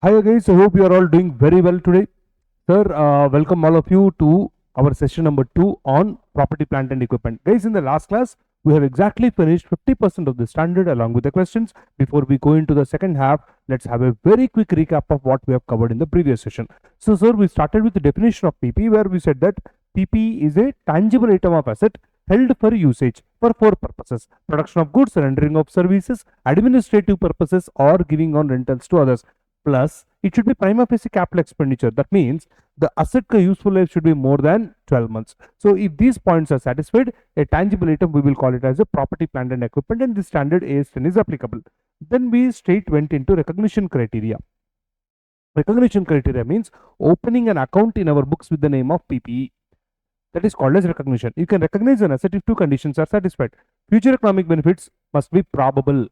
Hi guys, I hope you are all doing very well today. Sir, welcome all of you to our session number 2 on property, plant and equipment. Guys, in the last class, we have exactly finished 50% of the standard along with the questions. Before we go into the second half, let's have a very quick recap of what we have covered in the previous session. So, sir, we started with the definition of PP where we said that PP is a tangible item of asset held for usage for four purposes: production of goods, rendering of services, administrative purposes, or giving on rentals to others. Plus, it should be prima facie capital expenditure. That means the asset useful life should be more than 12 months. So, if these points are satisfied, a tangible item we will call it as a property, plant and equipment, and the standard AS10 is applicable. Then we straight went into recognition criteria. Recognition criteria means opening an account in our books with the name of PPE. That is called as recognition. You can recognize an asset if two conditions are satisfied. Future economic benefits must be probable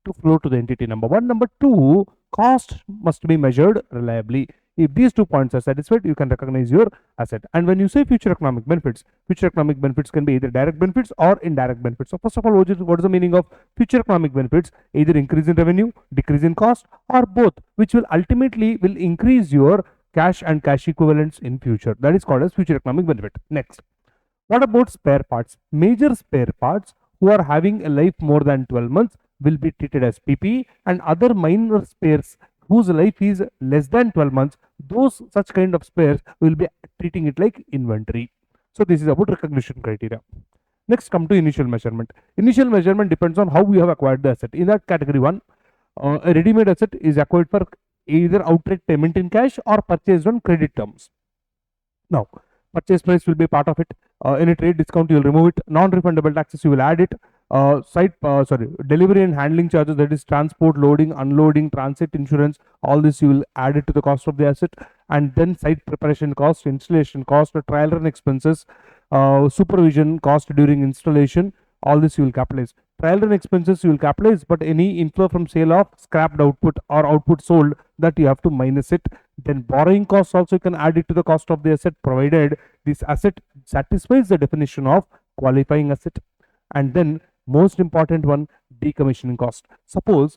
to flow to the entity. Number one. Number two, cost must be measured reliably. If these 2 points are satisfied, you can recognize your asset. And when you say future economic benefits can be either direct benefits or indirect benefits. So first of all, what is the meaning of future economic benefits? Either increase in revenue, decrease in cost, or both, which will ultimately increase your cash and cash equivalents in future. That is called as future economic benefit. Next, what about spare parts? Major spare parts who are having a life more than 12 months will be treated as PP, and other minor spares whose life is less than 12 months, those such kind of spares will be treating it like inventory. So this is about recognition criteria. Next, come to initial measurement. Initial measurement depends on how we have acquired the asset. In that category 1, a ready-made asset is acquired for either outright payment in cash or purchased on credit terms. Now, purchase price will be part of it. Any trade discount you will remove it. Non-refundable taxes you will add it. Delivery and handling charges, that is transport, loading, unloading, transit insurance, all this you will add it to the cost of the asset. And then site preparation cost, installation cost, trial run expenses, supervision cost during installation, all this you will capitalize. Trial run expenses you will capitalize, but any inflow from sale of scrapped output or output sold, that you have to minus it. Then borrowing costs also you can add it to the cost of the asset, provided this asset satisfies the definition of qualifying asset. And then most important one, decommissioning cost. Suppose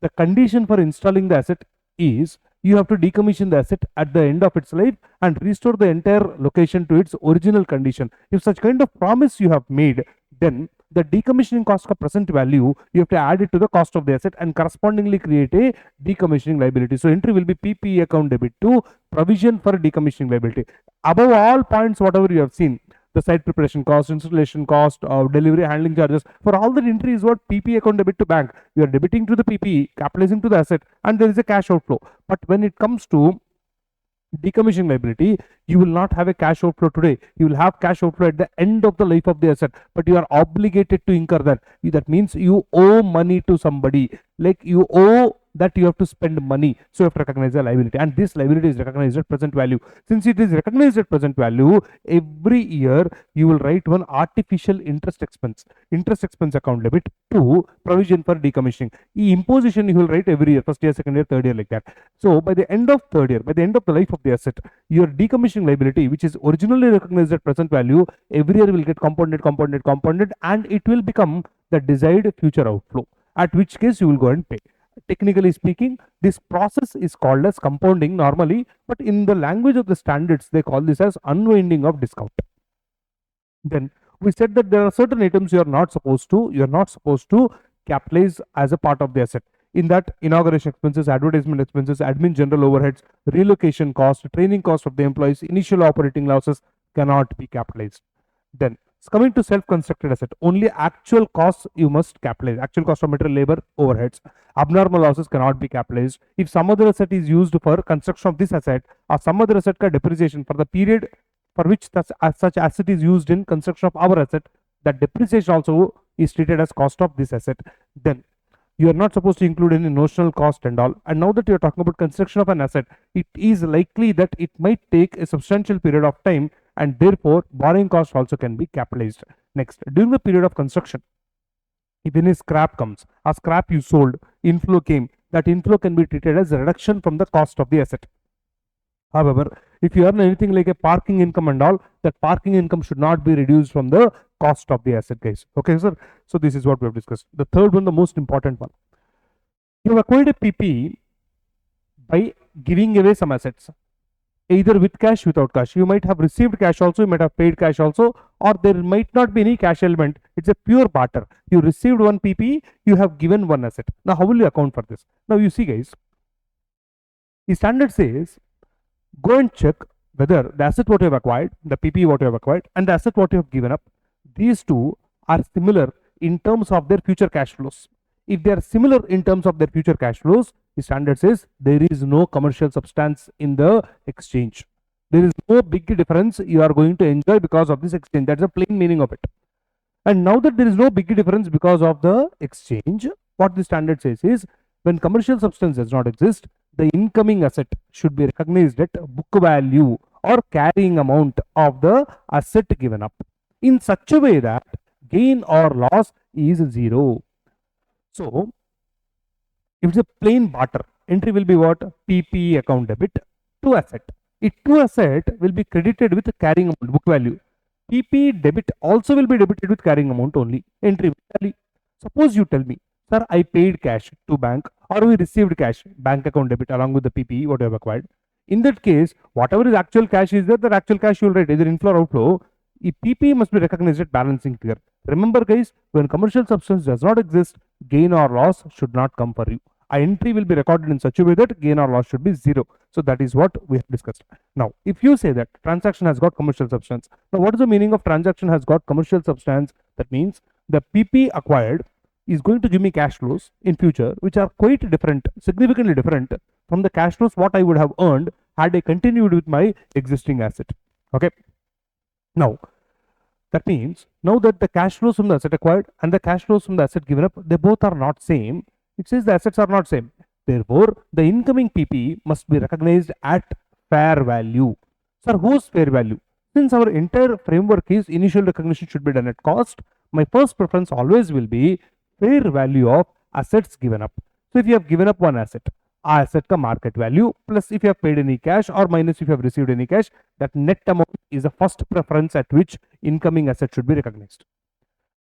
the condition for installing the asset is you have to decommission the asset at the end of its life and restore the entire location to its original condition. If such kind of promise you have made, then the decommissioning cost of present value you have to add it to the cost of the asset and correspondingly create a decommissioning liability. So entry will be PPE account debit to provision for decommissioning liability. Above all points, whatever you have seen, the site preparation cost, installation cost, delivery handling charges, for all that entry is what PPE account debit to bank. You are debiting to the PPE, capitalizing to the asset, and there is a cash outflow. But when it comes to decommissioning liability, you will not have a cash outflow today. You will have cash outflow at the end of the life of the asset, but you are obligated to incur that. That means you owe money to somebody, like you owe that you have to spend money. So you have to recognize the liability, and this liability is recognized at present value. Since it is recognized at present value, every year you will write one artificial interest expense account debit to provision for decommissioning. Imposition you will write every year, first year, second year, third year, like that. So by the end of third year, by the end of the life of the asset, your decommissioning liability, which is originally recognized at present value, every year will get compounded, and it will become the desired future outflow, at which case you will go and pay. Technically speaking, this process is called as compounding normally, but in the language of the standards, they call this as unwinding of discount. Then we said that there are certain items you are not supposed to capitalize as a part of the asset. In that, inauguration expenses, advertisement expenses, admin general overheads, relocation cost, training cost of the employees, initial operating losses cannot be capitalized. Then coming to self-constructed asset, only actual costs you must capitalize. Actual cost of material, labor, overheads. Abnormal losses cannot be capitalized. If some other asset is used for construction of this asset, or some other asset ka depreciation for the period for which such asset is used in construction of our asset, that depreciation also is treated as cost of this asset. Then you are not supposed to include any notional cost and all. And now that you are talking about construction of an asset, it is likely that it might take a substantial period of time, and therefore borrowing cost also can be capitalized. Next, during the period of construction, if any scrap comes, a scrap you sold, inflow came, that inflow can be treated as a reduction from the cost of the asset. However, if you earn anything like a parking income and all, that parking income should not be reduced from the cost of the asset, guys. Okay, sir. So this is what we have discussed. The third one, the most important one. You have acquired a PPE by giving away some assets, either with cash, without cash. You might have received cash also, you might have paid cash also, or there might not be any cash element. It's a pure barter. You received one PP, you have given one asset. Now, how will you account for this? Now, you see, guys, the standard says go and check whether the asset what you have acquired, the PP what you have acquired, and the asset what you have given up, these two are similar in terms of their future cash flows. If they are similar in terms of their future cash flows, the standard says there is no commercial substance in the exchange. There is no big difference you are going to enjoy because of this exchange. That's the plain meaning of it. And now that there is no big difference because of the exchange, what the standard says is when commercial substance does not exist, the incoming asset should be recognized at book value or carrying amount of the asset given up in such a way that gain or loss is zero. So, if it's a plain barter, entry will be what? PP account debit to asset. It to asset will be credited with carrying amount, book value. PP debit also will be debited with carrying amount only. Entry will tally. Suppose you tell me, sir, I paid cash to bank, or we received cash, bank account debit along with the PP, what you have acquired. In that case, whatever is actual cash is there, the actual cash you will write either inflow or outflow. PP must be recognized at balancing figure. Remember, guys, when commercial substance does not exist, gain or loss should not come for you. A entry will be recorded in such a way that gain or loss should be zero. So that is what we have discussed. Now, if you say that transaction has got commercial substance, now what is the meaning of transaction has got commercial substance? That means the PP acquired is going to give me cash flows in future which are quite different, significantly different from the cash flows what I would have earned had I continued with my existing asset. Okay. Now, that means now that the cash flows from the asset acquired and the cash flows from the asset given up, they both are not same. It says the assets are not same. Therefore, the incoming PP must be recognized at fair value. Sir, whose fair value? Since our entire framework is initial recognition should be done at cost, my first preference always will be fair value of assets given up. So if you have given up one asset, asset ka market value plus if you have paid any cash or minus if you have received any cash, that net amount is the first preference at which incoming asset should be recognized.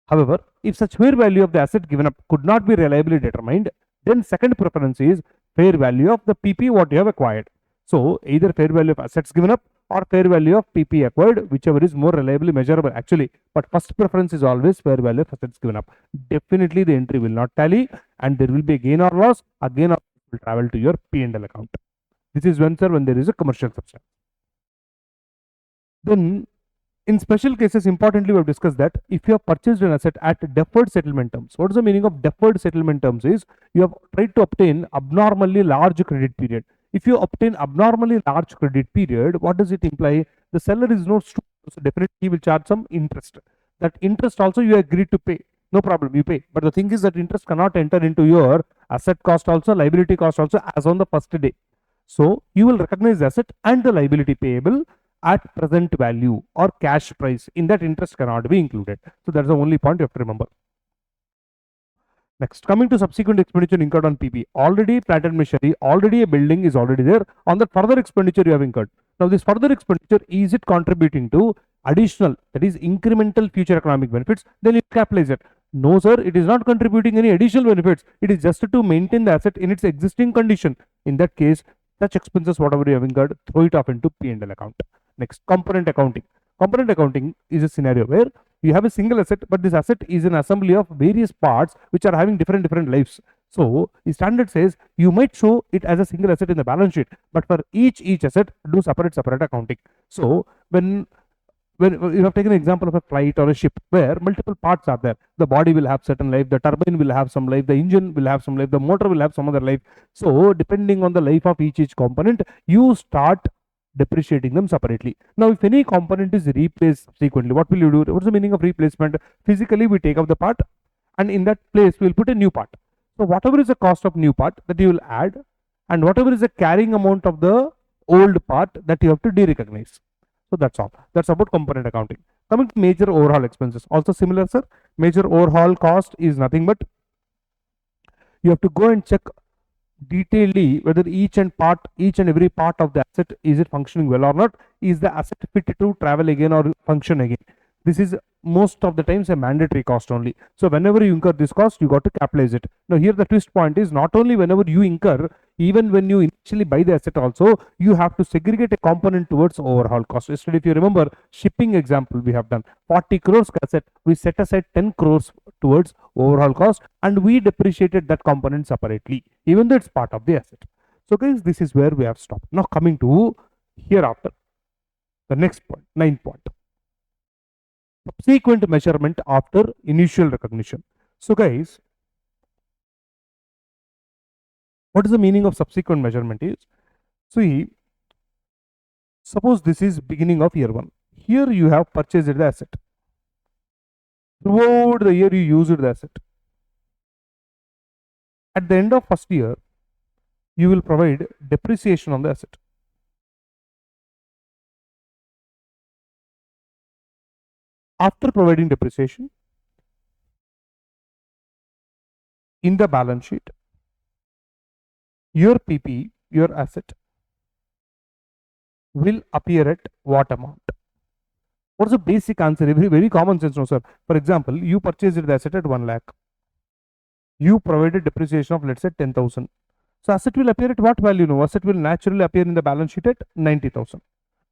However, if such fair value of the asset given up could not be reliably determined, then second preference is fair value of the PP what you have acquired. So either fair value of assets given up or fair value of PP acquired, whichever is more reliably measurable actually. But first preference is always fair value of assets given up. Definitely the entry will not tally and there will be a gain or loss. A gain or loss will travel to your P&L account. This is when, sir, when there is a commercial substance. Then in special cases, importantly, we have discussed that if you have purchased an asset at deferred settlement terms, what is the meaning of deferred settlement terms is you have tried to obtain abnormally large credit period. If you obtain abnormally large credit period, what does it imply? The seller is not stupid, so definitely he will charge some interest. That interest also you agreed to pay. No problem, you pay. But the thing is that interest cannot enter into your asset cost also, liability cost also as on the first day. So you will recognize the asset and the liability payable at present value or cash price. In that interest cannot be included. So that's the only point you have to remember. Next, coming to subsequent expenditure incurred on PP. Already plant and machinery, already a building is already there. On that further expenditure you have incurred. Now this further expenditure, is it contributing to additional, that is incremental future economic benefits? Then you capitalize it. No sir, it is not contributing any additional benefits. It is just to maintain the asset in its existing condition. In that case, such expenses whatever you have incurred, throw it off into P&L account. Next, component accounting. Component accounting is a scenario where you have a single asset, but this asset is an assembly of various parts which are having different lives. So the standard says you might show it as a single asset in the balance sheet, but for each asset do separate accounting. So when you have taken an example of a flight or a ship where multiple parts are there, the body will have certain life, the turbine will have some life, the engine will have some life, the motor will have some other life. So depending on the life of each component, you start depreciating them separately. Now, if any component is replaced subsequently, what will you do? What's the meaning of replacement? Physically, we take up the part and in that place, we will put a new part. So, whatever is the cost of new part that you will add and whatever is the carrying amount of the old part that you have to derecognize. So, that's all. That's about component accounting. Coming to major overhaul expenses. Also similar, sir. Major overhaul cost is nothing but you have to go and check detailedly whether each and every part of the asset is it functioning well or not. Is the asset fit to travel again or function again? This is most of the times a mandatory cost only. So whenever you incur this cost, you got to capitalize it. Now here the twist point is not only whenever you incur, Even when you initially buy the asset also, you have to segregate a component towards overhaul cost. Yesterday, if you remember, shipping example we have done, 40 crores asset, we set aside 10 crores towards overhaul cost, and we depreciated that component separately, even though it's part of the asset. So guys, this is where we have stopped. Now coming to hereafter, the next point, 9th point. Subsequent measurement after initial recognition. So guys, what is the meaning of subsequent measurement is, see, suppose this is beginning of year 1. Here you have purchased the asset. Throughout the year you used the asset. At the end of first year, you will provide depreciation on the asset. After providing depreciation, in the balance sheet, your PP, your asset, will appear at what amount? What's the basic answer? Very common sense, no sir. For example, you purchased the asset at 1 lakh. You provided depreciation of, let's say, 10,000. So asset will appear at what value? No, asset will naturally appear in the balance sheet at 90,000.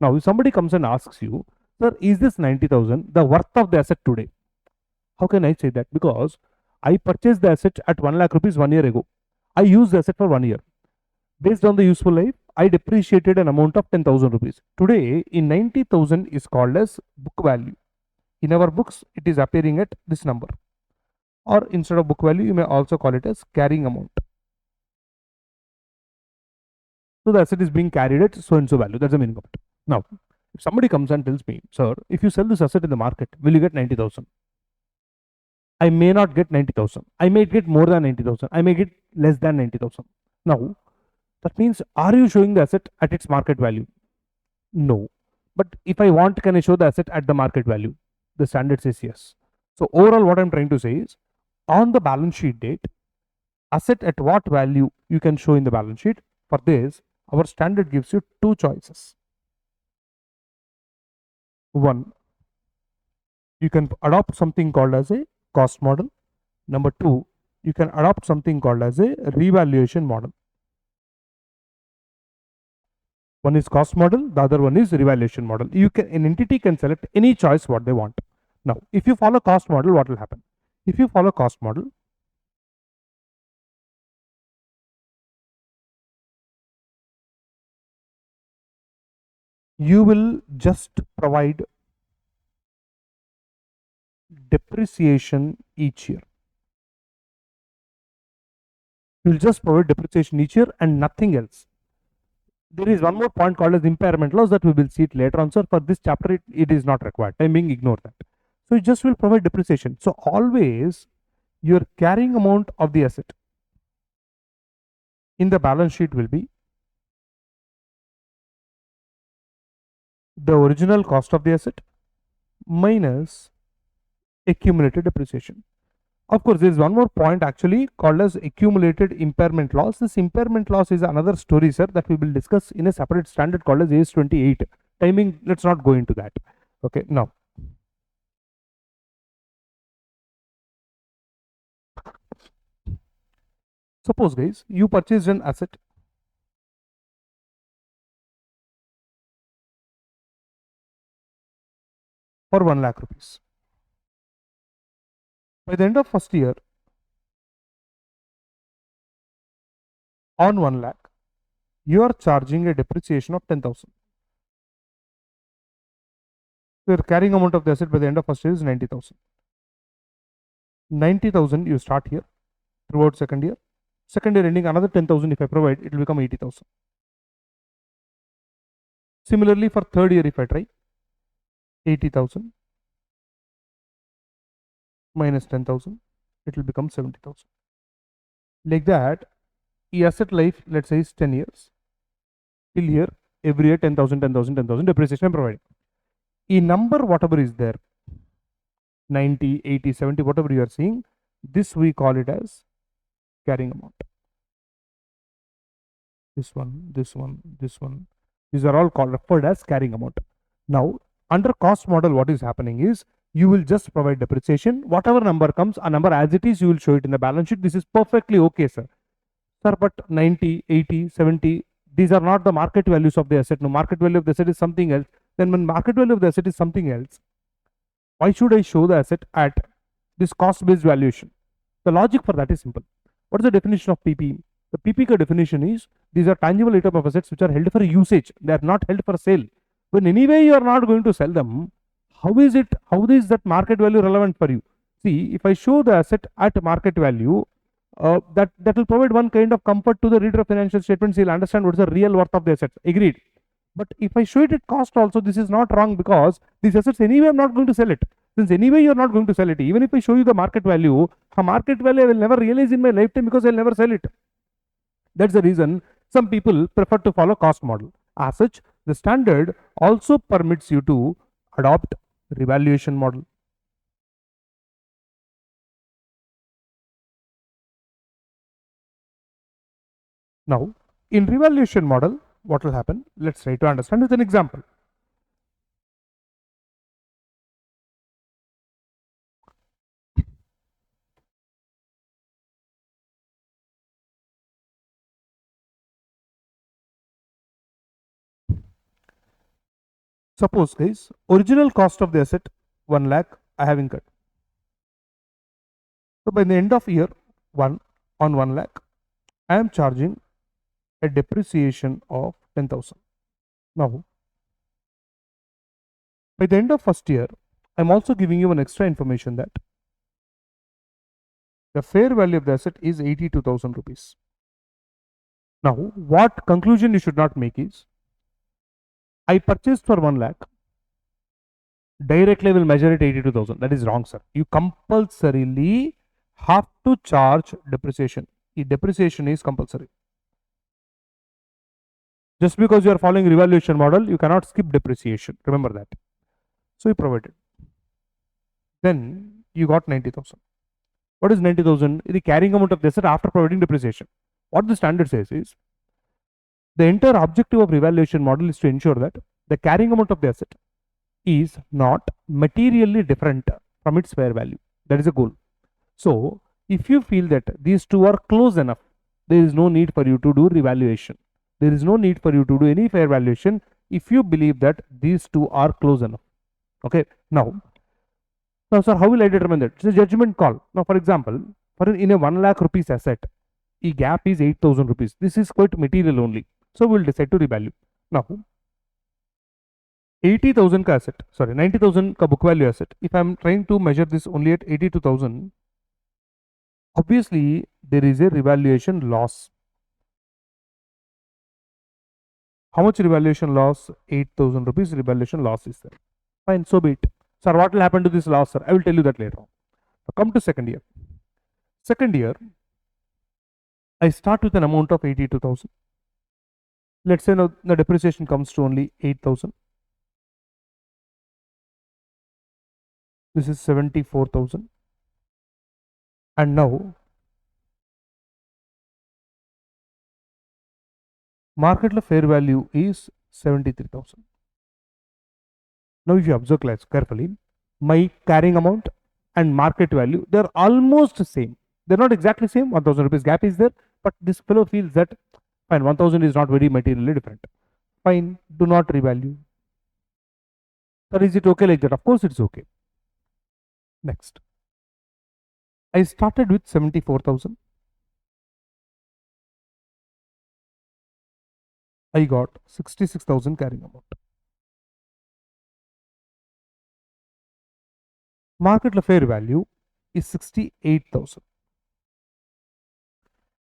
Now, if somebody comes and asks you, sir, is this 90,000 the worth of the asset today? How can I say that? Because I purchased the asset at 1 lakh rupees 1 year ago. I used the asset for 1 year. Based on the useful life, I depreciated an amount of 10,000 rupees. Today, in 90,000 is called as book value. In our books, it is appearing at this number. Or instead of book value, you may also call it as carrying amount. So the asset is being carried at so and so value. That's the meaning of it. Now, if somebody comes and tells me, sir, if you sell this asset in the market, will you get 90,000? I may not get 90,000. I may get more than 90,000. I may get less than 90,000. Now, that means, are you showing the asset at its market value? No. But if I want, can I show the asset at the market value? The standard says yes. So overall, what I'm trying to say is, on the balance sheet date, asset at what value you can show in the balance sheet. For this, our standard gives you two choices. One, you can adopt something called as a cost model. Number two, you can adopt something called as a revaluation model. One is cost model, the other one is revaluation model. An entity can select any choice what they want. Now, if you follow cost model, what will happen? If you follow cost model, you will just provide depreciation each year. You will just provide depreciation each year and nothing else. There is one more point called as impairment loss that we will see it later on, sir. For this chapter, it is not required. I mean, ignore that. So you just will provide depreciation. So always your carrying amount of the asset in the balance sheet will be the original cost of the asset minus accumulated depreciation. Of course, there is one more point actually called as accumulated impairment loss. This impairment loss is another story, sir, that we will discuss in a separate standard called as AS 28. Timing, let's not go into that. Okay, now. Suppose, guys, you purchased an asset for 1 lakh rupees. By the end of first year, on 1 lakh, you are charging a depreciation of 10,000. So your carrying amount of the asset by the end of first year is 90,000. 90,000 you start here throughout second year. Second year ending another 10,000 if I provide, it will become 80,000. Similarly for third year if I try, 80,000 minus 10,000, it will become 70,000. Like that, the asset life, let's say, is 10 years. Till here, every year 10,000, 10,000, 10,000 depreciation I'm providing. A number, whatever is there, 90, 80, 70, whatever you are seeing, this we call it as carrying amount. This one, this one, this one. These are all called referred as carrying amount. Now, under cost model, what is happening is, you will just provide depreciation. Whatever number comes, a number as it is, you will show it in the balance sheet. This is perfectly okay, sir. Sir, but 90, 80, 70, these are not the market values of the asset. No, market value of the asset is something else. Then when market value of the asset is something else, why should I show the asset at this cost-based valuation? The logic for that is simple. What is the definition of PP? The PP definition is these are tangible item of assets which are held for usage. They are not held for sale. When anyway you are not going to sell them, how is that market value relevant for you? See, if I show the asset at market value, that will provide one kind of comfort to the reader of financial statements. He'll understand what is the real worth of the assets. Agreed. But if I show it at cost also, this is not wrong because these assets anyway I'm not going to sell it. Since anyway you're not going to sell it, even if I show you the market value I will never realize in my lifetime because I'll never sell it. That's the reason some people prefer to follow cost model. As such, the standard also permits you to adopt revaluation model. Now, in revaluation model, what will happen? Let's try to understand with an example. Suppose guys, original cost of the asset 1 lakh I have incurred. So by the end of year 1 on 1 lakh, I am charging a depreciation of 10,000. Now, by the end of first year, I am also giving you an extra information that the fair value of the asset is 82,000 rupees. Now, what conclusion you should not make is, I purchased for 1 lakh, directly will measure it 82,000. That is wrong, sir. You compulsorily have to charge depreciation. The depreciation is compulsory. Just because you are following revaluation model, you cannot skip depreciation. Remember that. So you provided. Then you got 90,000. What is 90,000? The carrying amount of the asset after providing depreciation. What the standard says is, the entire objective of revaluation model is to ensure that the carrying amount of the asset is not materially different from its fair value. That is a goal. So, if you feel that these two are close enough, there is no need for you to do revaluation. There is no need for you to do any fair valuation if you believe that these two are close enough. Okay. Now, sir, how will I determine that? It's a judgment call. Now, for example, in a 1 lakh rupees asset, the gap is 8,000 rupees. This is quite material only. So, we will decide to revalue. Now, 80,000 ka asset, sorry, 90,000 ka book value asset. If I am trying to measure this only at 82,000, obviously there is a revaluation loss. How much revaluation loss? 8,000 rupees revaluation loss is there. Fine, so be it. Sir, what will happen to this loss, sir? I will tell you that later on. Now come to second year. Second year, I start with an amount of 82,000. Let's say now the depreciation comes to only 8,000. This is 74,000. And now, market fair value is 73,000. Now, if you observe class carefully, my carrying amount and market value, they are almost same. They are not exactly same. 1,000 rupees gap is there, but this fellow feels that fine, 1,000 is not very materially different. Fine, do not revalue. Or is it okay like that? Of course, it's okay. Next, I started with 74,000. I got 66,000 carrying amount. Market fair value is 68,000.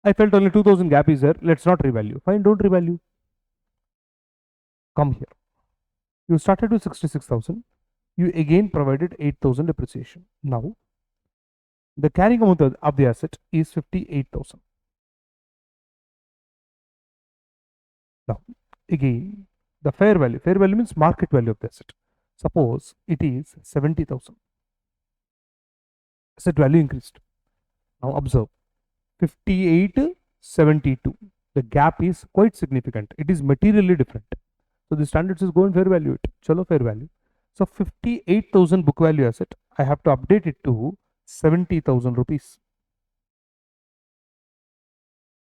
I felt only 2,000 gap is there. Let's not revalue. Fine, don't revalue. Come here. You started with 66,000. You again provided 8,000 depreciation. Now, the carrying amount of the asset is 58,000. Now, again, the fair value means market value of the asset. Suppose it is 70,000. Asset value increased. Now observe, 58, 72. The gap is quite significant. It is materially different. So the standard says go and fair value it. Chalo, fair value. So 58,000 book value asset, I have to update it to 70,000 rupees.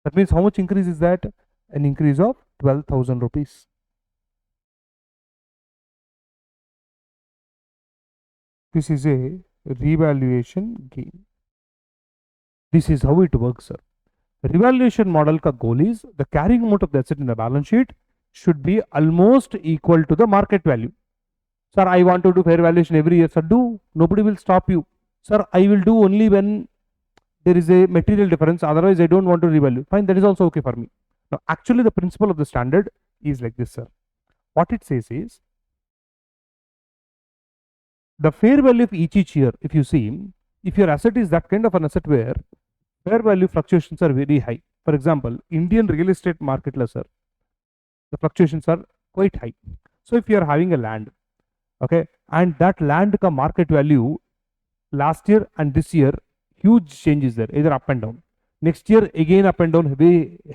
That means how much increase is that? An increase of 12,000 rupees. This is a revaluation gain. This is how it works, sir. Revaluation model ka goal is the carrying amount of the asset in the balance sheet should be almost equal to the market value. Sir, I want to do fair valuation every year. Sir, do. Nobody will stop you. Sir, I will do only when there is a material difference. Otherwise, I don't want to revalue. Fine, that is also okay for me. Now, actually, the principle of the standard is like this, sir. What it says is the fair value of each year, if you see, if your asset is that kind of an asset where fair value fluctuations are very high. For example, Indian real estate market, sir, the fluctuations are quite high. So if you are having a land, okay, and that land ka market value last year and this year, huge changes there, either up and down. Next year again up and down,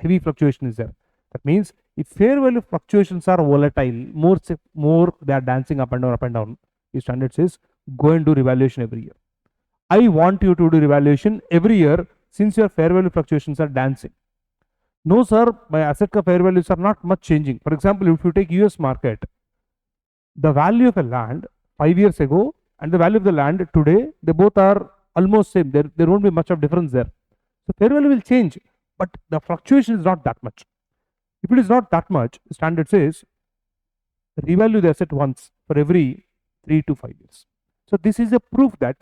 heavy fluctuation is there. That means if fair value fluctuations are volatile, more they are dancing up and down. The standard says go and do revaluation every year. I want you to do revaluation every year since your fair value fluctuations are dancing. No, sir, my asset ka fair values are not much changing. For example, if you take US market, the value of a land 5 years ago and the value of the land today, they both are almost same. There won't be much of difference there. So fair value will change, but the fluctuation is not that much. If it is not that much, the standard says revalue the asset once for every 3 to 5 years. So this is a proof that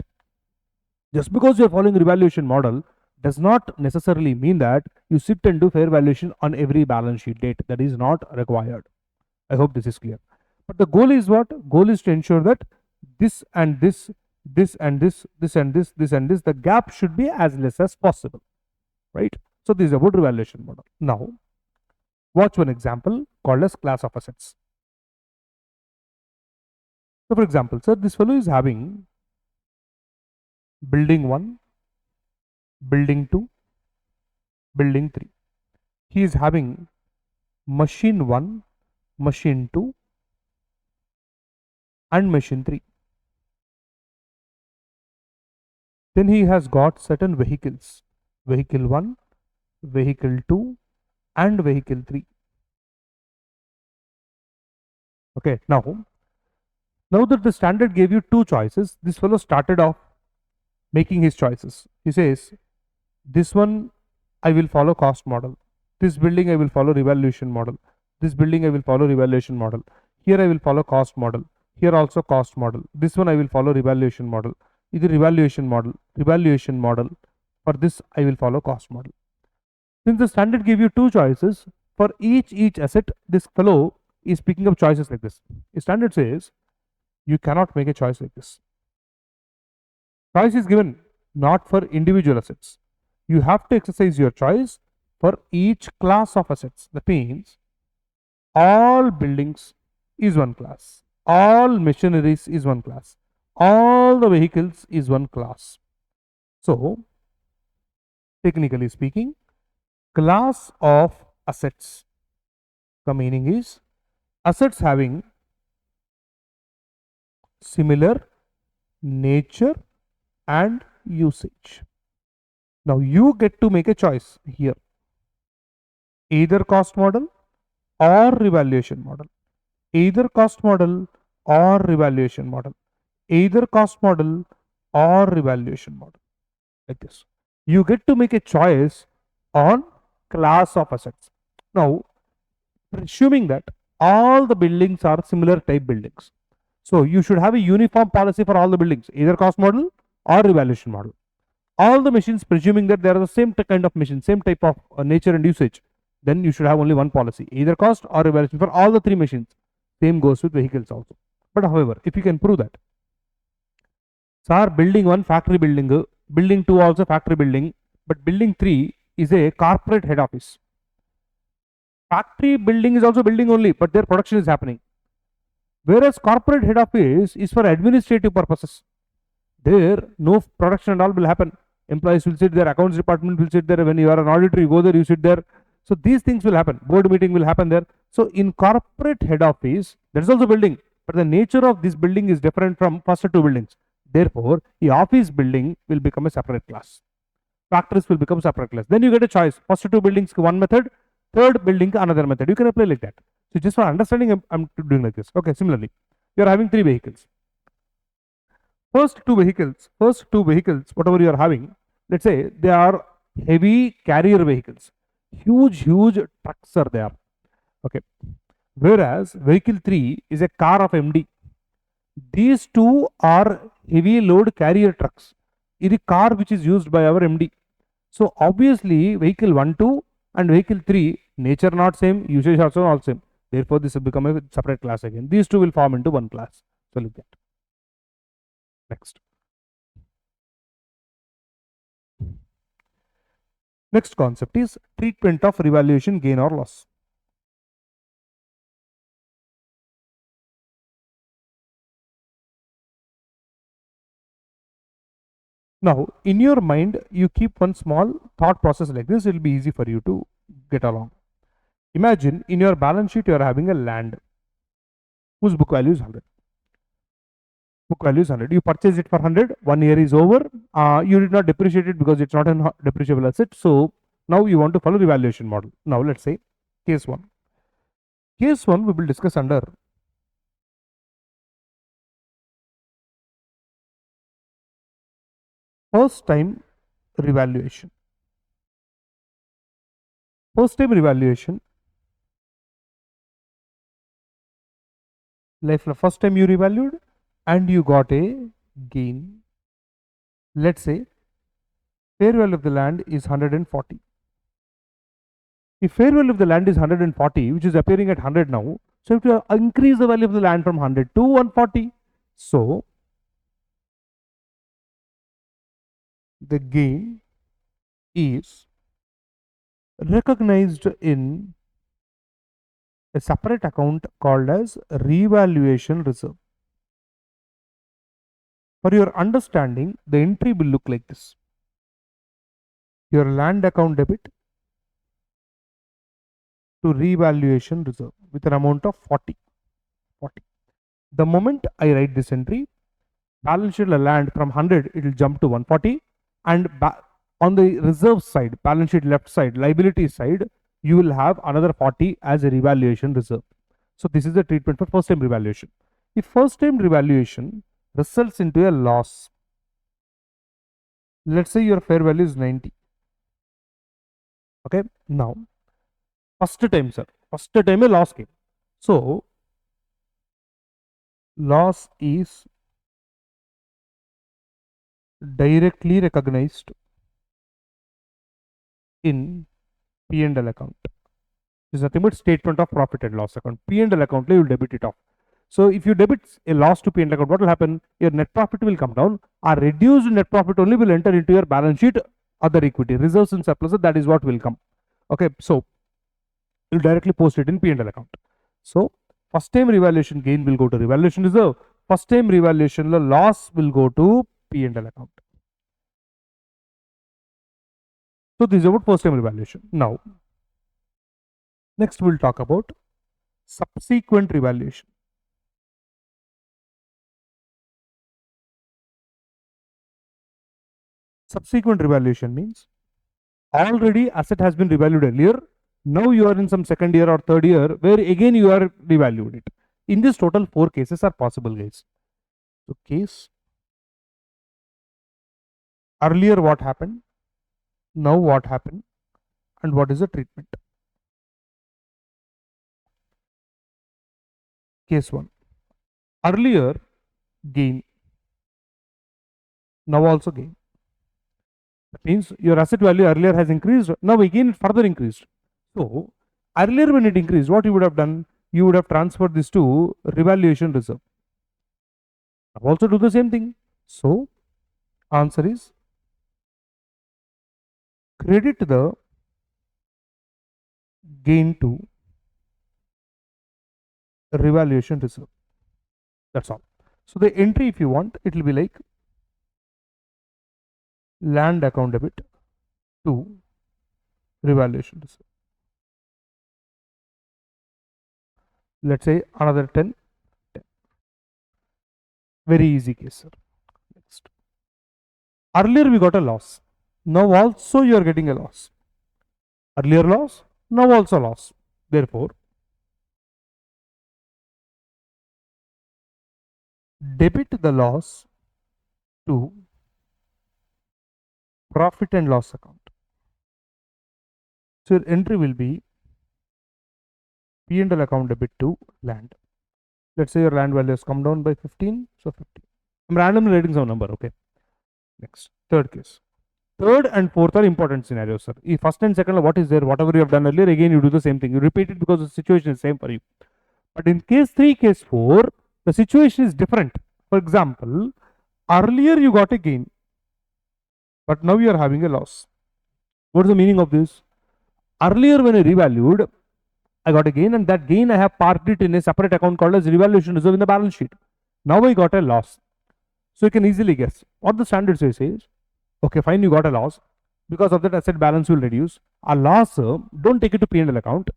just because you are following revaluation model does not necessarily mean that you sit and do fair valuation on every balance sheet date. That is not required. I hope this is clear. But the goal is what? Goal is to ensure that this and this, this and this, this and this, this and this, the gap should be as less as possible, right? So this is about revaluation model. Now, watch one example called as class of assets. So for example, sir, this fellow is having building 1, building 2, building 3. He is having machine 1, machine 2 and machine 3. Then he has got certain vehicles, vehicle 1, vehicle 2 and vehicle 3. Okay, now that the standard gave you 2 choices, this fellow started off making his choices. He says, this one I will follow cost model. This building I will follow revaluation model. This building I will follow revaluation model. Here I will follow cost model. Here also cost model. This one I will follow revaluation model. Either revaluation model. For this I will follow cost model. Since the standard gave you 2 choices, for each asset, this fellow is picking up choices like this. The standard says you cannot make a choice like this. Choice is given not for individual assets. You have to exercise your choice for each class of assets. That means all buildings is one class, all machineries is one class, all the vehicles is one class. So, technically speaking, class of assets, the meaning is assets having similar nature and usage. Now you get to make a choice here, either cost model or revaluation model, either cost model or revaluation model, either cost model or revaluation model, like this. You get to make a choice on class of assets. Now, assuming that all the buildings are similar type buildings, so you should have a uniform policy for all the buildings, either cost model or revaluation model. All the machines, presuming that they are the same kind of machine, same type of nature and usage, then you should have only one policy, either cost or revaluation for all the 3 machines. Same goes with vehicles also. But however, if you can prove that, sir, building 1 factory building, building 2 also factory building, but building 3 is a corporate head office. Factory building is also building only, but their production is happening. Whereas corporate head office is for administrative purposes. There, no production and all will happen. Employees will sit there, accounts department will sit there. When you are an auditor, you go there, you sit there. So these things will happen. Board meeting will happen there. So in corporate head office, there is also building, but the nature of this building is different from first 2 buildings. Therefore, the office building will become a separate class. factories will become separate class. Then you get a choice. First two buildings one method, third building another method. You can apply like that. So just for understanding, I'm doing like this. Okay, similarly, you are having three vehicles. First two vehicles, whatever you are having, let's say they are heavy carrier vehicles. Huge trucks are there. Okay. Whereas vehicle 3 is a car of MD. These two are heavy load carrier trucks. It is a car which is used by our MD. So obviously vehicle 1, 2 and vehicle 3, nature not same, usage also not same. Therefore, this will become a separate class again. These two will form into one class. So look at next. Next concept is treatment of revaluation gain or loss. Now, in your mind, you keep one small thought process like this. It will be easy for you to get along. Imagine in your balance sheet, you are having a land whose book value is 100. Book value is 100. You purchase it for 100. 1 year is over. You did not depreciate it because it's not a depreciable asset. So now you want to follow revaluation model. Now let's say case 1. Case 1 we will discuss under first time revaluation. First time revaluation, like first time you revalued and you got a gain. Let's say fair value of the land is 140. If fair value of the land is 140, which is appearing at 100 now, so if you increase the value of the land from 100 to 140, so the gain is recognized in a separate account called as revaluation reserve. For your understanding, the entry will look like this. Your land account debit to revaluation reserve with an amount of 40. The moment I write this entry, balance sheet land from 100, it will jump to 140, and on the reserve side, balance sheet left side, liability side, you will have another 40 as a revaluation reserve. So this is the treatment for first time revaluation. If first time revaluation results into a loss, let's say your fair value is 90. Okay, now first time, sir, first time a loss came. So loss is directly recognized in P&L account. This is nothing but statement of profit and loss account. P&L account, you will debit it off. So if you debit a loss to P&L account, what will happen? Your net profit will come down. Our reduced net profit only will enter into your balance sheet, other equity, reserves and surpluses. That is what will come. Okay, so you directly post it in P&L account. So first time revaluation gain will go to revaluation reserve. First time revaluation loss will go to P&L account. So this is about first time revaluation. Now, next we'll talk about subsequent revaluation. Subsequent revaluation means already asset has been revalued earlier. Now you are in some second year or third year where again you are revalued it. In this total 4 cases are possible, guys. So case earlier what happened, now what happened, and what is the treatment. Case 1. Earlier gain, now also gain. That means your asset value earlier has increased, now again it further increased. So earlier when it increased, what you would have done? You would have transferred this to revaluation reserve. Now also do the same thing. So answer is credit the gain to revaluation reserve. That's all. So the entry, if you want, it will be like land account debit to revaluation reserve. Let's say another 10. Very easy case, sir. Next. Earlier we got a loss. Now also you are getting a loss. Earlier loss, now also loss. Therefore, debit the loss to profit and loss account. So your entry will be P&L account debit to land. Let's say your land value has come down by 15, so 15. I'm randomly writing some number, okay. Next, third case. Third and fourth are important scenarios, sir. If first and second, what is there, whatever you have done earlier, again you do the same thing. You repeat it because the situation is same for you. But in case 3, case 4, the situation is different. For example, earlier you got a gain, but now you are having a loss. What is the meaning of this? Earlier when I revalued, I got a gain, and that gain I have parked it in a separate account called as revaluation reserve in the balance sheet. Now I got a loss. So you can easily guess what the standard says is, okay, fine, you got a loss. Because of that, asset balance will reduce. A loss, don't take it to P&L account.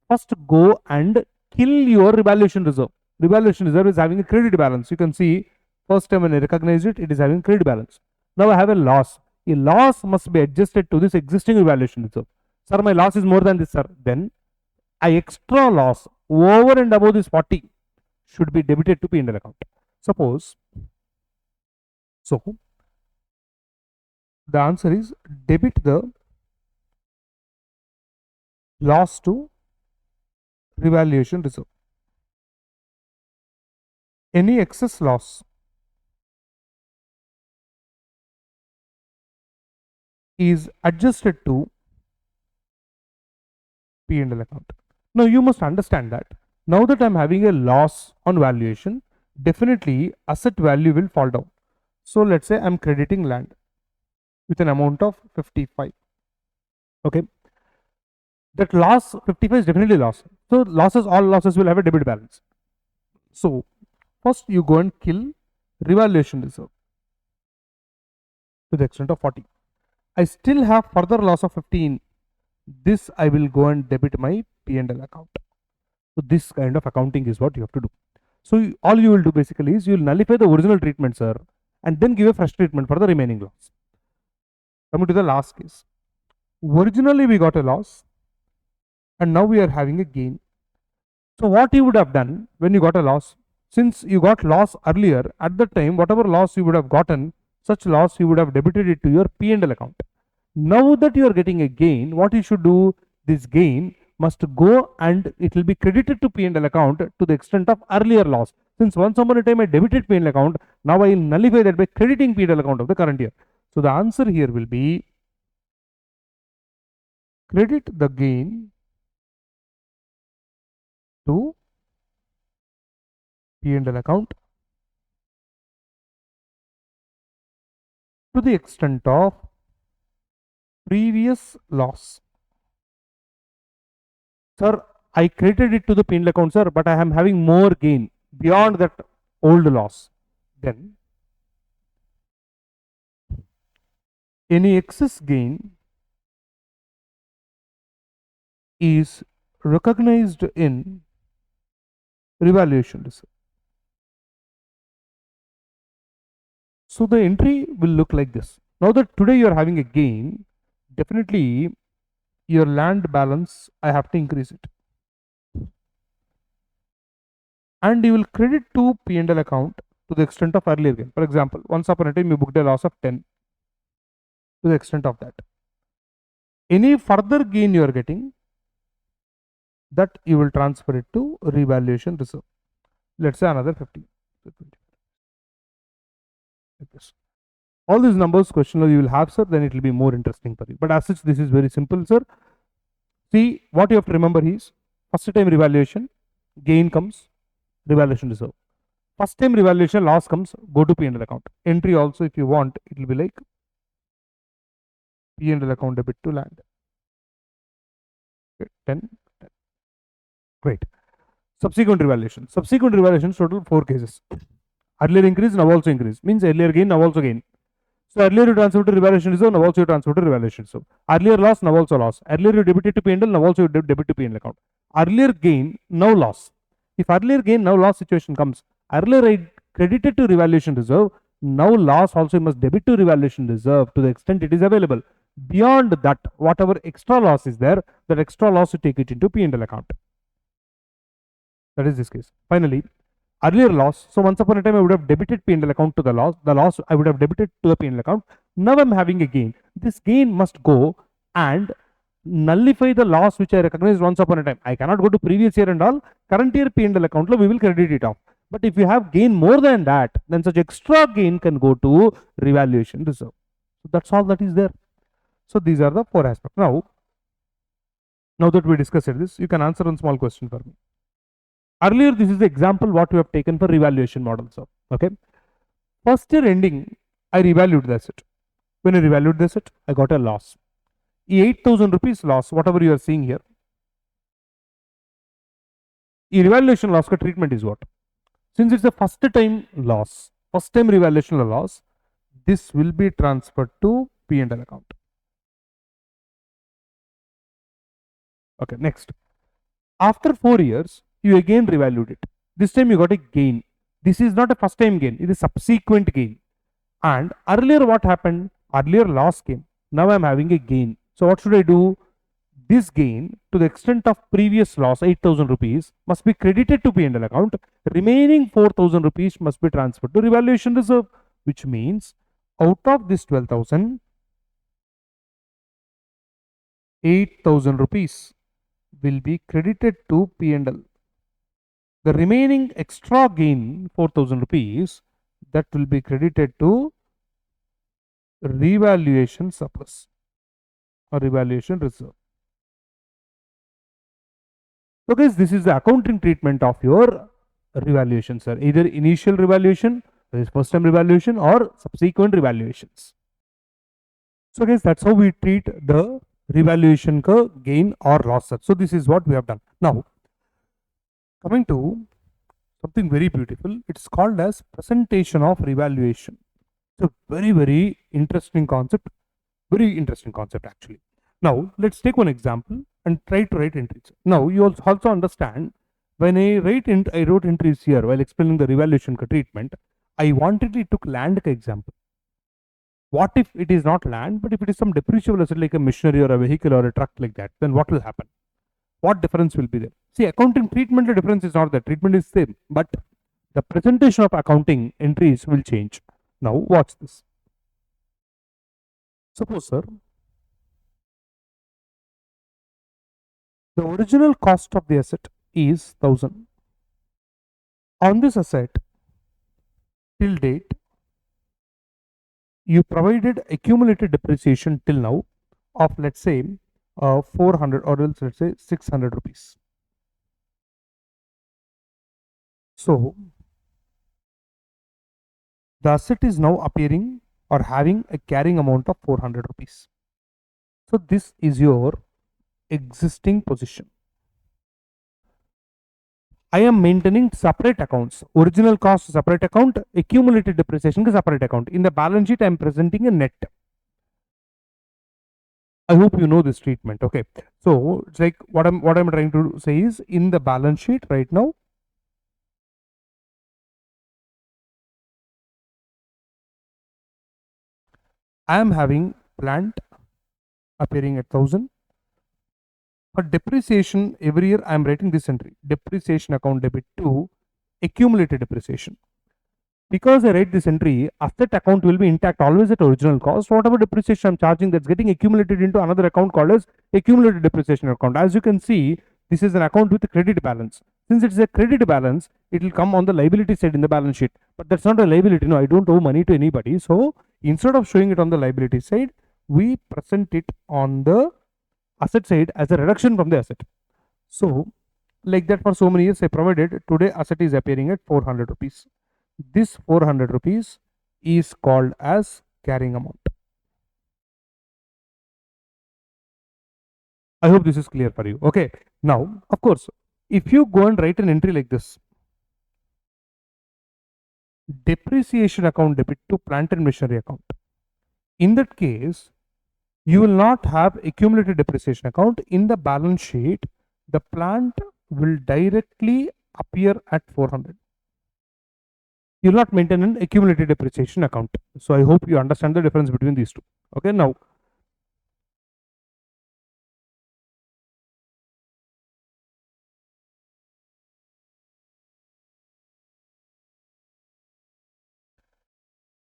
First go and kill your revaluation reserve. Revaluation reserve is having a credit balance. You can see first time when I recognize it, it is having credit balance. Now I have a loss. A loss must be adjusted to this existing revaluation reserve. Sir, my loss is more than this, sir. Then I extra loss over and above this 40 should be debited to P&L account. Suppose, so the answer is debit the loss to revaluation reserve. Any excess loss is adjusted to P&L account. Now you must understand that now that I'm having a loss on valuation, definitely asset value will fall down. So let's say I'm crediting land with an amount of 55. Okay. That loss 55 is definitely loss. So losses, all losses will have a debit balance. So first you go and kill revaluation reserve to the extent of 40. I still have further loss of 15. This I will go and debit my P&L account. So this kind of accounting is what you have to do. So all you will do basically is you will nullify the original treatment, sir, and then give a fresh treatment for the remaining loss. Coming to the last case. Originally we got a loss and now we are having a gain. So what you would have done when you got a loss, since you got loss earlier, at the time whatever loss you would have gotten, such loss you would have debited it to your P&L account. Now that you are getting a gain, what you should do, this gain must go and it will be credited to P&L account to the extent of earlier loss. Since once upon a time I debited P&L account, now I will nullify that by crediting P&L account of the current year. So the answer here will be credit the gain to P&L account to the extent of previous loss. Sir, I credited it to the P&L account, sir, but I am having more gain beyond that old loss. Then any excess gain is recognized in revaluation reserve. So the entry will look like this. Now that today you are having a gain, definitely your land balance, I have to increase it. And you will credit to P&L account to the extent of earlier gain. For example, once upon a time you booked a loss of 10 to the extent of that. Any further gain you are getting, that you will transfer it to revaluation reserve. Let's say another 50. Like this. All these numbers questionnaire you will have, sir, then it will be more interesting for you. But as such, this is very simple, sir. See, what you have to remember is, first time revaluation, gain comes, revaluation reserve. First time revaluation, loss comes, go to P&L account. Entry also, if you want, it will be like P&L account debit to land. Okay, 10. Great. Subsequent revaluation. Subsequent revaluation, total 4 cases. Earlier increase, now also increase. Means earlier gain, now also gain. So earlier you transfer to revaluation reserve, now also you transfer to revaluation reserve. Earlier loss, now also loss. Earlier you debited to P&L, now also you debit to P&L account. Earlier gain, now loss. If earlier gain, now loss situation comes, earlier I credited to revaluation reserve, now loss also you must debit to revaluation reserve to the extent it is available. Beyond that, whatever extra loss is there, that extra loss you take it into P&L account. That is this case. Finally, earlier loss. So once upon a time, I would have debited P&L account to the loss. The loss I would have debited to the P&L account. Now I'm having a gain. This gain must go and nullify the loss which I recognized once upon a time. I cannot go to previous year and all. Current year P&L account, we will credit it off. But if you have gain more than that, then such extra gain can go to revaluation reserve. So that's all that is there. So these are the four aspects. Now that we discussed this, you can answer one small question for me. Earlier, this is the example what we have taken for revaluation model. So, okay. First year ending, I revalued the asset. When I revalued the asset, I got a loss. 8,000 rupees loss, whatever you are seeing here. Revaluation loss treatment is what? Since it's a first time loss, first time revaluation loss, this will be transferred to P&L account. Okay, next. After 4 years, you again revalued it. This time you got a gain. This is not a first time gain, it is subsequent gain. And earlier what happened? Earlier loss came. Now I am having a gain. So what should I do? This gain, to the extent of previous loss, 8,000 rupees, must be credited to P&L account. Remaining 4,000 rupees must be transferred to revaluation reserve, which means out of this 12,000, 8,000 rupees will be credited to P&L. The remaining extra gain, 4,000 rupees, that will be credited to revaluation surplus or revaluation reserve. So guys, this is the accounting treatment of your revaluation, sir. Either initial revaluation, that is first time revaluation, or subsequent revaluations. So guys, that's how we treat the revaluation gain or loss. So this is what we have done. Now, coming to something very beautiful, it's called as presentation of revaluation. It's a very, very interesting concept. Very interesting concept actually. Now, let's take one example and try to write entries. Now, you also understand when I wrote entries here while explaining the revaluation treatment, I wanted took land example. What if it is not land, but if it is some depreciable asset like a machinery or a vehicle or a truck like that, then what will happen? What difference will be there? See, accounting treatment, the difference is not there. Treatment is same, but the presentation of accounting entries will change. Now, watch this. Suppose, sir, the original cost of the asset is 1,000. On this asset, till date, you provided accumulated depreciation till now of, let's say, 400 or else let's say 600 rupees. So, the asset is now appearing or having a carrying amount of 400 rupees. So, this is your existing position. I am maintaining separate accounts. Original cost separate account, accumulated depreciation separate account. In the balance sheet, I am presenting a net. I hope you know this treatment. Okay. So it's like what I'm trying to say is in the balance sheet right now, I am having plant appearing at 1,000. For depreciation, every year I am writing this entry. Depreciation account debit to accumulated depreciation. Because I write this entry, asset account will be intact always at original cost. Whatever depreciation I'm charging, that's getting accumulated into another account called as accumulated depreciation account. As you can see, this is an account with a credit balance. Since it is a credit balance, it will come on the liability side in the balance sheet. But that's not a liability. No, I don't owe money to anybody. So instead of showing it on the liability side, we present it on the asset side as a reduction from the asset. So like that for so many years I provided. Today asset is appearing at 400 rupees. This 400 rupees is called as carrying amount. I hope this is clear for you. Okay. Now, of course, if you go and write an entry like this, depreciation account debit to plant and machinery account. In that case, you will not have accumulated depreciation account. In the balance sheet, the plant will directly appear at 400. You will not maintain an accumulated depreciation account. So I hope you understand the difference between these two. Okay. Now,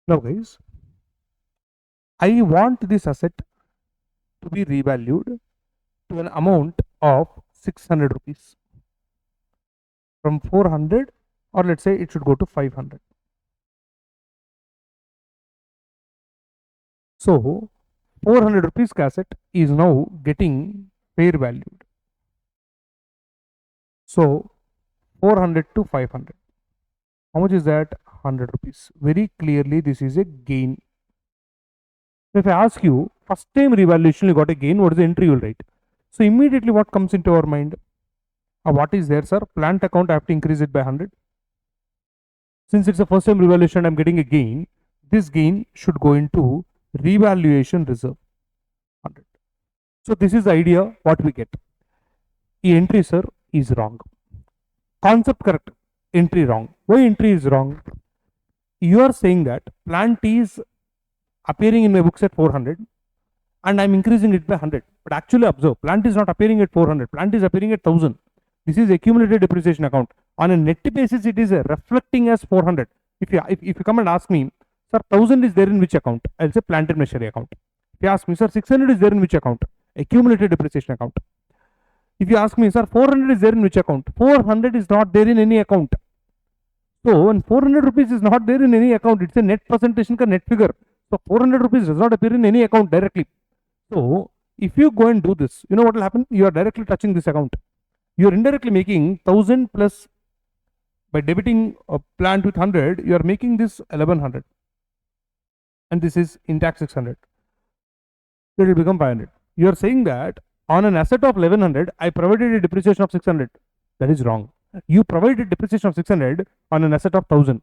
Now guys, I want this asset to be revalued to an amount of 600 rupees from 400, or let's say it should go to 500. So 400 rupees asset is now getting fair valued. So 400 to 500. How much is that? 100 rupees. Very clearly this is a gain. If I ask you, first time revaluation you got a gain, what is the entry you will write? So immediately what comes into our mind? What is there, sir? Plant account, I have to increase it by 100. Since it's a first time revaluation, I'm getting a gain. This gain should go into revaluation reserve, 100. So this is the idea what we get. The entry, sir, is wrong. Concept correct, entry wrong. Why entry is wrong? You are saying that plant is appearing in my books at 400 and I'm increasing it by 100. But actually observe, plant is not appearing at 400, plant is appearing at 1000. This is accumulated depreciation account. On a net basis, it is reflecting as 400. If you come and ask me, sir, 1000 is there in which account? I'll say plant and machinery account. If you ask me, sir, 600 is there in which account? Accumulated depreciation account. If you ask me, sir, 400 is there in which account? 400 is not there in any account. So when 400 rupees is not there in any account, it's a net presentation ka net figure. So 400 rupees does not appear in any account directly. So if you go and do this, you know what will happen? You are directly touching this account. You are indirectly making 1000 plus, by debiting a plant with 100, you are making this 1100. And this is intact 600. So it will become 500. You are saying that on an asset of 1100, I provided a depreciation of 600. That is wrong. You provided depreciation of 600 on an asset of 1000.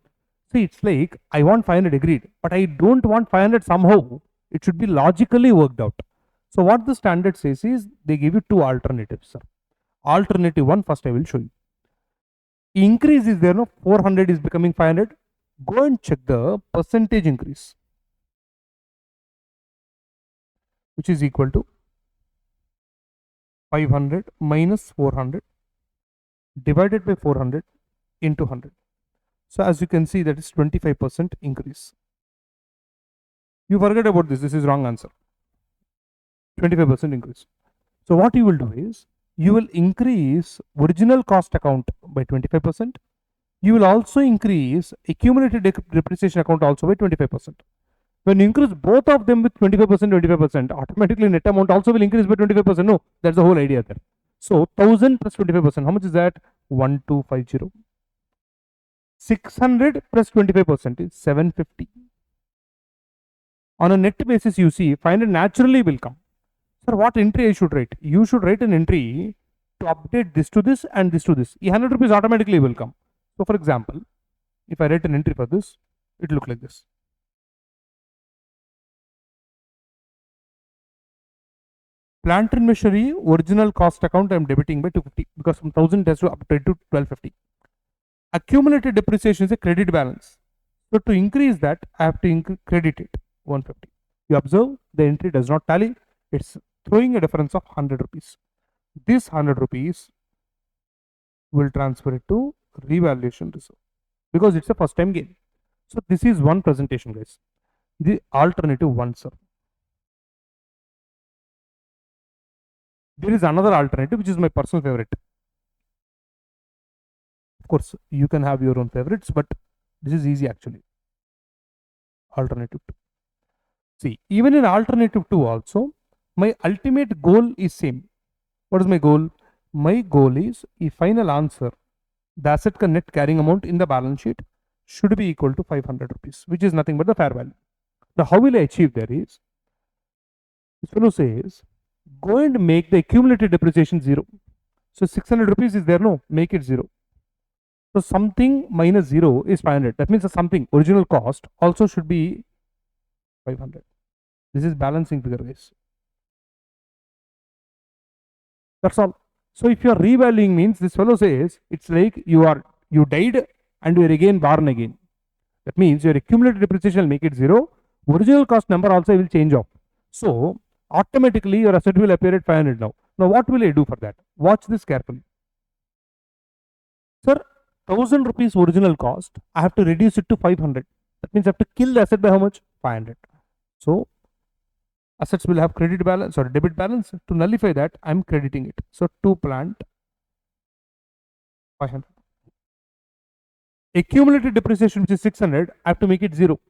See, it's like I want 500 agreed, but I don't want 500 somehow. It should be logically worked out. So what the standard says is they give you two alternatives, sir. Alternative one, first I will show you. Increase is there, no? 400 is becoming 500. Go and check the percentage increase, which is equal to 500 minus 400 divided by 400 into 100. So as you can see, that is 25% increase. You forget about this. This is wrong answer. 25% increase. So what you will do is, you will increase original cost account by 25%. You will also increase accumulated depreciation account also by 25%. When you increase both of them with 25%, 25%, automatically net amount also will increase by 25%. No, that's the whole idea there. So 1000 plus 25%, how much is that? 1250. 600 plus 25% is 750. On a net basis, you see 500 naturally will come. Sir, what entry I should write? You should write an entry to update this to this and this to this. 100 rupees automatically will come. So for example, if I write an entry for this, it will look like this. Plant and machinery original cost account I am debiting by 250 because from 1000 it has to update to 1250. Accumulated depreciation is a credit balance. So to increase that, I have to credit it 150. You observe the entry does not tally. It's throwing a difference of 100 rupees. This 100 rupees will transfer it to revaluation reserve because it's a first time gain. So this is one presentation, guys. The alternative one, sir. There is another alternative which is my personal favorite. Of course, you can have your own favorites, but this is easy actually. Alternative 2. See, even in alternative 2 also, my ultimate goal is same. What is my goal? My goal is a final answer. The asset net carrying amount in the balance sheet should be equal to 500 rupees, which is nothing but the fair value. Now, how will I achieve there is, this fellow says, go and make the accumulated depreciation 0. So 600 rupees is there, no? Make it 0. So something minus 0 is 500. That means the something, original cost, also should be 500. This is balancing figure, guys. That's all. So if you are revaluing means, this fellow says, it's like you died and you are again born again. That means your accumulated depreciation will make it 0. Original cost number also will change off. So automatically your asset will appear at 500 now. Now what will I do for that? Watch this carefully. Sir, 1000 rupees original cost, I have to reduce it to 500. That means I have to kill the asset by how much? 500. So assets will have credit balance or debit balance. To nullify that, I'm crediting it. So to plant 500. Accumulated depreciation, which is 600, I have to make it 0.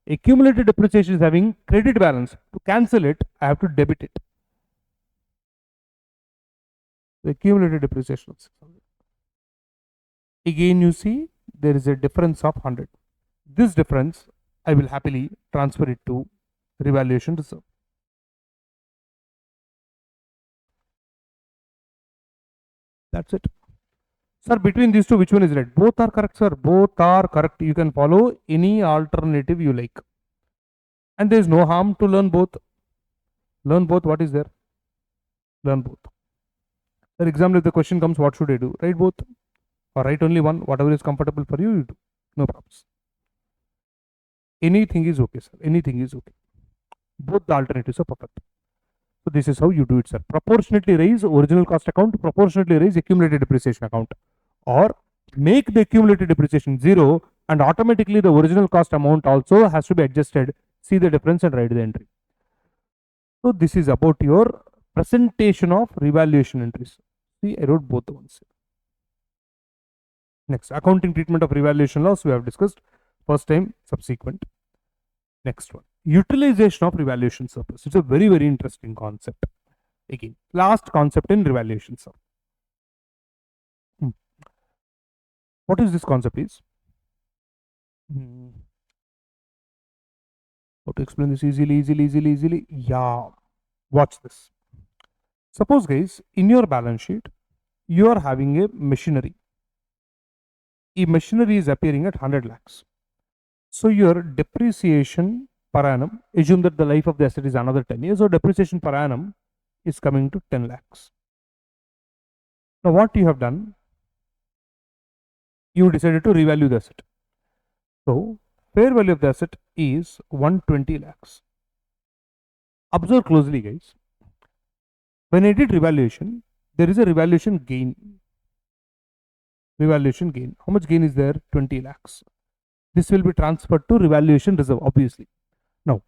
Accumulated depreciation is having credit balance. To cancel it, I have to debit it. The accumulated depreciation of 600. Again, you see there is a difference of 100. This difference, I will happily transfer it to revaluation reserve. That's it. Sir, between these two, which one is right? Both are correct, sir. Both are correct. You can follow any alternative you like. And there is no harm to learn both. Learn both. What is there? Learn both. For example, if the question comes, what should I do? Write both. Or write only one. Whatever is comfortable for you, you do. No problems. Anything is okay, sir. Anything is okay. Both the alternatives are perfect. So this is how you do it, sir. Proportionately raise original cost account, proportionately raise accumulated depreciation account. Or make the accumulated depreciation 0 and automatically the original cost amount also has to be adjusted. See the difference and write the entry. So this is about your presentation of revaluation entries. See, I wrote both the ones. Next, accounting treatment of revaluation loss we have discussed. First time, subsequent. Next one, utilization of revaluation surplus. It's a very, very interesting concept. Again, last concept in revaluation surplus. What is this concept is? How to explain this easily? Yeah, watch this. Suppose guys, in your balance sheet, you are having a machinery. A machinery is appearing at 100 lakhs. So your depreciation per annum, assume that the life of the asset is another 10 years, so depreciation per annum is coming to 10 lakhs. Now what you have done, you decided to revalue the asset. So fair value of the asset is 120 lakhs. Observe closely guys. When I did revaluation, there is a revaluation gain. Revaluation gain. How much gain is there? 20 lakhs. This will be transferred to revaluation reserve, obviously. Now,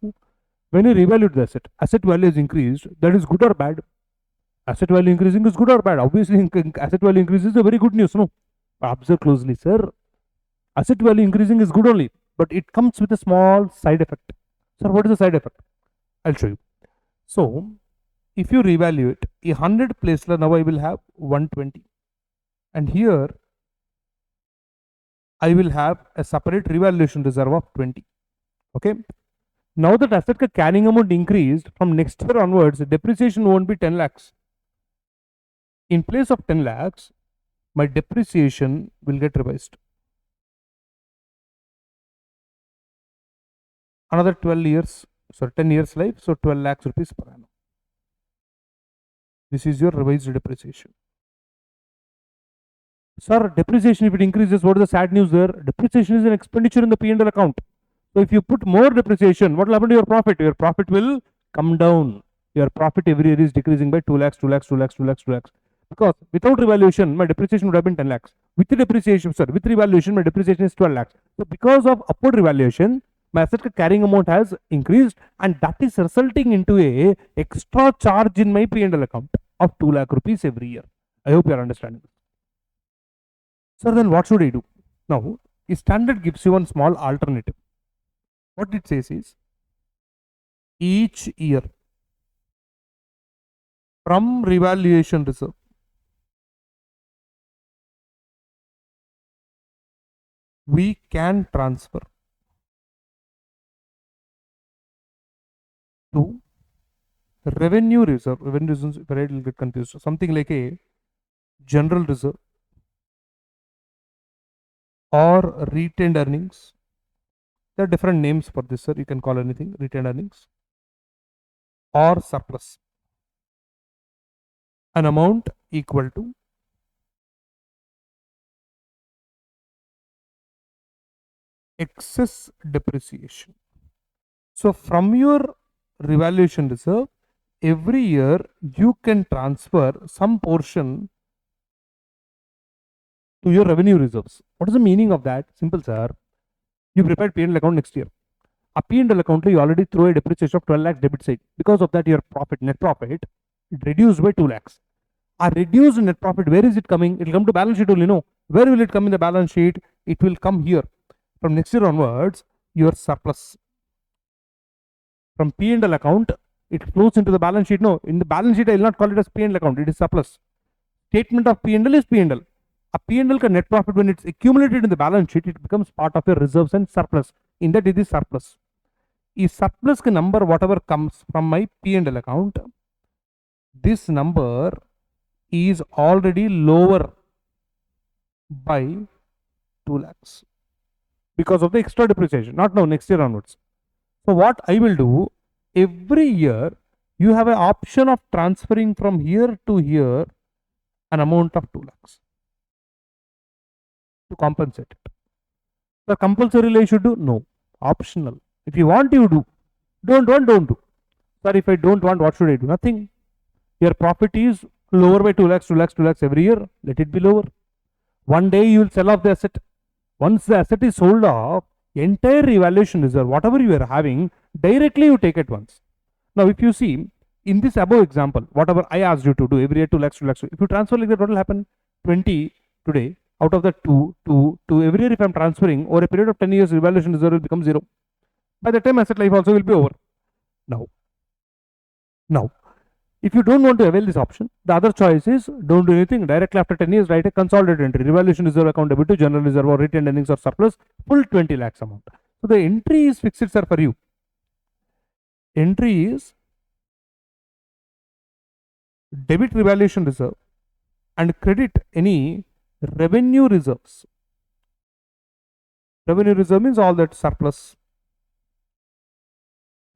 when you revalue the asset value is increased, that is good or bad? Asset value increasing is good or bad? Obviously, asset value increase is a very good news, no? Observe closely, sir. Asset value increasing is good only, but it comes with a small side effect. Sir, what is the side effect? I'll show you. So, if you revalue it, a 100 place, now I will have 120. And here, I will have a separate revaluation reserve of 20. Okay. Now that asset carrying amount increased, from next year onwards, depreciation won't be 10 lakhs. In place of 10 lakhs, my depreciation will get revised. Another 12 years, so 10 years life, so 12 lakhs rupees per annum. This is your revised depreciation. Sir, depreciation, if it increases, what is the sad news there? Depreciation is an expenditure in the P&L account. So if you put more depreciation, what will happen to your profit? Your profit will come down. Your profit every year is decreasing by 2 lakhs, 2 lakhs, 2 lakhs, 2 lakhs, 2 lakhs. Because without revaluation, my depreciation would have been 10 lakhs. With the depreciation, sir, with revaluation, my depreciation is 12 lakhs. So because of upward revaluation, my asset carrying amount has increased, and that is resulting into a extra charge in my P&L account of 2 lakh rupees every year. I hope you are understanding. Sir, then what should I do? Now, a standard gives you one small alternative. What it says is, each year from revaluation reserve, we can transfer to revenue reserve. Revenue reserve, if I write, will get confused. Something like a general reserve or retained earnings. There are different names for this, sir. You can call anything, retained earnings or surplus. An amount equal to excess depreciation. So from your revaluation reserve, every year you can transfer some portion to your revenue reserves. What is the meaning of that? Simple, sir. You prepared P&L account next year. A P&L account you already throw a depreciation of 12 lakhs debit side. Because of that, your net profit reduced by 2 lakhs. A reduced net profit, where is it coming? It will come to balance sheet only, no. Where will it come in the balance sheet? It will come here. From next year onwards, your surplus from P&L account, it flows into the balance sheet. No, in the balance sheet, I will not call it as P&L account. It is surplus. Statement of P&L is P&L. A P&L net profit, when it's accumulated in the balance sheet, it becomes part of your reserves and surplus. In that, it is surplus. Is surplus number whatever comes from my P&L account, this number is already lower by 2 lakhs because of the extra depreciation. Not now, next year onwards. So what I will do, every year you have an option of transferring from here to here an amount of 2 lakhs to compensate it. So compulsorily I should do? No. Optional. If you want, you do. Don't do. Sir, if I don't want, what should I do? Nothing. Your profit is lower by 2 lakhs, 2 lakhs, 2 lakhs every year. Let it be lower. One day you will sell off the asset. Once the asset is sold off, entire revaluation reserve, whatever you are having, directly you take it once. Now, if you see, in this above example, whatever I asked you to do, every year 2 lakhs, 2 lakhs, if you transfer like that, what will happen? 20 today, out of the 2, every year if I am transferring, over a period of 10 years, revaluation reserve will become 0. By the time asset life also will be over. Now, if you don't want to avail this option, the other choice is don't do anything. Directly after 10 years, write a consolidated entry. Revaluation reserve account debit to general reserve or retained earnings or surplus, full 20 lakhs amount. So the entry is fixed, sir, for you. Entry is debit revaluation reserve and credit any revenue reserves. Revenue reserve means all that surplus,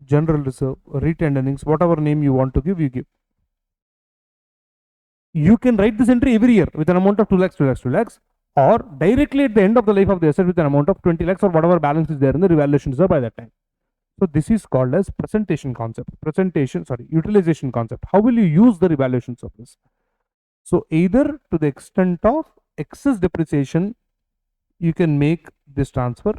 general reserve, retained earnings, whatever name you want to give, you give. You can write this entry every year with an amount of 2 lakhs, 2 lakhs, 2 lakhs, or directly at the end of the life of the asset with an amount of 20 lakhs or whatever balance is there in the revaluation reserve by that time. So this is called as utilization concept. How will you use the revaluation surplus? So either to the extent of excess depreciation, you can make this transfer,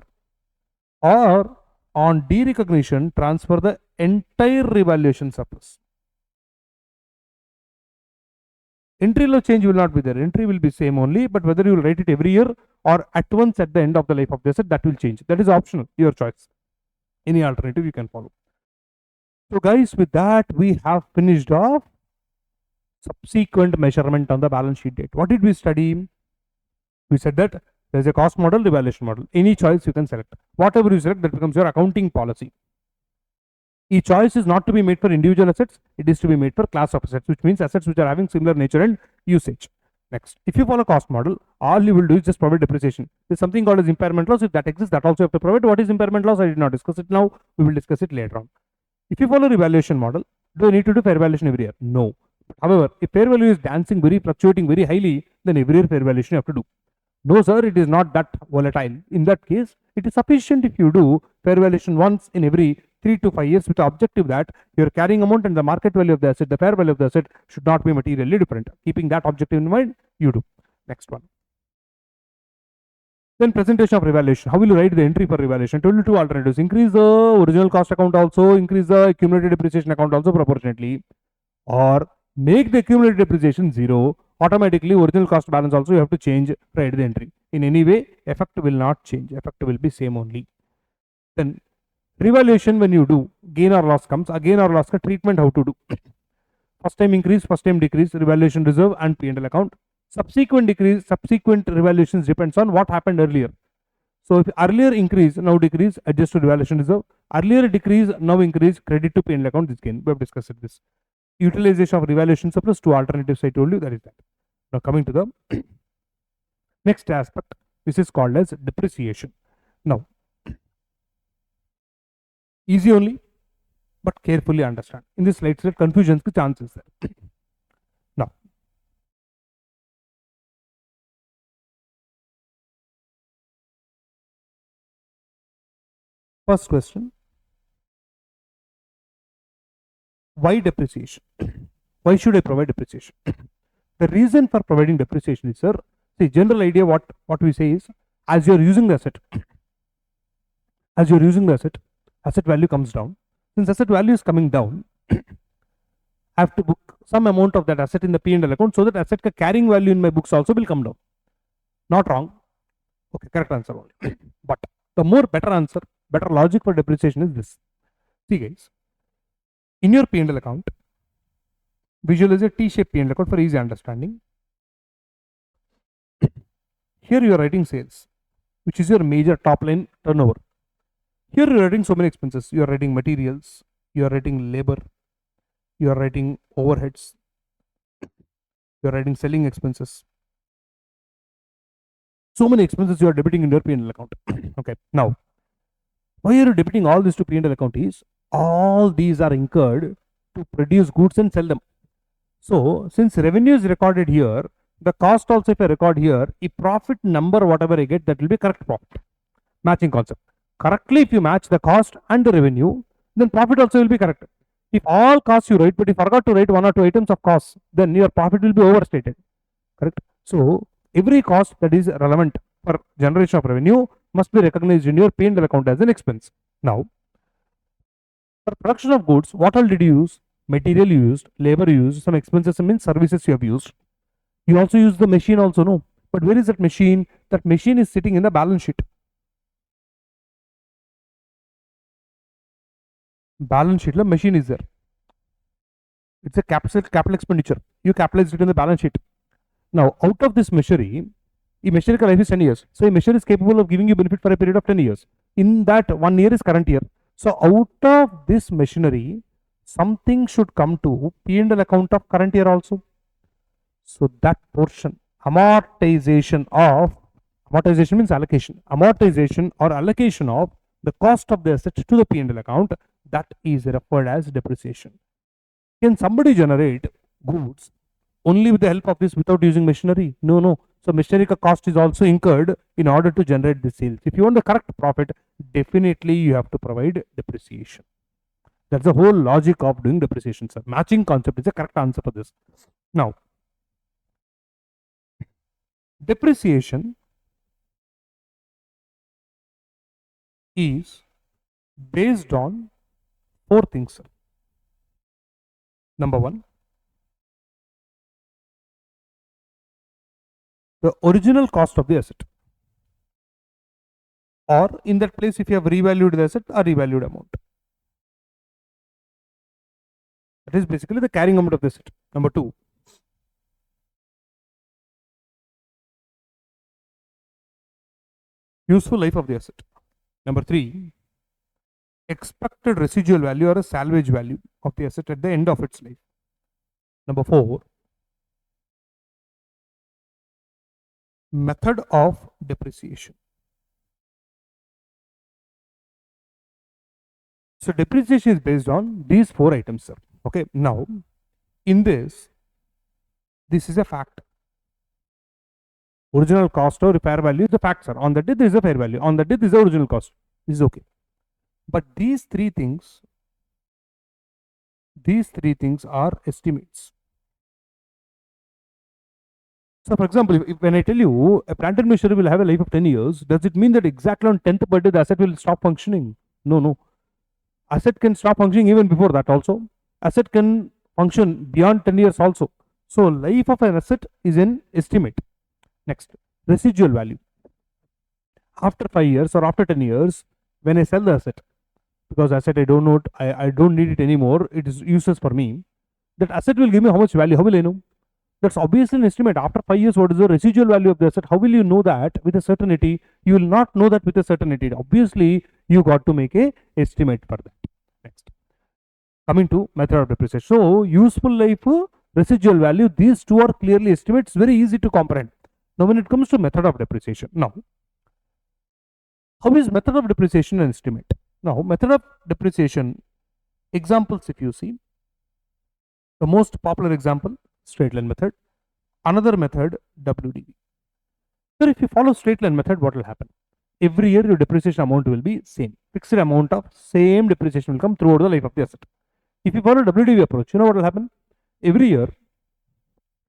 or on derecognition, transfer the entire revaluation surplus. Entry law change will not be there. Entry will be same only, but whether you will write it every year or at once at the end of the life of the asset, that will change. That is optional, your choice. Any alternative you can follow. So guys, with that, we have finished off subsequent measurement on the balance sheet date. What did we study? We said that there is a cost model, revaluation model. Any choice you can select. Whatever you select, that becomes your accounting policy. Each choice is not to be made for individual assets, it is to be made for class of assets, which means assets which are having similar nature and usage. Next, if you follow cost model, all you will do is just provide depreciation. There's something called as impairment loss. If that exists, that also you have to provide. What is impairment loss? I did not discuss it now. We will discuss it later on. If you follow revaluation model, do I need to do fair valuation every year? No. However, if fair value is dancing fluctuating very highly, then every year fair valuation you have to do. No, sir, it is not that volatile. In that case, it is sufficient if you do fair valuation once in every 3 to 5 years with the objective that your carrying amount and the market value of the asset, the fair value of the asset should not be materially different. Keeping that objective in mind, you do. Next one. Then presentation of revaluation. How will you write the entry for revaluation? Told you two alternatives. Increase the original cost account also, increase the accumulated depreciation account also proportionately, or make the accumulated depreciation 0. Automatically original cost balance also you have to change, write the entry. In any way, effect will not change. Effect will be same only. Then revaluation, when you do, gain or loss comes. Again or loss ka treatment how to do. First time increase, first time decrease, revaluation reserve and P&L account. Subsequent decrease, subsequent revaluations depends on what happened earlier. So if earlier increase, now decrease, adjust to revaluation reserve. Earlier decrease, now increase, credit to P&L account, this gain. We have discussed this. Utilization of revaluation surplus, two alternatives I told you, that is that. Now coming to the next aspect, this is called as depreciation. Now, easy only, but carefully understand. In this slide, confusions ki chances there. Now, first question, why depreciation? Why should I provide depreciation? The reason for providing depreciation is, sir, the general idea what we say is, as you are using the asset, as you're using the asset, asset value comes down. Since asset value is coming down, I have to book some amount of that asset in the P&L account so that asset carrying value in my books also will come down. Not wrong. Okay, correct answer only. But the more better answer, better logic for depreciation is this. See guys, in your P&L account, visualize a T-shaped P&L account for easy understanding. Here you are writing sales, which is your major top line turnover. Here you are writing so many expenses. You are writing materials, you are writing labor, you are writing overheads, you are writing selling expenses. So many expenses you are debiting in your P&L account. Okay, now why are you debiting all this to P&L account is all these are incurred to produce goods and sell them. So since revenue is recorded here, the cost also if I record here, a profit number whatever I get, that will be correct profit. Matching concept. Correctly, if you match the cost and the revenue, then profit also will be correct. If all costs you write, but you forgot to write one or two items of costs, then your profit will be overstated. Correct. So every cost that is relevant for generation of revenue must be recognized in your P&L account as an expense. Now, for production of goods, what all did you use? Material you used, labor you used, some expenses means services you have used. You also use the machine also, no? But where is that machine? That machine is sitting in the balance sheet. Balance sheet, the machine is there. It's a capital expenditure. You capitalize it in the balance sheet. Now, out of this machinery, a machinery life is 10 years. So, a machinery is capable of giving you benefit for a period of 10 years. In that, 1 year is current year. So, out of this machinery, something should come to P&L account of current year also. So, that portion, amortization means allocation. Amortization or allocation of the cost of the asset to the P&L account, that is referred as depreciation. Can somebody generate goods only with the help of this without using machinery? No. So machinery cost is also incurred in order to generate the sales. If you want the correct profit, definitely you have to provide depreciation. That's the whole logic of doing depreciation, sir. Matching concept is the correct answer for this. Now, depreciation is based on 4 things, sir. Number 1, the original cost of the asset, or in that place if you have revalued the asset, a revalued amount. That is basically the carrying amount of the asset. Number 2, useful life of the asset. Number 3, expected residual value or a salvage value of the asset at the end of its life. Number 4, method of depreciation. So depreciation is based on these 4 items, sir. Okay, now in this is a fact. Original cost or fair value is a fact, sir. On that day there is a fair value. On that day there is the original cost. This is okay. But these three things are estimates. So for example, if when I tell you a plant and machinery will have a life of 10 years, does it mean that exactly on 10th birthday the asset will stop functioning? No. Asset can stop functioning even before that also. Asset can function beyond 10 years also. So life of an asset is an estimate. Next, residual value. After 5 years or after 10 years, when I sell the asset, because asset I don't need it anymore, it is useless for me, that asset will give me how much value? How will I know? That's obviously an estimate. After 5 years, what is the residual value of the asset? How will you know that with a certainty? You will not know that with a certainty. Obviously, you got to make a estimate for that. Next, coming to method of depreciation. So, useful life, residual value, these two are clearly estimates, very easy to comprehend. Now, when it comes to method of depreciation, now, how is method of depreciation an estimate? Now, method of depreciation, examples if you see, the most popular example, straight line method. Another method, WDV. So, if you follow straight line method, what will happen? Every year your depreciation amount will be same. Fixed amount of same depreciation will come throughout the life of the asset. If you follow WDV approach, you know what will happen? Every year,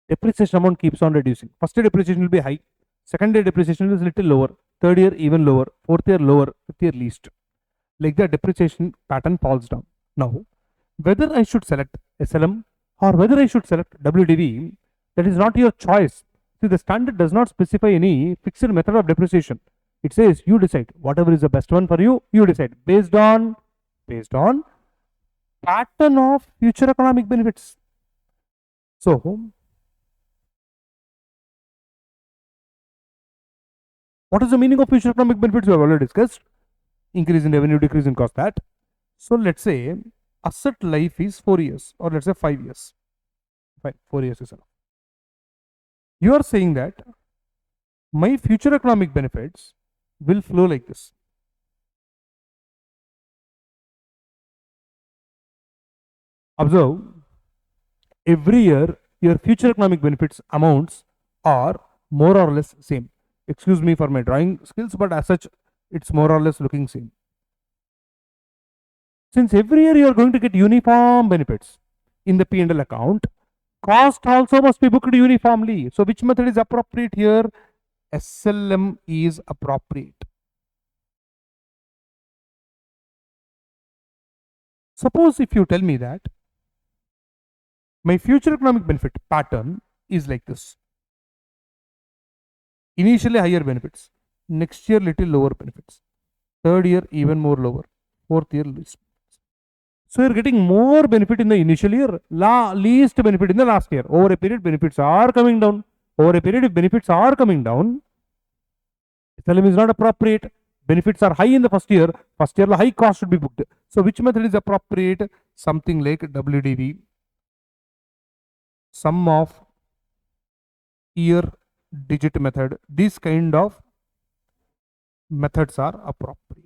depreciation amount keeps on reducing. First year depreciation will be high. Second year depreciation is little lower. Third year even lower. Fourth year lower. Fifth year least. like the depreciation pattern falls down. Now, whether I should select SLM or whether I should select WDV, that is not your choice. See, the standard does not specify any fixed method of depreciation. It says you decide whatever is the best one for you. You decide based on pattern of future economic benefits. So, what is the meaning of future economic benefits? We have already discussed. Increase in revenue, decrease in cost. That. So let's say asset life is 4 years, or let's say 5 years. Fine, 4 years is enough. You are saying that my future economic benefits will flow like this. Observe, every year your future economic benefits amounts are more or less same. Excuse me for my drawing skills, but as such, it's more or less looking same. Since every year you are going to get uniform benefits in the P&L account, cost also must be booked uniformly. So which method is appropriate here? SLM is appropriate. Suppose if you tell me that my future economic benefit pattern is like this. Initially higher benefits, next year little lower benefits, third year even more lower, fourth year least. So you're getting more benefit in the initial year, least benefit in the last year. Over a period, benefits are coming down. Over a period, if benefits are coming down, SLM is not appropriate. Benefits are high in the first year high cost should be booked. So which method is appropriate? Something like WDV, sum of year digit method. These kind of methods are appropriate.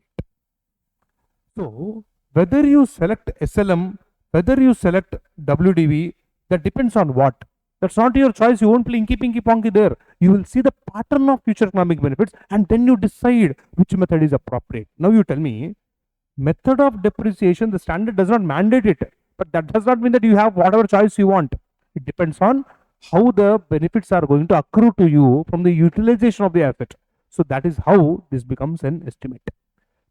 So whether you select SLM, whether you select WDV, that depends on what? That's not your choice. You won't play inky pinky ponky there. You will see the pattern of future economic benefits and then you decide which method is appropriate. Now you tell me, method of depreciation, the standard does not mandate it, but that does not mean that you have whatever choice you want. It depends on how the benefits are going to accrue to you from the utilization of the asset. So that is how this becomes an estimate.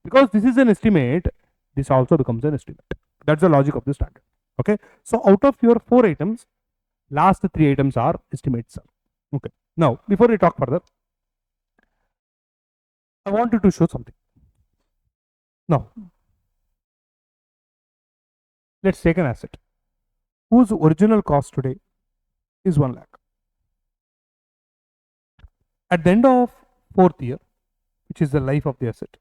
Because this is an estimate, this also becomes an estimate. That's the logic of the standard. Okay. So out of your 4 items, last 3 items are estimates. Okay. Now, before we talk further, I wanted to show something. Now, let's take an asset whose original cost today is 1 lakh. At the end of 4th year, which is the life of the asset,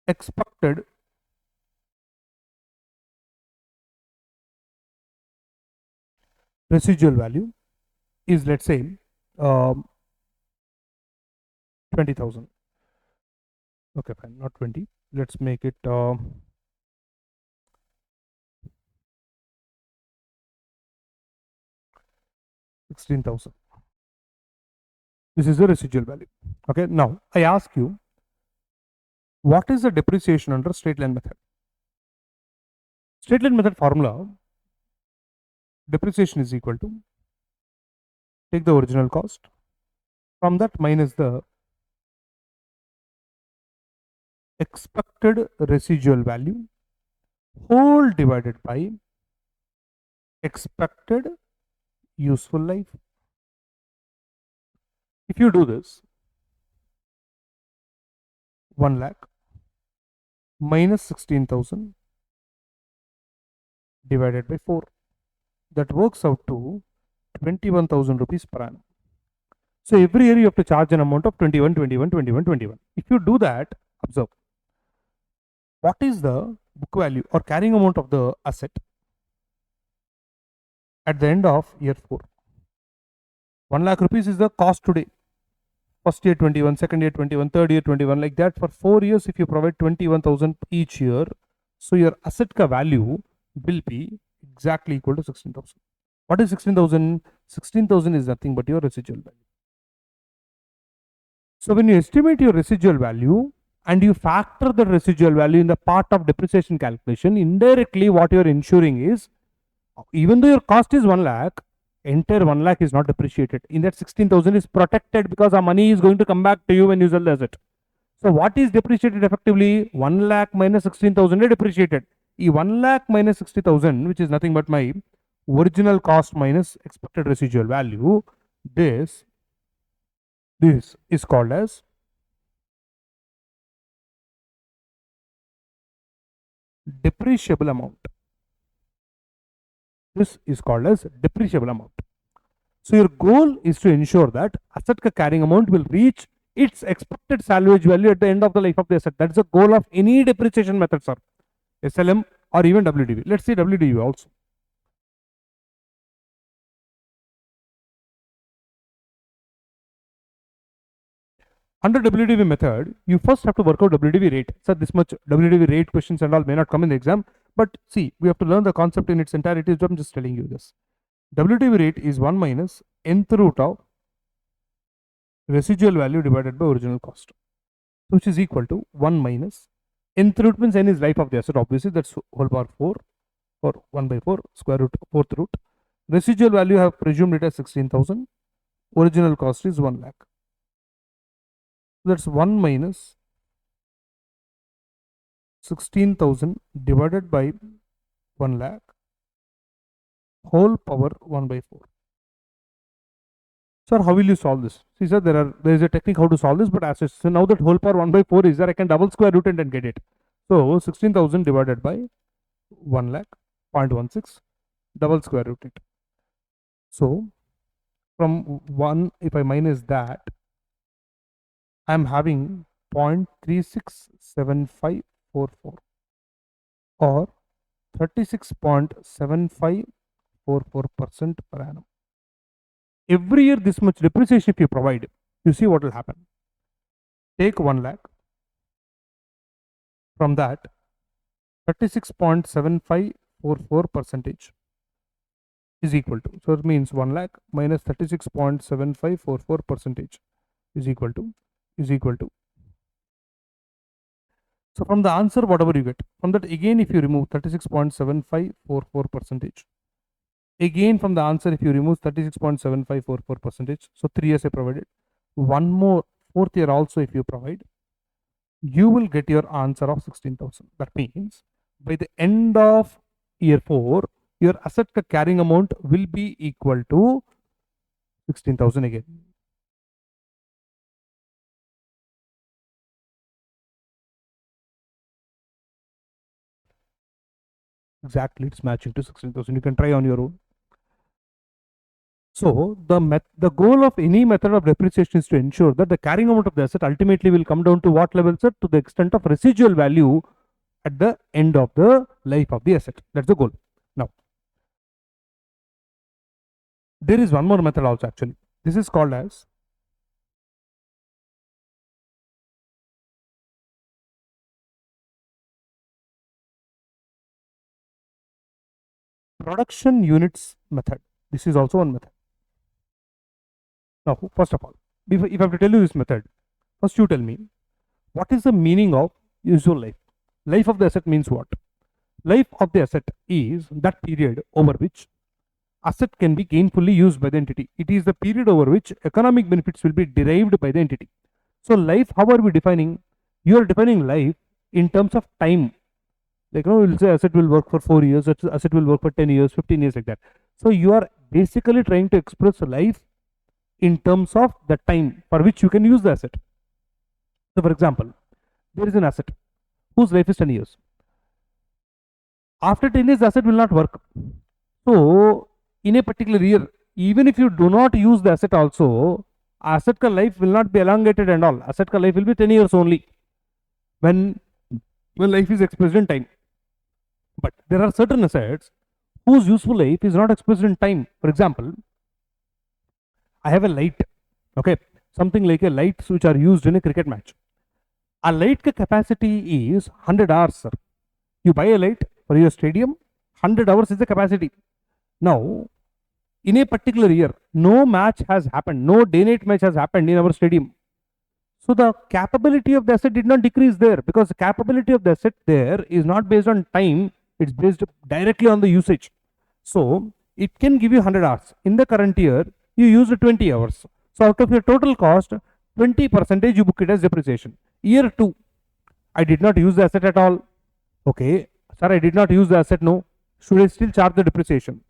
expected residual value is, let's say, 20,000. Okay, fine, not 20. Let's make it 16,000. This is the residual value. Okay, now I ask you, what is the depreciation under straight line method? Straight line method formula, depreciation is equal to, take the original cost, from that minus the expected residual value, whole divided by expected useful life. If you do this, 1 lakh minus 16,000 divided by 4, that works out to 21,000 rupees per annum. So every year you have to charge an amount of 21, 21, 21, 21. If you do that, observe, what is the book value or carrying amount of the asset at the end of year 4? 1 lakh rupees is the cost today. First year 21, second year 21, third year 21, like that. For 4 years, if you provide 21,000 each year, so your asset ka value will be exactly equal to 16,000. What is 16,000? 16,000 is nothing but your residual value. So when you estimate your residual value and you factor the residual value in the part of depreciation calculation, indirectly what you are ensuring is, even though your cost is 1 lakh, entire 1 lakh is not depreciated. In that 16,000 is protected because our money is going to come back to you when you sell the asset. So what is depreciated effectively? 1 lakh minus 16,000 depreciated. E 1 lakh minus 60,000, which is nothing but my original cost minus expected residual value. This is called as depreciable amount. This is called as depreciable amount. So your goal is to ensure that asset ka carrying amount will reach its expected salvage value at the end of the life of the asset. That is the goal of any depreciation method, sir. SLM or even WDV. Let's see WDV also. Under WDV method, you first have to work out WDV rate. So this much WDV rate questions and all may not come in the exam, but see, we have to learn the concept in its entirety. So I'm just telling you this. WDV rate is 1 minus nth root of residual value divided by original cost, which is equal to 1 minus nth root means n is life of the asset. Obviously, that's whole power 4 or 1 by 4 square root 4th root. Residual value I have presumed it as 16,000. Original cost is 1 lakh. That's 1 minus 16,000 divided by 1 lakh whole power 1 by 4. Sir, how will you solve this? See, sir, there is a technique how to solve this, but as so now that whole power 1 by 4 is there, I can double square root it and get it. So 16,000 divided by 1 lakh 0.16, double square root it. So from 1, if I minus that, I am having 0.367544 or 36.7544% per annum. Every year this much depreciation if you provide, you see what will happen. Take 1 lakh. From that, 36.7544% is equal to, so it means 1 lakh minus 36.7544% is equal to. So from the answer, whatever you get, from that again if you remove 36.7544%, again from the answer if you remove 36.7544%, so 3 years I provided, one more 4th year also if you provide, you will get your answer of 16,000. That means by the end of year 4, your asset carrying amount will be equal to 16,000 again. Exactly, it's matching to 16,000. You can try on your own. So the goal of any method of depreciation is to ensure that the carrying amount of the asset ultimately will come down to what level, sir? To the extent of residual value at the end of the life of the asset. That's the goal. Now, there is one more method also actually. This is called as production units method. This is also one method. Now, first of all, if I have to tell you this method, first you tell me, what is the meaning of useful life? Life of the asset means what? Life of the asset is that period over which asset can be gainfully used by the entity. It is the period over which economic benefits will be derived by the entity. So life, how are we defining? You are defining life in terms of time. Like, we'll say asset will work for 4 years, asset will work for 10 years, 15 years, like that. So you are basically trying to express life in terms of the time for which you can use the asset. So for example, there is an asset whose life is 10 years. After 10 years, the asset will not work. So in a particular year, even if you do not use the asset also, asset ka life will not be elongated and all. Asset ka life will be 10 years only when life is expressed in time. But there are certain assets whose useful life is not expressed in time. For example, I have a light, okay, something like a lights which are used in a cricket match. A light capacity is 100 hours, sir. You buy a light for your stadium, 100 hours is the capacity. Now, in a particular year, no match has happened, no day-night match has happened in our stadium. So the capability of the asset did not decrease there, because the capability of the asset there is not based on time, it's based directly on the usage. So it can give you 100 hours. In the current year, you used 20 hours. So out of your total cost, 20% you book it as depreciation. Year 2, I did not use the asset at all. Okay, sir, I did not use the asset. No. Should I still charge the depreciation?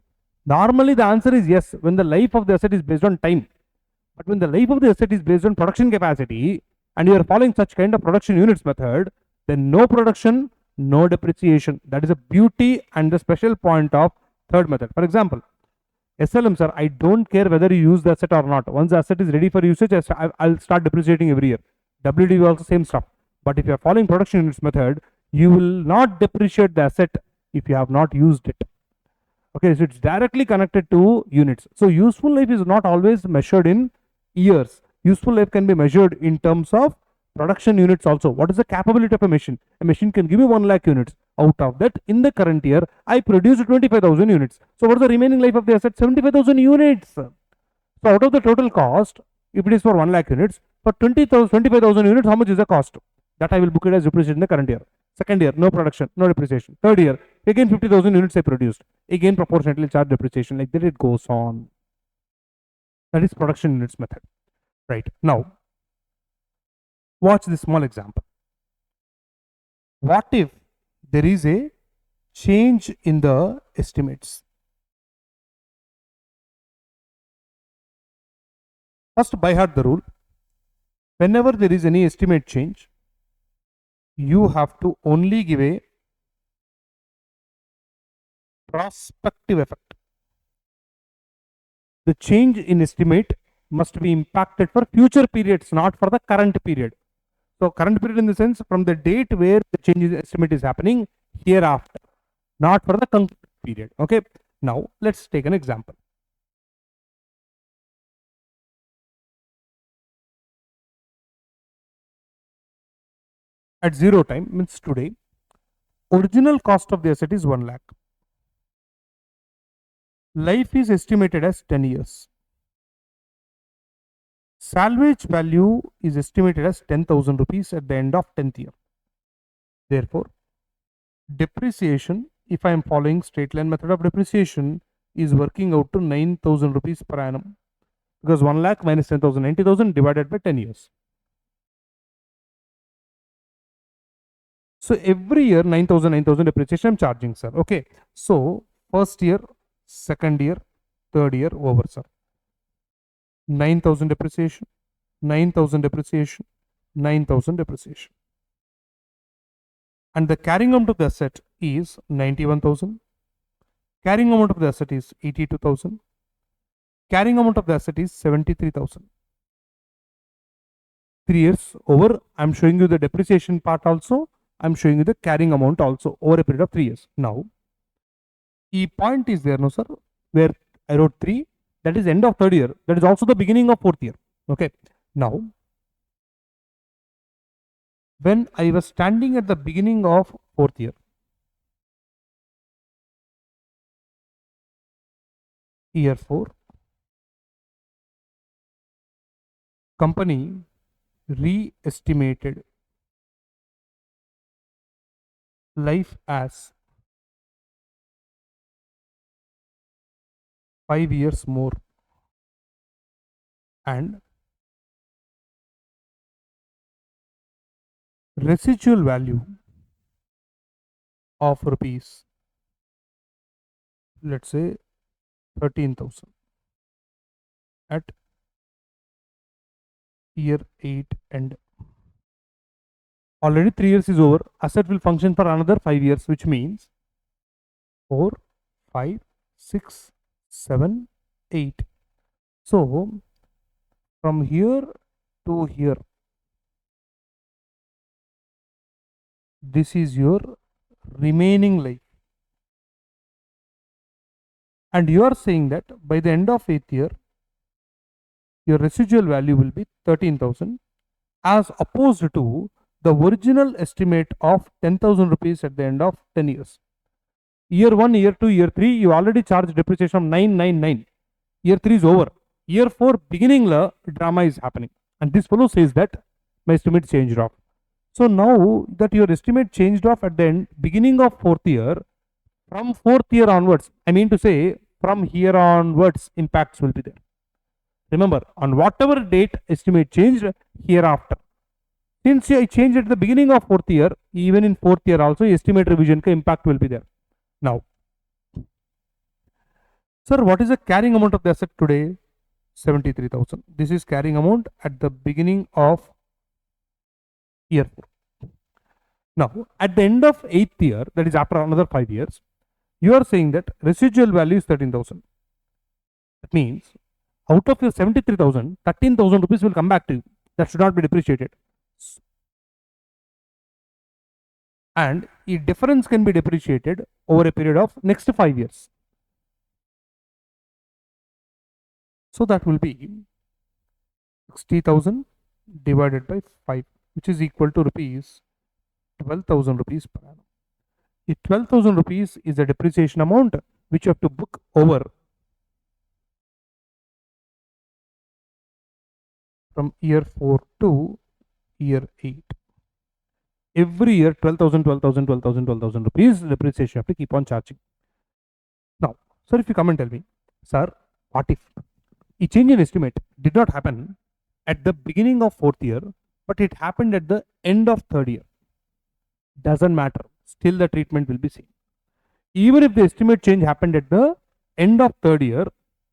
Normally, the answer is yes, when the life of the asset is based on time. But when the life of the asset is based on production capacity and you are following such kind of production units method, then no production, no depreciation. That is a beauty and the special point of third method. For example, SLM, sir, I don't care whether you use the asset or not. Once the asset is ready for usage, I'll start depreciating every year. WD also same stuff. But if you are following production units method, you will not depreciate the asset if you have not used it. Okay, so it's directly connected to units. So useful life is not always measured in years. Useful life can be measured in terms of production units also. What is the capability of a machine? A machine can give you 1 lakh units. Out of that, in the current year, I produced 25,000 units. So what is the remaining life of the asset? 75,000 units. So out of the total cost, if it is for 1 lakh units, for 25,000 units, how much is the cost? That I will book it as depreciation in the current year. Second year, no production, no depreciation. Third year, again 50,000 units I produced. Again proportionately charge depreciation. Like that it goes on. That is production units method. Right. Now, watch this small example. What if there is a change in the estimates? First, by heart the rule. Whenever there is any estimate change, you have to only give a prospective effect. The change in estimate must be impacted for future periods, not for the current period. So current period in the sense from the date where the change in estimate is happening hereafter, not for the current period. Okay. Now let's take an example. At 0 time, means today, original cost of the asset is 1 lakh. Life is estimated as 10 years. Salvage value is estimated as 10,000 rupees at the end of 10th year. Therefore, depreciation, if I am following straight line method of depreciation, is working out to 9,000 rupees per annum, because 1 lakh minus 10,000, 90,000 divided by 10 years. So every year 9,000 depreciation I'm charging, sir. Okay. So first year, second year, third year over, sir. 9,000 depreciation, 9,000 depreciation, 9,000 depreciation. And the carrying amount of the asset is 91,000. Carrying amount of the asset is 82,000. Carrying amount of the asset is 73,000. 3 years over, I'm showing you the depreciation part also. I'm showing you the carrying amount also over a period of 3 years. Now, E point is there, no sir, where I wrote 3, that is end of third year. That is also the beginning of fourth year. Okay. Now, when I was standing at the beginning of fourth year, year 4, company re-estimated life as 5 years more and residual value of rupees, let's say 13,000 at year 8 end. Already 3 years is over. Asset will function for another 5 years, which means 4, 5, 6, 7, 8. So from here to here, this is your remaining life. And you are saying that by the end of 8th year, your residual value will be 13,000 as opposed to the original estimate of 10,000 rupees at the end of 10 years. Year 1, year 2, year 3, you already charged depreciation of 999. Year 3 is over. Year 4, beginning la drama is happening. And this fellow says that my estimate changed off. So now that your estimate changed off at the end, beginning of 4th year, from 4th year onwards, I mean to say from here onwards, impacts will be there. Remember, on whatever date estimate changed, hereafter. Since I changed at the beginning of fourth year, even in fourth year also estimate revision ka impact will be there. Now, sir, what is the carrying amount of the asset today? 73,000. This is carrying amount at the beginning of year 4. Now, at the end of 8th year, that is after another 5 years, you are saying that residual value is 13,000. That means out of your 73,000, 13,000 rupees will come back to you. That should not be depreciated. And the difference can be depreciated over a period of next 5 years. So that will be 60,000 divided by 5, which is equal to rupees 12,000 rupees per annum. The 12,000 rupees is the depreciation amount which you have to book over from year 4 to year 8. Every year 12,000, 12,000, 12,000, 12,000 rupees depreciation you have to keep on charging. Now, sir, if you come and tell me, sir, what if a change in estimate did not happen at the beginning of 4th year, but it happened at the end of 3rd year? Doesn't matter. Still the treatment will be same. Even if the estimate change happened at the end of 3rd year,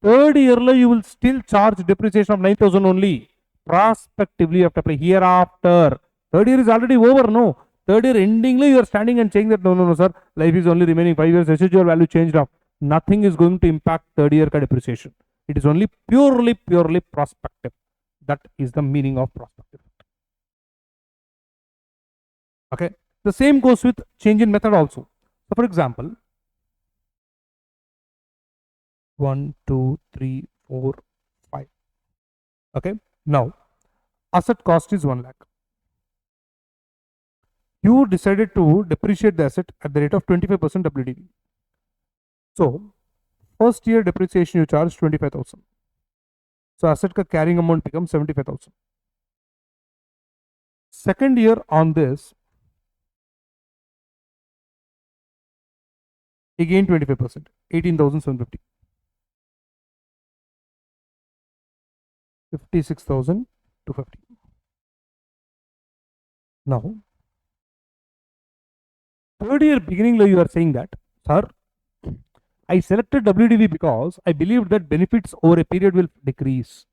3rd year you will still charge depreciation of 9,000 only. Prospectively you have to pay hereafter. 3rd year is already over, no? 3rd year endingly you are standing and saying that no sir, life is only remaining 5 years, residual value changed off. Nothing is going to impact 3rd year depreciation. It is only purely prospective. That is the meaning of prospective. Okay. The same goes with change in method also. So for example, 1, 2, 3, 4, 5. Okay. Now, asset cost is 1 lakh. You decided to depreciate the asset at the rate of 25% WDV. So, first year depreciation you charge 25,000. So, asset ka carrying amount becomes 75,000. Second year on this, again 25%, 18,750. 56,250. Now, 3rd year beginning you are saying that, sir, I selected WDV because I believed that benefits over a period will decrease.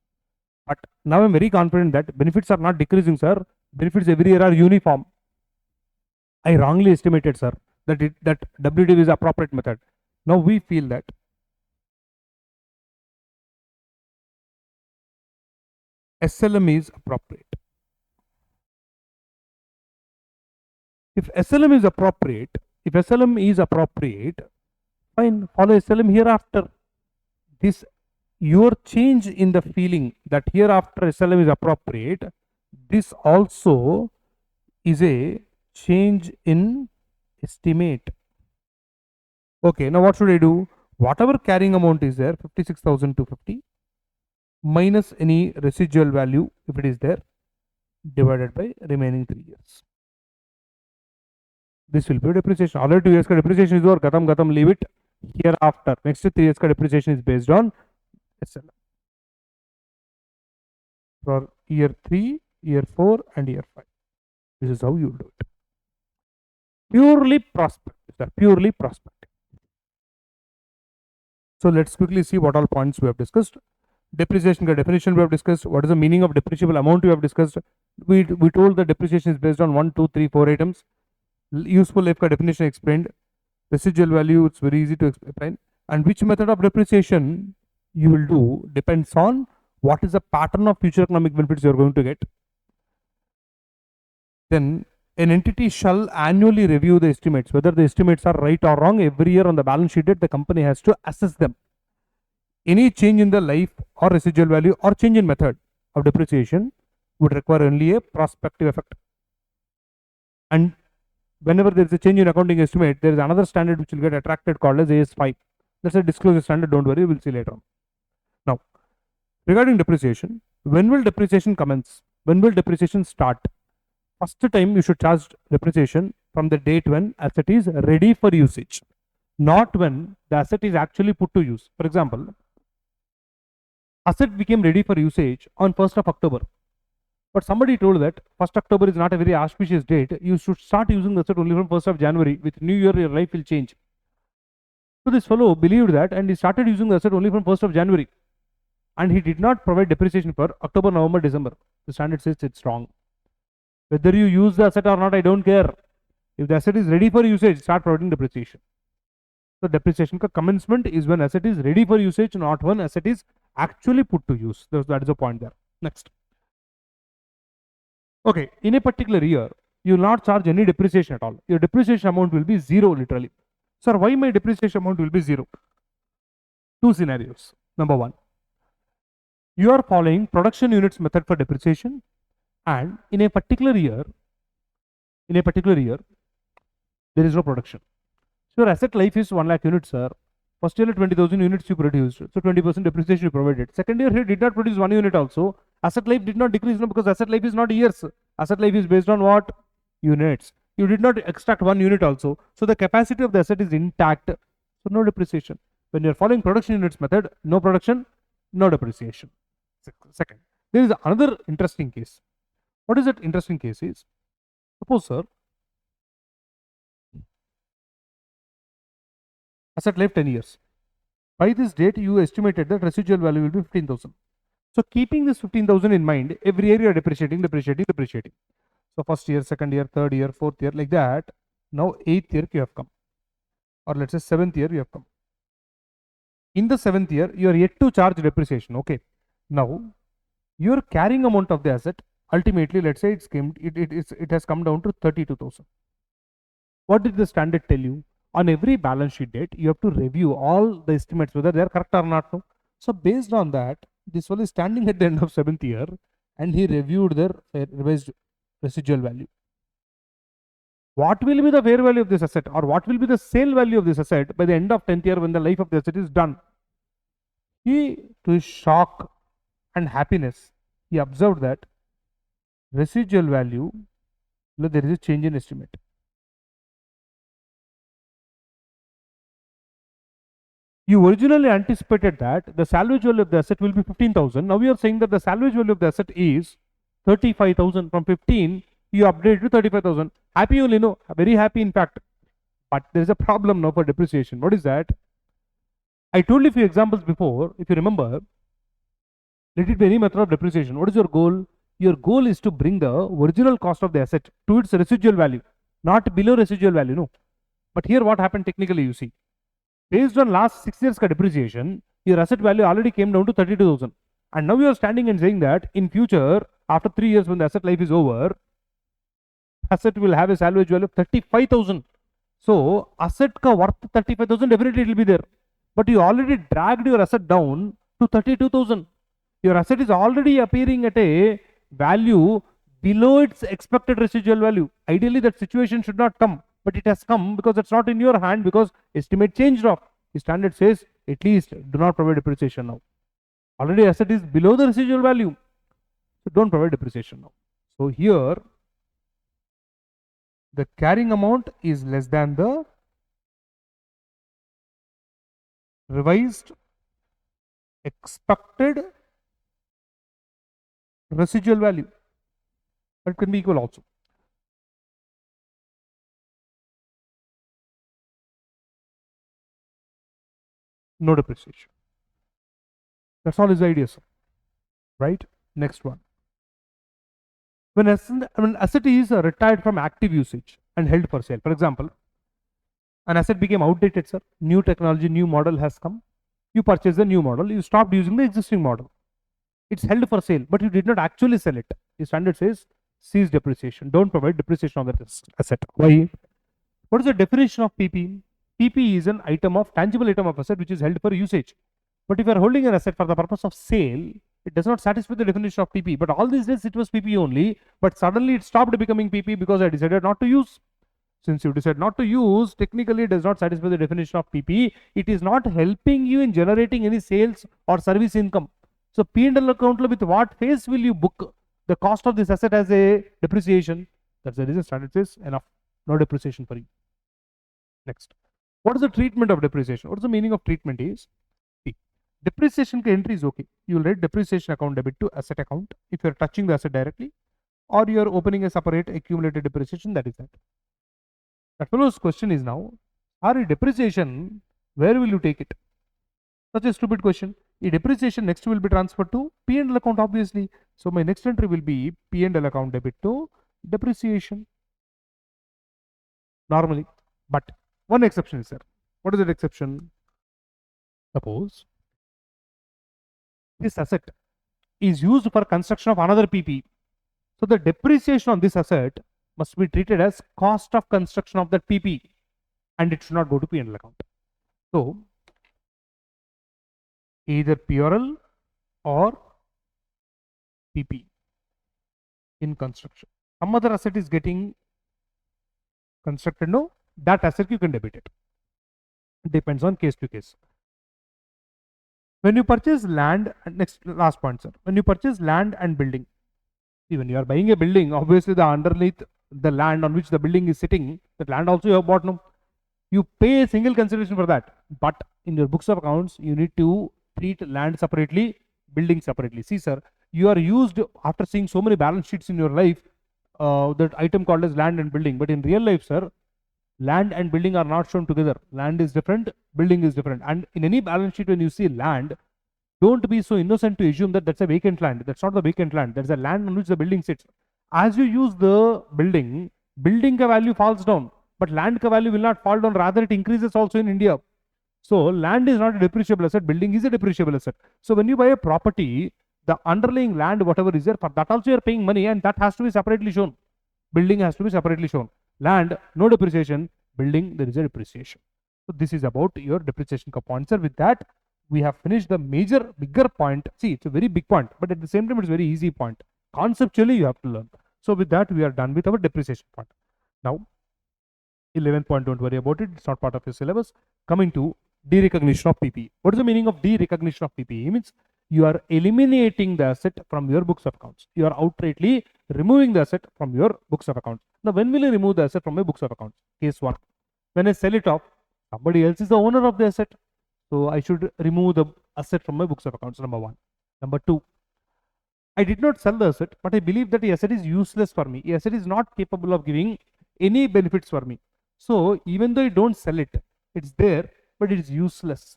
But now I'm very confident that benefits are not decreasing, sir. Benefits every year are uniform. I wrongly estimated, sir, that WDV is appropriate method. Now we feel that SLM is appropriate. If SLM is appropriate, fine, follow SLM hereafter. This your change in the feeling that hereafter SLM is appropriate, this also is a change in estimate. Okay, now what should I do? Whatever carrying amount is there, 56,250 minus any residual value if it is there, divided by remaining 3 years. This will be depreciation. Already 2 years ka depreciation is over. Gatam, leave it. Hereafter, next 3 years ka depreciation is based on SLM. For year 3, year 4 and year 5. This is how you do it. Purely prospective, sir. Purely prospective. So let's quickly see what all points we have discussed. Depreciation ka definition we have discussed. What is the meaning of depreciable amount we have discussed. We told that depreciation is based on 1, 2, 3, 4 items. Useful life ka definition explained. Residual value, it's very easy to explain. And which method of depreciation you will do depends on what is the pattern of future economic benefits you are going to get. Then an entity shall annually review the estimates. Whether the estimates are right or wrong, every year on the balance sheet date, the company has to assess them. Any change in the life or residual value or change in method of depreciation would require only a prospective effect. And whenever there is a change in accounting estimate, there is another standard which will get attracted called as AS5. That's a disclosure standard, don't worry, we'll see later on. Now, regarding depreciation, when will depreciation commence? When will depreciation start? First time you should charge depreciation from the date when asset is ready for usage, not when the asset is actually put to use. For example, asset became ready for usage on 1st of October. But somebody told that 1st October is not a very auspicious date. You should start using the asset only from 1st of January. With New Year, your life will change. So this fellow believed that and he started using the asset only from 1st of January. And he did not provide depreciation for October, November, December. The standard says it's wrong. Whether you use the asset or not, I don't care. If the asset is ready for usage, start providing depreciation. So depreciation ka commencement is when asset is ready for usage, not when asset is actually put to use. That is the point there. Next. Okay, in a particular year, you will not charge any depreciation at all. Your depreciation amount will be zero literally. Sir, why my depreciation amount will be zero? Two scenarios. Number one, you are following production units method for depreciation, and in a particular year, there is no production. So your asset life is 1 lakh units, sir. First year 20,000 units you produced, so 20% depreciation you provided. Second year he did not produce 1 unit also. Asset life did not decrease, no, because asset life is not years. Asset life is based on what? Units. You did not extract 1 unit also. So the capacity of the asset is intact. So no depreciation. When you are following production units method, no production, no depreciation. Second, there is another interesting case. What is that interesting case is? Suppose, sir, asset life 10 years. By this date, you estimated that residual value will be 15,000. So keeping this 15,000 in mind, every year you are depreciating. So first year, second year, third year, fourth year, like that. Now 8th year you have come, or let's say 7th year you have come. In the 7th year, you are yet to charge depreciation. Okay. Now your carrying amount of the asset ultimately, let's say it has come down to 32,000. What did the standard tell you? On every balance sheet date, you have to review all the estimates whether they are correct or not. No? So based on that, this one is standing at the end of 7th year and he reviewed their revised residual value. What will be the fair value of this asset, or what will be the sale value of this asset by the end of 10th year when the life of the asset is done? He, to his shock and happiness, he observed that residual value, there is a change in estimate. You originally anticipated that the salvage value of the asset will be 15,000. Now you are saying that the salvage value of the asset is 35,000. From 15, you upgrade to 35,000. Happy only, no? Very happy in fact. But there is a problem now for depreciation. What is that? I told you a few examples before. If you remember, let it be any method of depreciation. What is your goal? Your goal is to bring the original cost of the asset to its residual value, not below residual value, no. But here what happened technically, you see. Based on last 6 years depreciation, your asset value already came down to 32,000. And now you are standing and saying that in future, after 3 years when the asset life is over, asset will have a salvage value of 35,000. So asset ka worth 35,000, definitely it will be there. But you already dragged your asset down to 32,000. Your asset is already appearing at a value below its expected residual value. Ideally, that situation should not come. But it has come because it's not in your hand, because estimate changed off. The standard says at least do not provide depreciation now. Already asset is below the residual value. So don't provide depreciation now. So here the carrying amount is less than the revised expected residual value. But it can be equal also. No depreciation. That's all is the idea, sir. Right? Next one. When asset is retired from active usage and held for sale, for example, an asset became outdated, sir. New technology, new model has come. You purchase the new model. You stopped using the existing model. It's held for sale, but you did not actually sell it. The standard says cease depreciation. Don't provide depreciation on that asset. Why? What is the definition of PP? PP is an item of tangible item of asset which is held for usage. But if you are holding an asset for the purpose of sale, it does not satisfy the definition of PP. But all these days it was PP only, but suddenly it stopped becoming PP because I decided not to use. Since you decide not to use, technically it does not satisfy the definition of PP. It is not helping you in generating any sales or service income. So P&L account with what face will you book the cost of this asset as a depreciation? That's the reason standard says enough, no depreciation for you. Next, what is the treatment of depreciation? What is the meaning of treatment is? See, depreciation entry is okay. You will write depreciation account debit to asset account if you are touching the asset directly. or you are opening a separate accumulated depreciation, that is that. That fellow's question is now, are depreciation, where will you take it? Such a stupid question. A depreciation next will be transferred to P&L account obviously. So my next entry will be P&L account debit to depreciation normally. But one exception is there. What is that exception? Suppose this asset is used for construction of another PP. So the depreciation on this asset must be treated as cost of construction of that PP and it should not go to P&L account. So either PRL or PP in construction. Some other asset is getting constructed, no, that asset you can debit it. It depends on case to case. When you purchase land, last point, sir. When you purchase land and building, see, when you are buying a building, obviously the underneath the land on which the building is sitting, that land also you have bought, no. You pay a single consideration for that, but in your books of accounts, you need to treat land separately, building separately. See, sir, you are used after seeing so many balance sheets in your life, that item called as land and building, but in real life, sir, land and building are not shown together. Land is different, building is different. And in any balance sheet, when you see land, don't be so innocent to assume that that's a vacant land. That's not the vacant land. That's a land on which the building sits. As you use the building ka value falls down, but land ka value will not fall down. Rather, it increases also in India. So land is not a depreciable asset. Building is a depreciable asset. So when you buy a property, the underlying land, whatever is there, for that also you are paying money, and that has to be separately shown. Building has to be separately shown. Land, no depreciation. Building, there is a depreciation. So this is about your depreciation points. Sir, with that, we have finished the bigger point. See, it's a very big point, but at the same time, it's a very easy point. Conceptually, you have to learn. So with that, we are done with our depreciation point. Now, 11th point, don't worry about it. It's not part of your syllabus. Coming to derecognition of PP. What is the meaning of derecognition of PP? It means you are eliminating the asset from your books of accounts. You are outrightly removing the asset from your books of accounts. Now, when will you remove the asset from my books of accounts? Case 1. When I sell it off, somebody else is the owner of the asset. So I should remove the asset from my books of accounts, number 1. Number 2, I did not sell the asset, but I believe that the asset is useless for me. The asset is not capable of giving any benefits for me. So even though you don't sell it, it's there, but it is useless.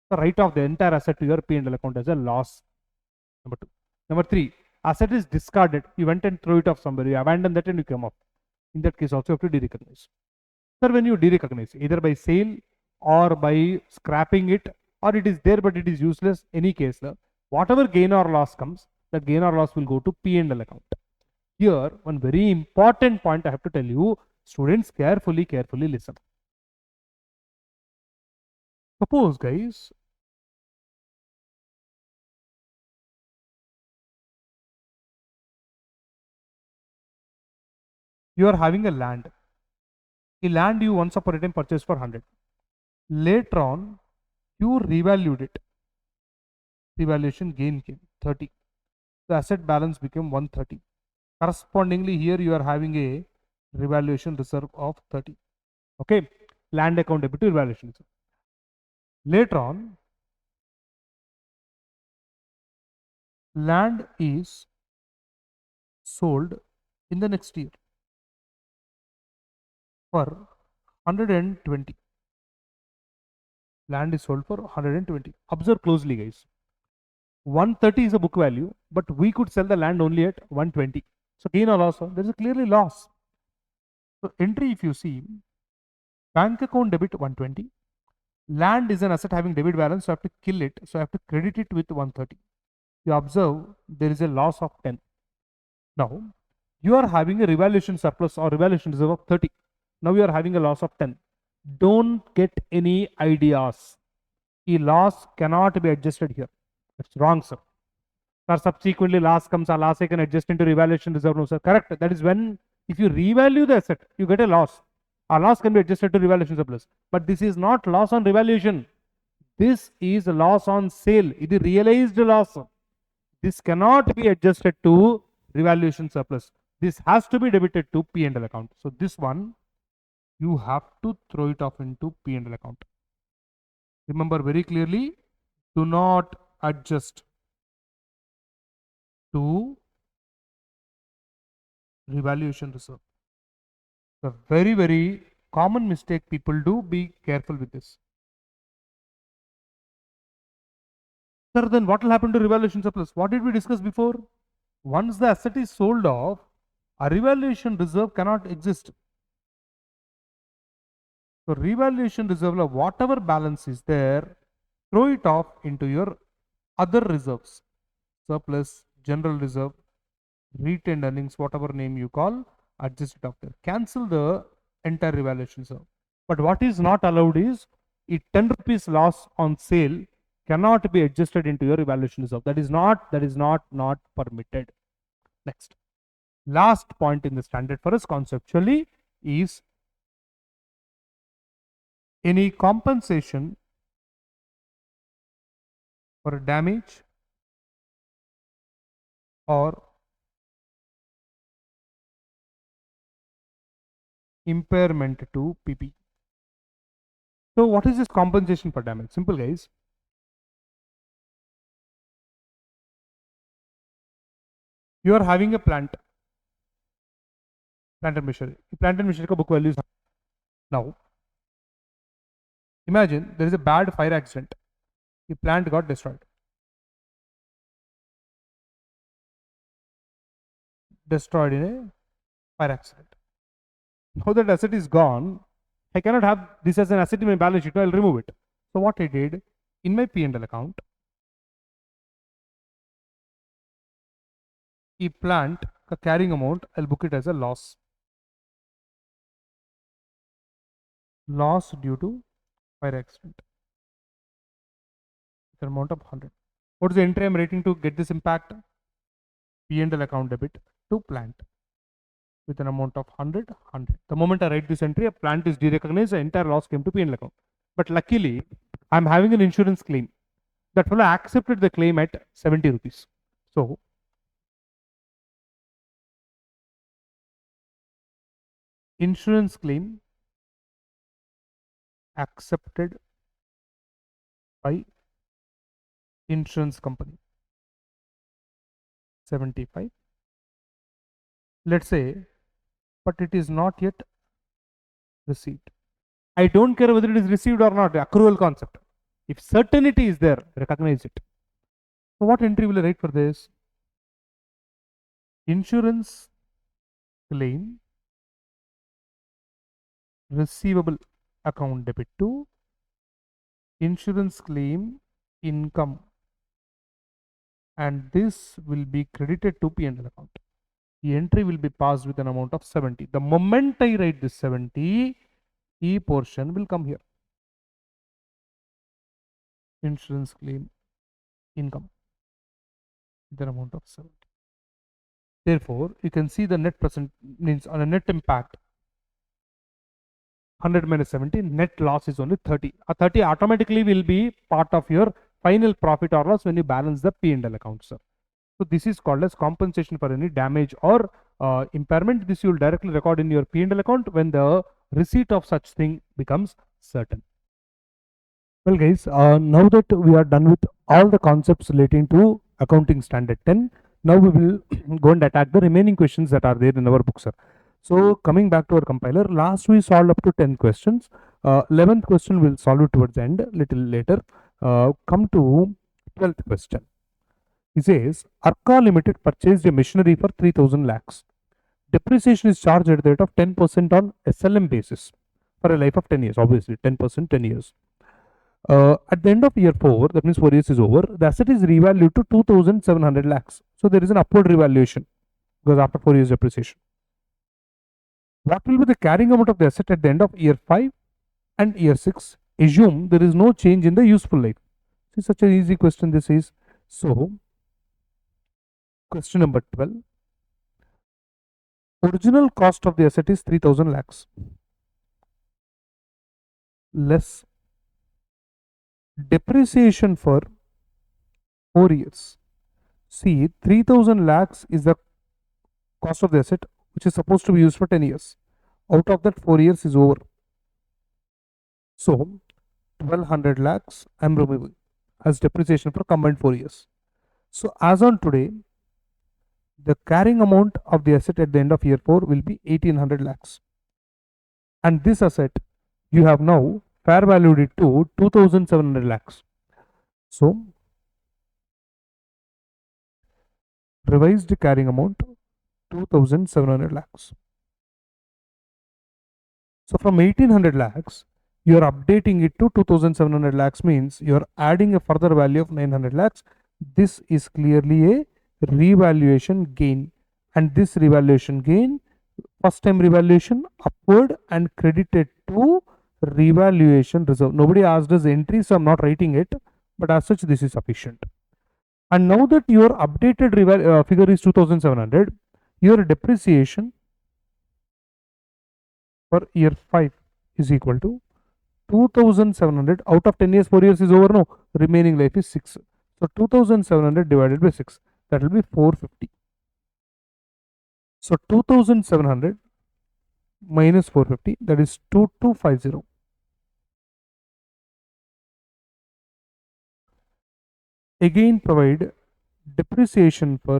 So write off the entire asset to your P&L account as a loss. Number 2. Number 3, asset is discarded. You went and throw it off somewhere. You abandon that and you come up. In that case, also you have to derecognize. Sir, when you derecognize, either by sale or by scrapping it, or it is there but it is useless, any case, whatever gain or loss comes, that gain or loss will go to P&L account. Here, one very important point I have to tell you, students, carefully listen. Suppose, guys, you are having a land. A land you once upon a time purchased for 100. Later on, you revalued it. Revaluation gain came 30. The asset balance became 130. Correspondingly, here you are having a revaluation reserve of 30. Okay, land account debit to revaluation reserve. Later on, land is sold in the next year for 120. Land is sold for 120. Observe closely, guys. 130 is a book value, but we could sell the land only at 120. So gain or loss, there is a clearly loss. So entry, if you see, bank account debit 120. Land is an asset having debit balance, so I have to kill it. So I have to credit it with 130. You observe there is a loss of 10. Now, you are having a revaluation surplus or revaluation reserve of 30. Now you are having a loss of 10. Don't get any ideas. A loss cannot be adjusted here. That's wrong, sir. Sir, subsequently loss comes, a loss I can adjust into revaluation reserve. No, sir. Correct. That is when, if you revalue the asset, you get a loss. A loss can be adjusted to revaluation surplus. But this is not loss on revaluation. This is a loss on sale. It is realized loss. This cannot be adjusted to revaluation surplus. This has to be debited to P&L account. So this one, you have to throw it off into P&L account. Remember very clearly, do not adjust to revaluation reserve. The very, very common mistake people do, be careful with this. Sir, then what will happen to revaluation surplus? What did we discuss before? Once the asset is sold off, a revaluation reserve cannot exist. So revaluation reserve, whatever balance is there, throw it off into your other reserves, surplus, general reserve, retained earnings, whatever name you call, adjust it off there. Cancel the entire revaluation reserve. But what is not allowed is, if 10 rupees loss on sale cannot be adjusted into your revaluation reserve. That is not permitted. Next. Last point in the standard for us conceptually is any compensation for damage or impairment to PP. So what is this compensation for damage? Simple, guys. You are having a plant and machinery. Plant and machinery book values. Now, imagine there is a bad fire accident. The plant got destroyed. Destroyed in a fire accident. Now that asset is gone, I cannot have this as an asset in my balance sheet. I'll remove it. So what I did, in my P&L account, a plant carrying amount, I'll book it as a loss. Loss due to fire accident. It's an amount of 100. What is the entry I'm rating to get this impact? P&L account debit to plant with an amount of 100. The moment I write this entry, a plant is derecognized, the entire loss came to P&L account. But luckily, I'm having an insurance claim. That fellow accepted the claim at 70 rupees. So, insurance claim accepted by insurance company, 75. Let's say, but it is not yet received. I don't care whether it is received or not, accrual concept. If certainty is there, recognize it. So what entry will I write for this? Insurance claim receivable account debit to insurance claim income, and this will be credited to P&L account. The entry will be passed with an amount of 70. The moment I write this 70, E portion will come here. Insurance claim income with an amount of 70. Therefore, you can see the net present means on a net impact 100 minus 70, net loss is only 30. 30 automatically will be part of your final profit or loss when you balance the P&L account, sir. So this is called as compensation for any damage or impairment. This you will directly record in your P&L account when the receipt of such thing becomes certain. Well guys, now that we are done with all the concepts relating to accounting standard 10, now we will go and attack the remaining questions that are there in our book, sir. So coming back to our compiler, last we solved up to 10 questions. 11th question we'll solve it towards the end, little later. Come to 12th question. It says, Arca Limited purchased a machinery for 3000 lakhs. Depreciation is charged at the rate of 10% on SLM basis for a life of 10 years, obviously 10%, 10 years. At the end of year 4, that means 4 years is over, the asset is revalued to 2700 lakhs. So there is an upward revaluation because after 4 years depreciation. What will be the carrying amount of the asset at the end of year 5 and year 6? Assume there is no change in the useful life. See, such an easy question this is. So, question number 12. Original cost of the asset is 3000 lakhs less depreciation for 4 years. See, 3000 lakhs is the cost of the asset which is supposed to be used for 10 years. Out of that, 4 years is over. So, 1200 lakhs I am removing as depreciation for combined 4 years. So, as on today, the carrying amount of the asset at the end of year 4 will be 1800 lakhs. And this asset you have now fair valued it to 2700 lakhs. So revised carrying amount 2700 lakhs. So from 1800 lakhs, you are updating it to 2700 lakhs, means you are adding a further value of 900 lakhs. This is clearly a revaluation gain, and this revaluation gain, first time revaluation upward and credited to revaluation reserve. Nobody asked us entry, so I'm not writing it, but as such this is sufficient. And now that your updated figure is 2700, your depreciation for year 5 is equal to 2700 out of 10 years, 4 years is over now, remaining life is 6. So 2700 divided by 6, that will be 450. So 2700 minus 450, that is 2250. Again provide depreciation for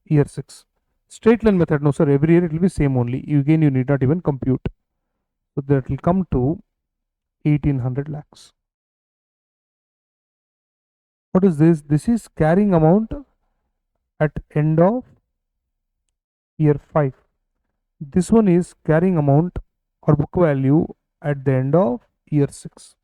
year 6. Straight line method, no sir, every year it will be same only. Again you need not even compute. So that will come to 1800 lakhs. What is this? This is carrying amount at end of year 5. This one is carrying amount or book value at the end of year 6.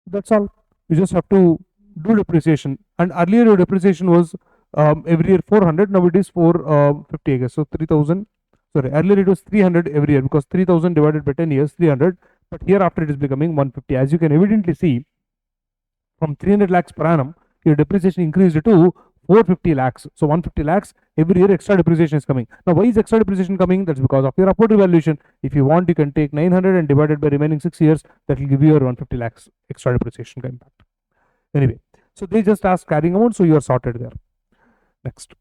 That's all. You just have to do depreciation. And earlier your depreciation was every year 400, now it is 450, I guess. So 3000, sorry, earlier it was 300 every year, because 3000 divided by 10 years, 300. But hereafter it is becoming 150. As you can evidently see, from 300 lakhs per annum, your depreciation increased to 450 lakhs. So 150 lakhs every year extra depreciation is coming. Now why is extra depreciation coming? That's because of your upward revaluation. If you want, you can take 900 and divide it by remaining 6 years. That will give you your 150 lakhs extra depreciation impact. Anyway, so they just ask carrying amount, so you are sorted there. Next.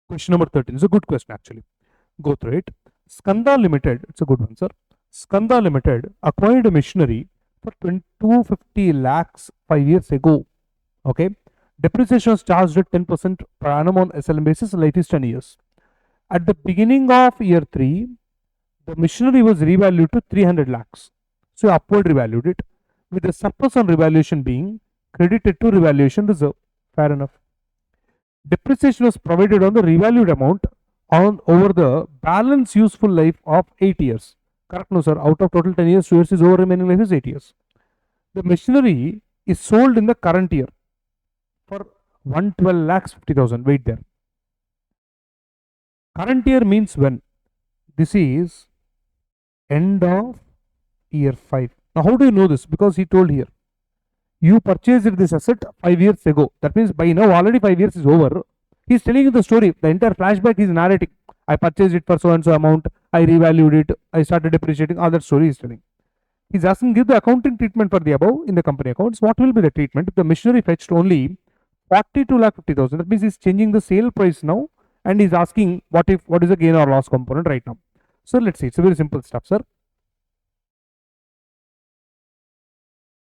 Question number 13. It's a good question actually. Go through it. Skanda Limited, it's a good one, sir. Skanda Limited acquired a machinery for 250 lakhs 5 years ago. Okay. Depreciation was charged at 10% per annum on SLM basis, life is 10 years. At the beginning of year 3, the machinery was revalued to 300 lakhs. So upward revalued it, with the surplus on revaluation being credited to revaluation reserve. Fair enough. Depreciation was provided on the revalued amount on over the balance useful life of 8 years. Correct, no sir? Out of total 10 years, 2 years is over, remaining life is 8 years. The machinery is sold in the current year for 112 lakhs 50,000. Wait there. Current year means when? This is end of year 5. Now how do you know this? Because he told here, you purchased this asset 5 years ago. That means by now already 5 years is over. He is telling you the story. The entire flashback is narrating. I purchased it for so and so amount. I revalued it. I started depreciating. All that story is telling. He is asking, give the accounting treatment for the above in the company accounts. What will be the treatment? If the machinery fetched only 42 lakh 50,000, that means he is changing the sale price now, and he is asking what is the gain or loss component right now. So let's see. It's a very simple stuff, sir.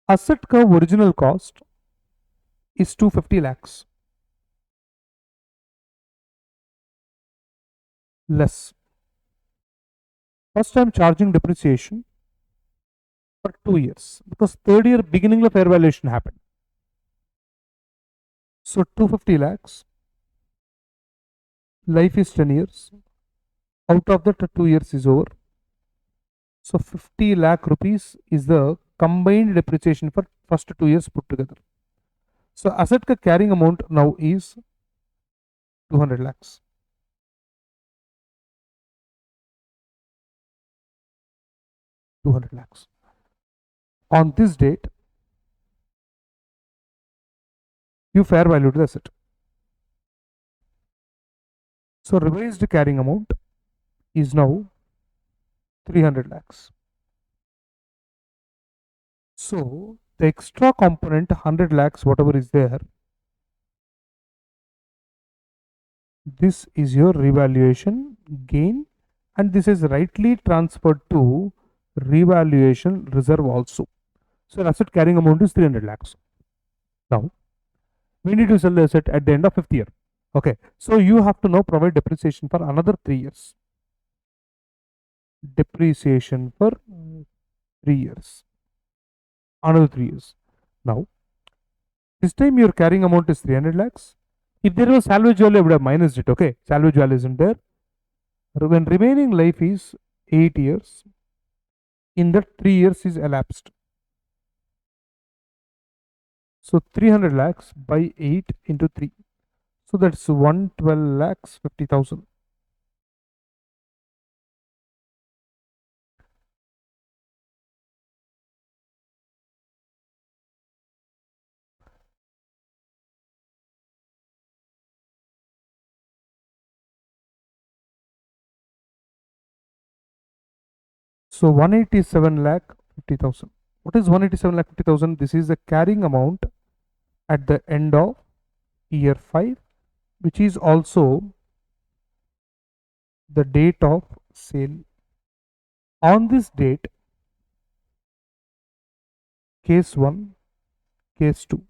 Asset curve original cost is 250 lakhs less. First I am charging depreciation for 2 years, because third year beginning of fair valuation happened. So 250 lakhs, life is 10 years. Out of that 2 years is over. So 50 lakh rupees is the combined depreciation for first 2 years put together. So asset ka carrying amount now is 200 lakhs. On this date, you fair valued the asset. So revised carrying amount is now 300 lakhs. So the extra component 100 lakhs, whatever is there, this is your revaluation gain, and this is rightly transferred to revaluation reserve also. So asset carrying amount is 300 lakhs. Now we need to sell the asset at the end of 5th year. Okay, so you have to now provide depreciation for another 3 years. Depreciation for 3 years. Another 3 years. Now, this time your carrying amount is 300 lakhs. If there was salvage value, I would have minused it. Okay, salvage value isn't there. When remaining life is 8 years, in that 3 years is elapsed. So 300 lakhs by 8 into 3. So that's 112 lakhs 50,000. So 187 lakh 50,000. What is 187 lakh 50,000? This is the carrying amount at the end of year 5, which is also the date of sale. On this date, case 1, case 2.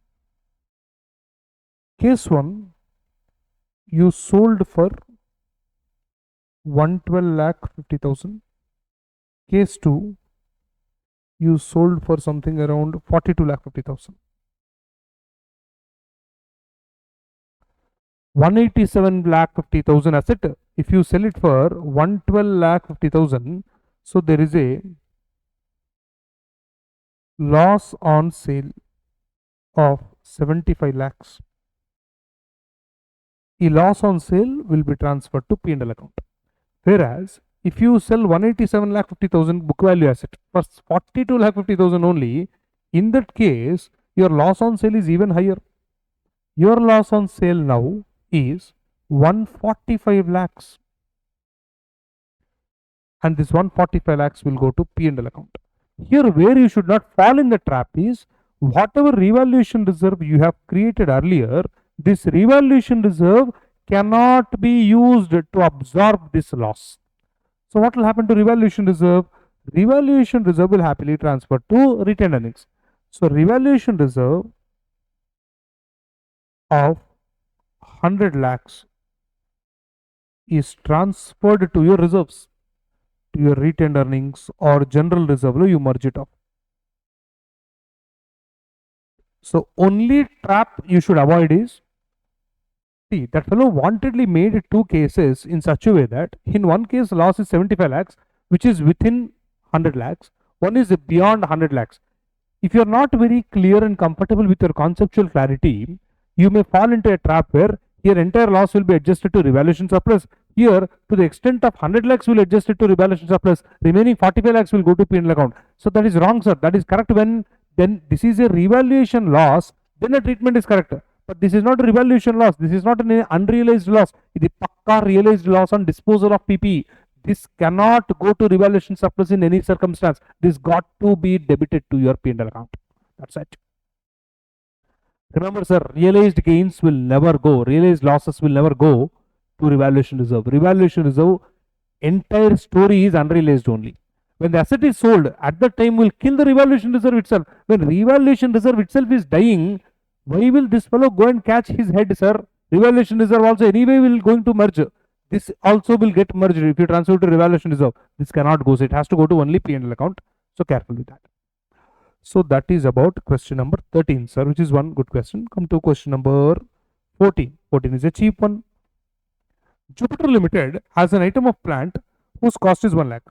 Case 1, you sold for 112 lakh 50,000. Case 2, you sold for something around 42 lakh 50,000. 187 lakh 50,000 asset, if you sell it for 112 lakh 50,000, so there is a loss on sale of 75 lakhs. A loss on sale will be transferred to P&L account. Whereas if you sell 187 lakh 50,000 book value asset for 42 lakh 50,000 only, in that case your loss on sale is even higher. Your loss on sale now is 145 lakhs, and this 145 lakhs will go to P&L account. Here where you should not fall in the trap is, whatever revaluation reserve you have created earlier, this revaluation reserve cannot be used to absorb this loss. So what will happen to revaluation reserve? Revaluation reserve will happily transfer to retained earnings. So revaluation reserve of 100 lakhs is transferred to your reserves, to your retained earnings or general reserve, you merge it off. So only trap you should avoid is, see, that fellow wantedly made 2 cases in such a way that in one case loss is 75 lakhs, which is within 100 lakhs, one is beyond 100 lakhs. If you are not very clear and comfortable with your conceptual clarity, you may fall into a trap where your entire loss will be adjusted to revaluation surplus. Here, to the extent of 100 lakhs will adjust it to revaluation surplus, remaining 45 lakhs will go to P&L account. So that is wrong, sir. That is correct when then this is a revaluation loss, then the treatment is correct. But this is not a revaluation loss. This is not an unrealized loss. It is pakka realized loss on disposal of PP. This cannot go to revaluation surplus in any circumstance. This got to be debited to your P&L account. That's it. Remember, sir, realized gains will never go, realized losses will never go to revaluation reserve. Revaluation reserve, entire story is unrealized only. When the asset is sold, at that time will kill the revaluation reserve itself. When revaluation reserve itself is dying, why will this fellow go and catch his head, sir? Revaluation reserve also anyway will going to merge. This also will get merged if you transfer to revaluation reserve. This cannot go, so it has to go to only P&L account. So careful with that. So that is about question number 13, sir, which is one good question. Come to question number 14. 14 is a cheap one. Jupiter Limited has an item of plant whose cost is 1 lakh.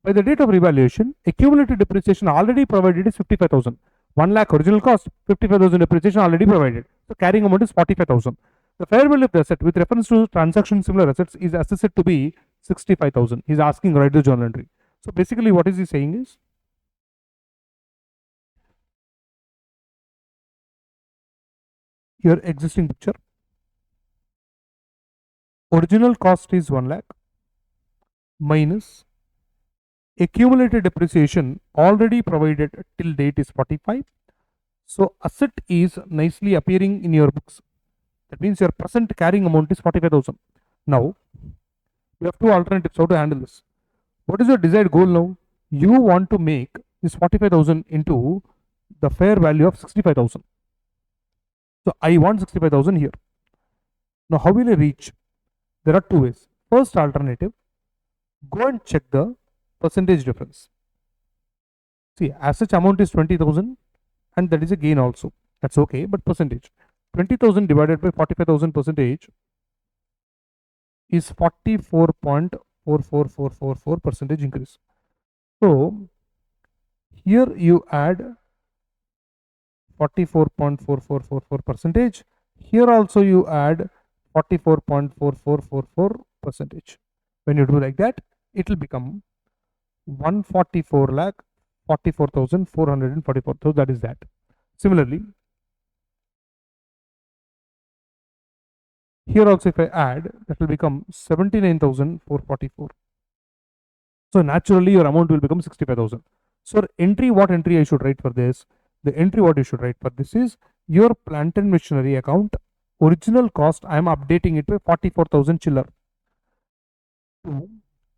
By the date of revaluation, accumulated depreciation already provided is 55,000. 1 lakh original cost, 55,000 depreciation already provided. So carrying amount is 45,000. The fair value of the asset with reference to transaction similar assets is assessed to be 65,000. He is asking write the journal entry. So basically what is he saying is, your existing picture, original cost is 1 lakh minus accumulated depreciation already provided till date is 45. So asset is nicely appearing in your books. That means your present carrying amount is 45,000. Now you have two alternatives how to handle this. What is your desired goal now? You want to make this 45,000 into the fair value of 65,000. So I want 65,000 here. Now, how will I reach? There are two ways. First alternative, go and check the percentage difference. See, as such amount is 20,000 and that is a gain also. That's okay, but percentage. 20,000 divided by 45,000 percentage is 44.44444 percentage increase. So, here you add 44.4444 percentage. Here also you add 44.4444 percentage. When you do like that, it will become 144 lakh 44,444. So that is that. Similarly, here also if I add, that will become 79,444. So naturally your amount will become 65,000. So entry, what entry I should write for this? The entry what you should write for this is your plant and machinery account. Original cost I am updating it by 44,000 chiller.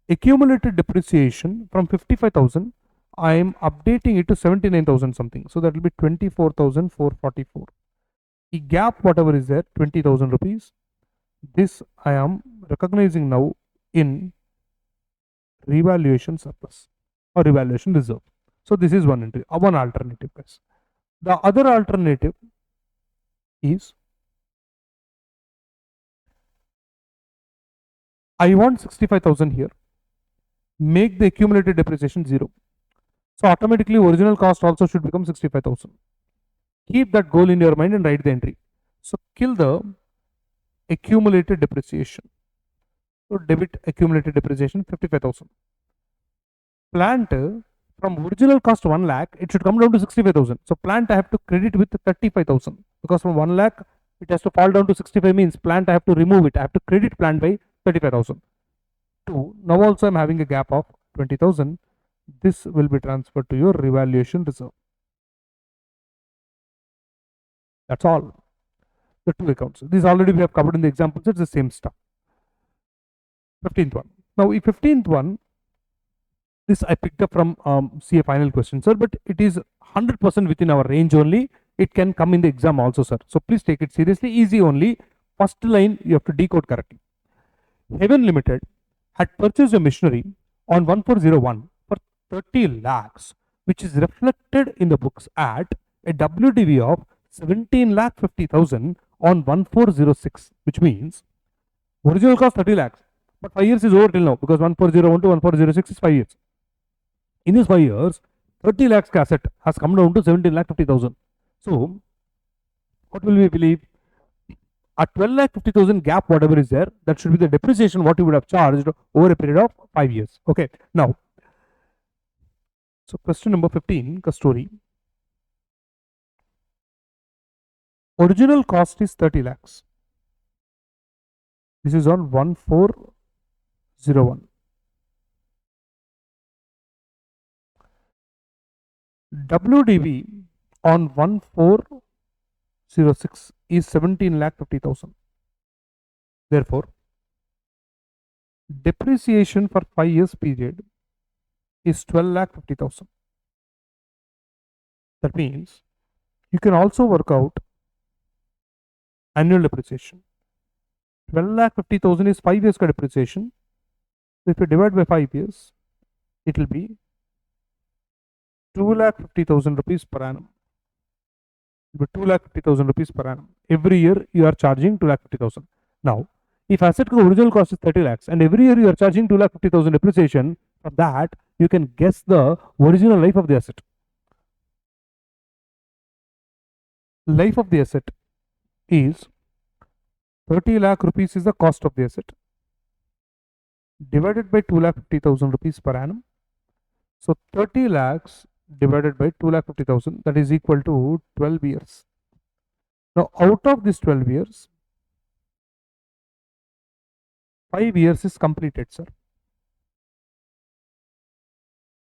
Accumulated depreciation from 55,000 I am updating it to 79,000 something. So that will be 24,444. The gap whatever is there 20,000 rupees. This I am recognizing now in revaluation surplus or revaluation reserve. So this is one entry, one alternative, guys. The other alternative is I want 65,000 here. Make the accumulated depreciation 0. So automatically original cost also should become 65,000. Keep that goal in your mind and write the entry. So kill the accumulated depreciation. So debit accumulated depreciation 55,000. Plant from original cost 1 lakh, it should come down to 65,000. So plant I have to credit with 35,000 because from 1 lakh it has to fall down to 65 means plant I have to remove it. I have to credit plant by 35,000. 2. Now also I am having a gap of 20,000. This will be transferred to your revaluation reserve. That's all. The two accounts. These already we have covered in the examples. It's the same stuff. 15th one. Now, if 15th one, this I picked up from see a final question, sir, but it is 100% within our range only. It can come in the exam also, sir. So please take it seriously. Easy only. First line you have to decode correctly. Heaven Limited had purchased a machinery on 1401 for 30 lakhs, which is reflected in the books at a WDV of 17 lakh 50,000 on 1406, which means original cost 30 lakhs, but 5 years is over till now because 1401 to 1406 is 5 years. In these 5 years, 30 lakhs asset has come down to 17 lakh 50,000. So, what will we believe? A 12 lakh 50,000 gap, whatever is there, that should be the depreciation what you would have charged over a period of 5 years. Okay, now, so question number 15, Kasturi. Original cost is 30 lakhs. This is on 1401. WDV on 1406 is 17 lakh 50,000. Therefore, depreciation for 5 years period is 12 lakh 50,000. That means you can also work out annual depreciation. 12 lakh 50,000 is 5 years depreciation. So if you divide by 5 years, it will be 2 lakh 50,000 rupees per annum. 2 lakh 50,000 rupees per annum. Every year you are charging 2 lakh 50,000. Now, if asset original cost is 30 lakhs and every year you are charging 2 lakh 50,000 depreciation, from that you can guess the original life of the asset. Life of the asset is 30 lakh rupees is the cost of the asset divided by 2 lakh 50,000 rupees per annum. So 30 lakhs divided by 2 lakh 50,000, that is equal to 12 years. Now out of this 12 years, 5 years is completed, sir,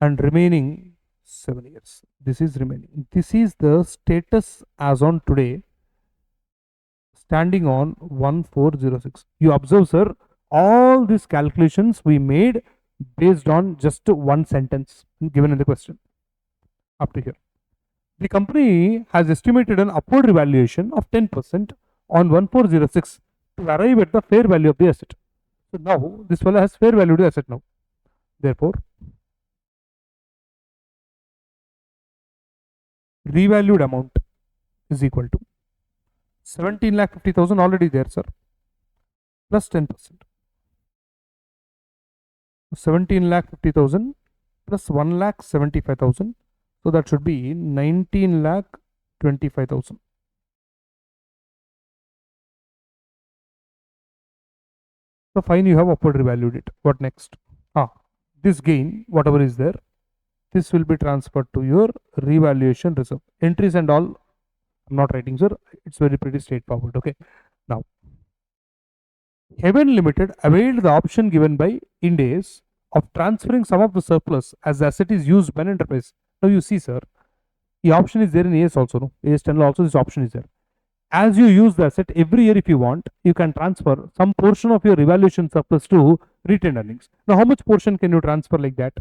and remaining 7 years. This is remaining. This is the status as on today, standing on 1406. You observe, sir, all these calculations we made based on just one sentence given in the question up to here. The company has estimated an upward revaluation of 10% on 1406 to arrive at the fair value of the asset. So now this fellow has fair value to asset now. Therefore, revalued amount is equal to 17,50,000 already there, sir, plus 10%. 17,50,000 plus 1,75,000. So that should be 19,25,000. So fine, you have upward revalued it. What next? This gain, whatever is there, this will be transferred to your revaluation reserve. Entries and all, I'm not writing, sir. It's very pretty straightforward. Okay. Now, Heaven Limited availed the option given by Ind AS of transferring some of the surplus as the asset is used by an enterprise. Now you see, sir, the option is there in AS also. No? AS 10 also this option is there. As you use the asset every year, if you want, you can transfer some portion of your revaluation surplus to retained earnings. Now, how much portion can you transfer like that?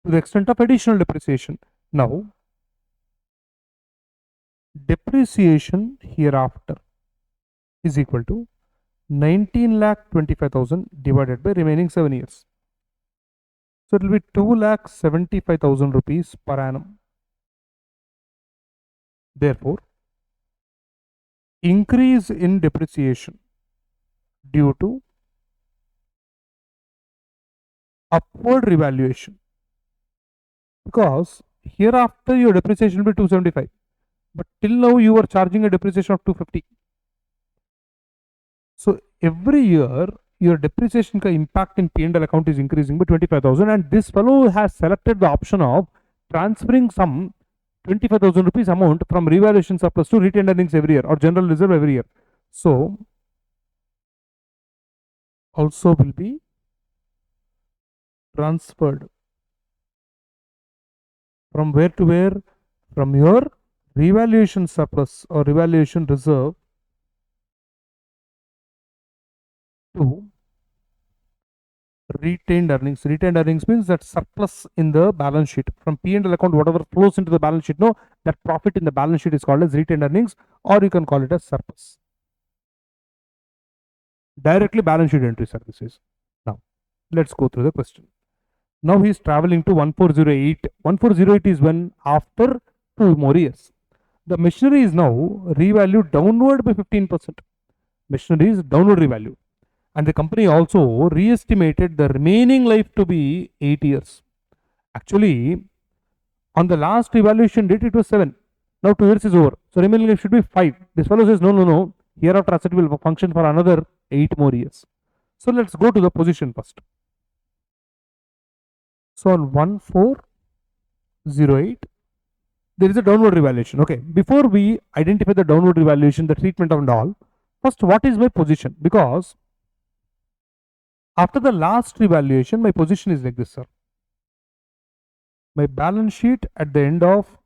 To the extent of additional depreciation. Now, depreciation hereafter is equal to 19,25,000 divided by remaining 7 years. So it will be 2,75,000 rupees per annum. Therefore, increase in depreciation due to upward revaluation, because hereafter your depreciation will be 275, but till now you are charging a depreciation of 250. So every year your depreciation impact in P&L account is increasing by 25,000, and this fellow has selected the option of transferring some 25,000 rupees amount from revaluation surplus to retained earnings every year or general reserve every year. So also will be transferred from where to where? From your revaluation surplus or revaluation reserve to retained earnings. Retained earnings means that surplus in the balance sheet. From P&L account, whatever flows into the balance sheet, no, that profit in the balance sheet is called as retained earnings, or you can call it as surplus. Directly balance sheet entry services. Now, let's go through the question. Now he is traveling to 1408. 1408 is when after 2 more years. The machinery is now revalued downward by 15%. Machinery is downward revalued. And the company also re-estimated the remaining life to be 8 years. Actually, on the last evaluation date, it was 7. Now 2 years is over. So remaining life should be 5. This fellow says, no. Hereafter asset will function for another 8 more years. So let's go to the position first. So on 1408, there is a downward revaluation. Okay. Before we identify the downward revaluation, the treatment and all, first, what is my position? Because after the last revaluation, my position is like this, sir. My balance sheet at the end of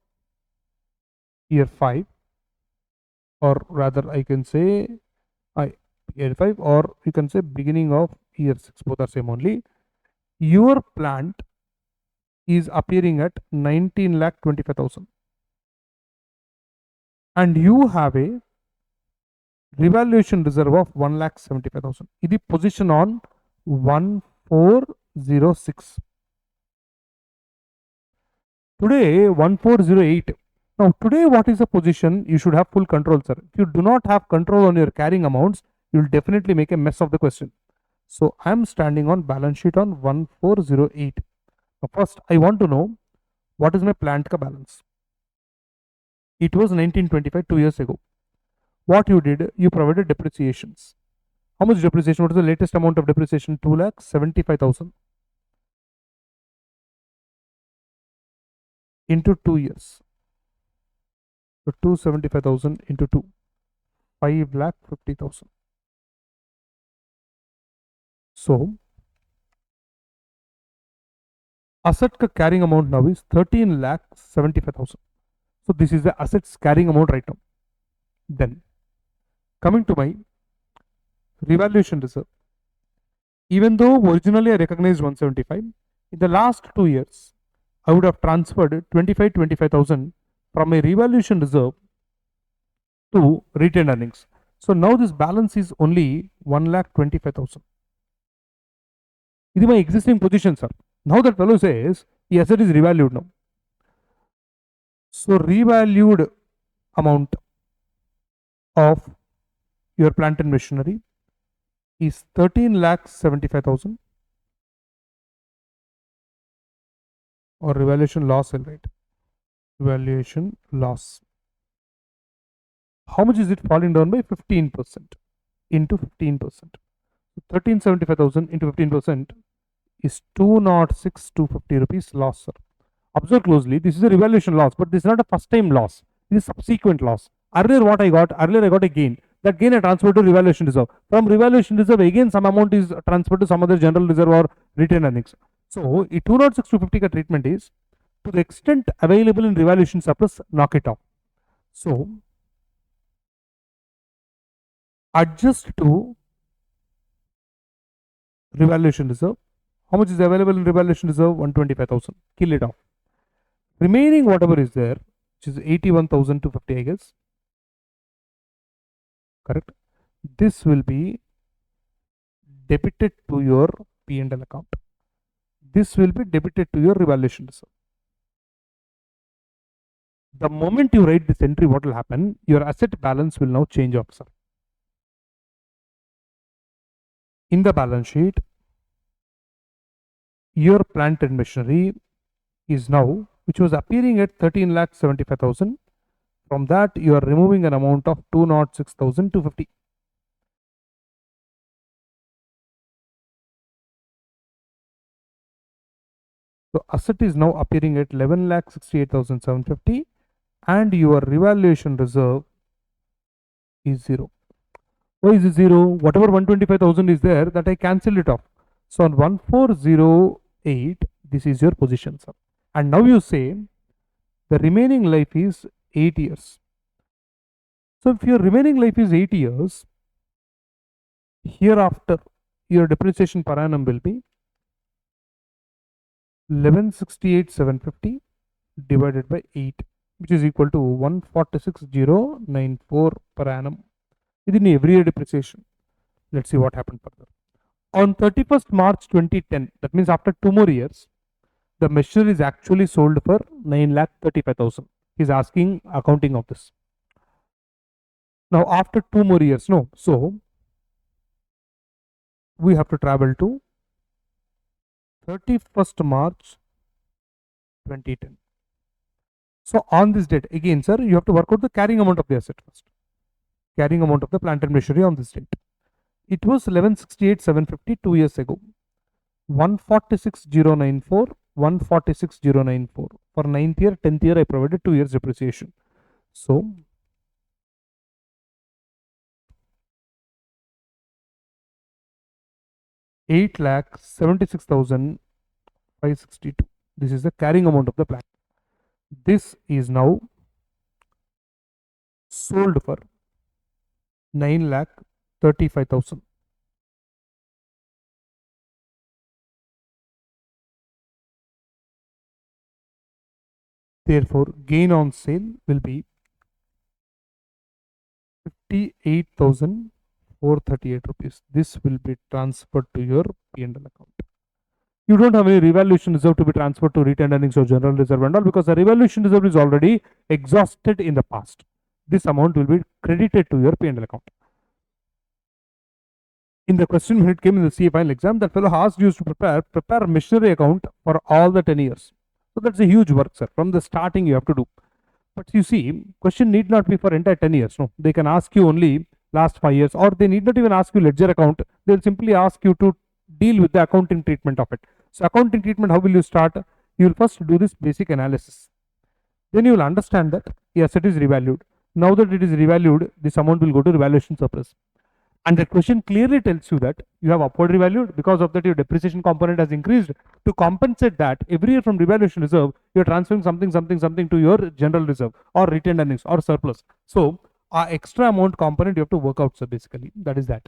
year 5, or rather I can say year 5, or you can say beginning of year 6, both are same only. Your plant is appearing at 19,25,000, and you have a revaluation reserve of 1,75,000. This is position on 1406. Today 1408. Now today what is the position? You should have full control, sir. If you do not have control on your carrying amounts, you will definitely make a mess of the question. So I am standing on balance sheet on 1408. Now first I want to know what is my plant ka balance. It was 1925, 2 years ago. What you did, you provided depreciations. How much depreciation? What is the latest amount of depreciation? 2,75,000 into 2 years. So 275,000 into 2, 5,50,000. So asset ka carrying amount now is 13,75,000. So this is the assets carrying amount right now. Then coming to my revaluation reserve. Even though originally I recognized 175, in the last 2 years, I would have transferred 25,000 from a revaluation reserve to retained earnings. So now this balance is only 1,25,000. This is my existing position, sir. Now that fellow says the asset is revalued now. So revalued amount of your plant and machinery is 13,75,000, or revaluation loss, I'll write. Revaluation loss. How much is it falling down by? 15% into 15%. 1375,000 into 15% is 206,250 rupees loss, sir. Observe closely, this is a revaluation loss, but this is not a first time loss. This is subsequent loss. Earlier what I got, I got a gain. That gain I transferred to revaluation reserve. From revaluation reserve, again some amount is transferred to some other general reserve or retained earnings. So 206,250 ka treatment is, to the extent available in revaluation surplus, knock it off. So adjust to revaluation reserve. How much is available in revaluation reserve? 125,000. Kill it off. Remaining whatever is there, which is 81,250, I guess. Correct. This will be debited to your P&L account. This will be debited to your revaluation reserve. The moment you write this entry, what will happen? Your asset balance will now change, officer. In the balance sheet, your plant and machinery is now, which was appearing at 13,75,000. From that, you are removing an amount of 206,250. So asset is now appearing at 11,68,750, and your revaluation reserve is 0. Why is it 0? Whatever 125,000 is there, that I cancel it off. So on 1408, this is your position, sir. And now you say the remaining life is 8 years. So if your remaining life is 8 years, hereafter your depreciation per annum will be 1168,750 divided by 8, which is equal to 146,094 per annum. Within every year depreciation. Let's see what happened further. On 31st March 2010, that means after 2 more years, the machinery is actually sold for 9,35,000. He's asking accounting of this. Now after 2 more years, no. So we have to travel to 31st March 2010. So on this date, again, sir, you have to work out the carrying amount of the asset first. Carrying amount of the plant and machinery on this date. It was 1168,750 2 years ago. 146,094, 146,094. For 9th year, 10th year, I provided 2 years depreciation. So $8,76,562. This is the carrying amount of the plant. This is now sold for 9,35,000. Therefore, gain on sale will be 58,438 rupees. This will be transferred to your P&L account. You don't have any revaluation reserve to be transferred to retained earnings or general reserve and all, because the revaluation reserve is already exhausted in the past. This amount will be credited to your P&L account. In the question when it came in the CA final exam, that fellow asked you to prepare a machinery account for all the 10 years. So that's a huge work, sir. From the starting you have to do. But you see, question need not be for entire 10 years. No, they can ask you only last 5 years, or they need not even ask you ledger account. They'll simply ask you to deal with the accounting treatment of it. So accounting treatment, how will you start? You will first do this basic analysis. Then you will understand that the asset is revalued. Now that it is revalued, this amount will go to revaluation surplus. And the question clearly tells you that you have upward revalued. Because of that, your depreciation component has increased. To compensate that, every year from revaluation reserve, you are transferring something to your general reserve or retained earnings or surplus. So, extra amount component you have to work out, so basically, that is that.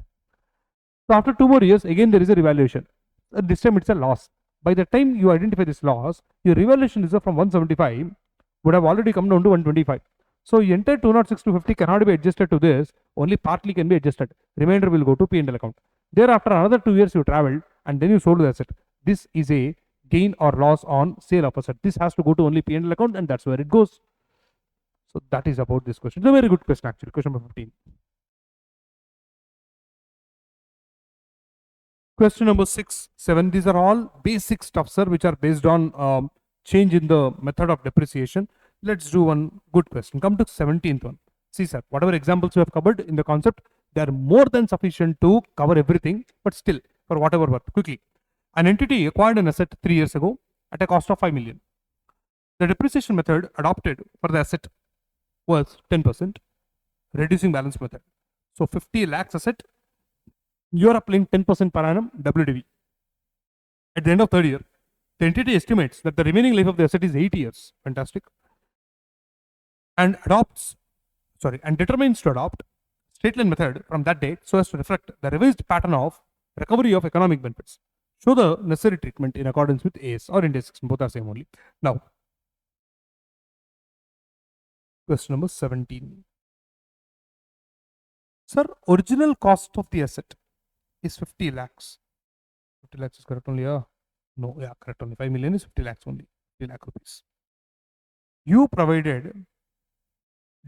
So, after 2 more years, again there is a revaluation. This time it's a loss. By the time you identify this loss, your revaluation reserve from 175 would have already come down to 125. So, entire 206,250 cannot be adjusted to this. only partly can be adjusted. Remainder will go to P&L account. Thereafter, another 2 years you traveled and then you sold the asset. This is a gain or loss on sale of asset. This has to go to only P&L account, and that's where it goes. So that is about this question. It's a very good question actually. Question number 15. Question number 6, 7. These are all basic stuff, sir, which are based on change in the method of depreciation. Let's do one good question. Come to 17th one. See, sir, whatever examples we have covered in the concept, they are more than sufficient to cover everything, but still, for whatever worth. Quickly. An entity acquired an asset 3 years ago at a cost of 5 million. The depreciation method adopted for the asset was 10%, reducing balance method. So 50 lakhs asset, you are applying 10% per annum WDV. At the end of third year, the entity estimates that the remaining life of the asset is 8 years. Fantastic. And determines to adopt straight line method from that date so as to reflect the revised pattern of recovery of economic benefits. Show the necessary treatment in accordance with AS or Ind AS 16. Both are same only. Now, question number 17. Sir, original cost of the asset is 50 lakhs. 50 lakhs is correct only, yeah? No, yeah, correct only. 5 million is 50 lakhs only. 50 lakh rupees. You provided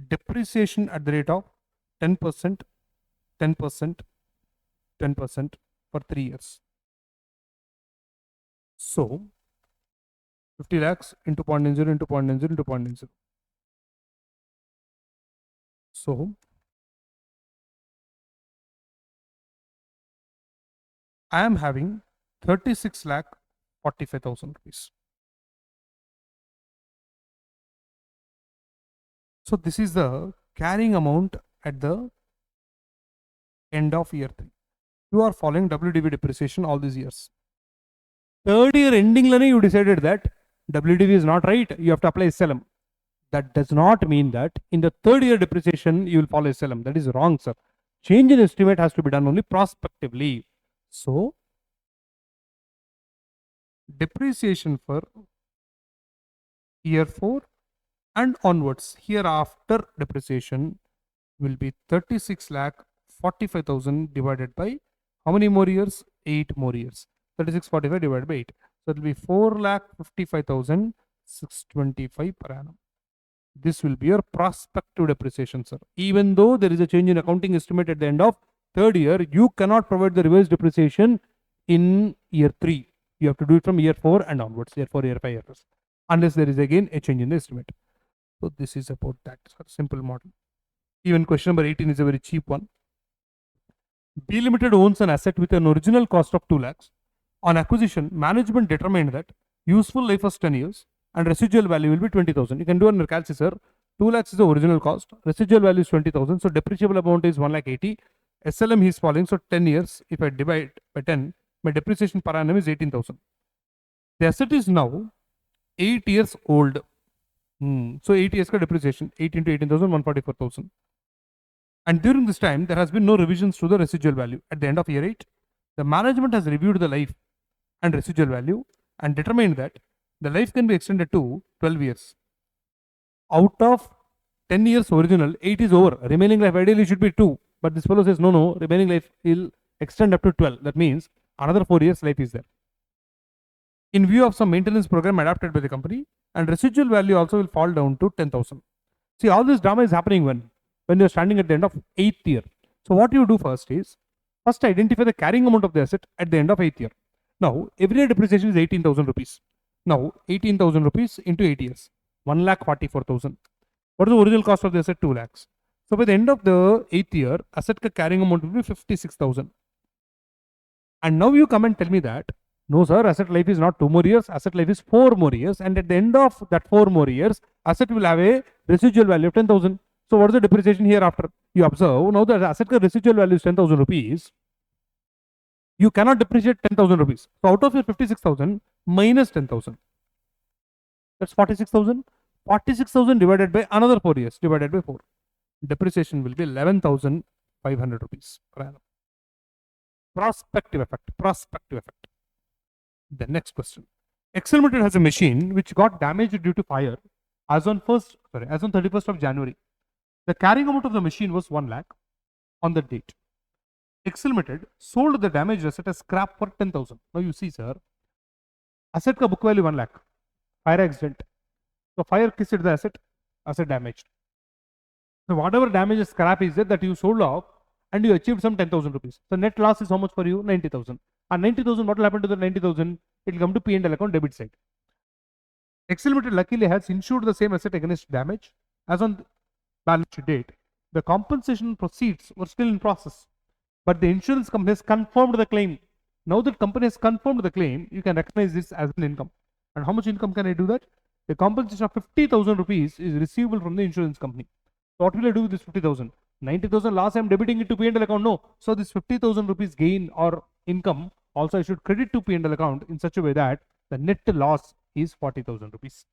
depreciation at the rate of 10%, 10%, 10% for 3 years. So, 50 lakhs into 0.90 into 0.90 into 0.90. So, I am having 36 lakh 45,000 rupees. So this is the carrying amount at the end of year 3. You are following WDV depreciation all these years. Third year ending you decided that WDV is not right, you have to apply SLM. That does not mean that in the third year depreciation you will follow SLM. That is wrong, sir. Change in estimate has to be done only prospectively. So, depreciation for year 4 and onwards, hereafter depreciation will be 36 lakh 45,000 divided by how many more years? 8 more years. 3645 divided by 8. So it will be 4 lakh 55,625 per annum. This will be your prospective depreciation, sir. Even though there is a change in accounting estimate at the end of third year, you cannot provide the revised depreciation in year 3. You have to do it from year 4 and onwards, year 4, year 5, year 6, unless there is again a change in the estimate. So this is about that, sir. Simple model. Even question number 18 is a very cheap one. B Limited owns an asset with an original cost of 2 lakhs. On acquisition, management determined that useful life was 10 years and residual value will be 20,000. You can do on your calculator, sir. 2 lakhs is the original cost. Residual value is 20,000. So depreciable amount is 1 lakh 80. SLM he is following. So 10 years. If I divide by 10, my depreciation per annum is 18,000. The asset is now 8 years old. So 8 years depreciation. 8 into 18,000, 144,000. And during this time, there has been no revisions to the residual value. At the end of year 8, the management has reviewed the life and residual value and determined that the life can be extended to 12 years. Out of 10 years original, 8 is over. Remaining life ideally should be 2. But this fellow says, no, remaining life will extend up to 12. That means another 4 years life is there. In view of some maintenance program adapted by the company, and residual value also will fall down to 10,000. See, all this drama is happening when you're standing at the end of 8th year. So what you do first is, first identify the carrying amount of the asset at the end of 8th year. Now, every year depreciation is 18,000 rupees. Now, 18,000 rupees into 8 years, 1,44,000. What is the original cost of the asset? 2 lakhs. So by the end of the 8th year, asset carrying amount will be 56,000. And now you come and tell me that, no sir, asset life is not 2 more years, asset life is 4 more years. And at the end of that 4 more years, asset will have a residual value of 10,000. So what is the depreciation hereafter? You observe, now the asset residual value is 10,000 rupees. You cannot depreciate 10,000 rupees. So out of your 56,000 minus 10,000. That's 46,000. 46,000 divided by another 4 years, divided by 4. Depreciation will be 11,500 rupees per annum. Prospective effect. The next question. Excel Limited has a machine which got damaged due to fire as on 31st of January. The carrying amount of the machine was 1 lakh. on the date. Excel Limited sold the damaged asset as scrap for 10,000. Now you see, sir, asset ka book value 1 lakh, fire accident. So fire kissed the asset damaged. So whatever damage scrap is there that you sold off and you achieved some 10,000 rupees. So net loss is how much for you? 90,000. And 90,000, what will happen to the 90,000? It will come to P&L account debit side. Excel Limited luckily has insured the same asset against damage as on balance sheet date. The compensation proceeds were still in process, but the insurance company has confirmed the claim. Now that company has confirmed the claim, you can recognize this as an income. And how much income can I do that? The compensation of 50,000 rupees is receivable from the insurance company. So what will I do with this 50,000? 90,000 loss, I am debiting it to P&L account. No. So this 50,000 rupees gain or income also I should credit to P&L account in such a way that the net loss is 40,000 rupees.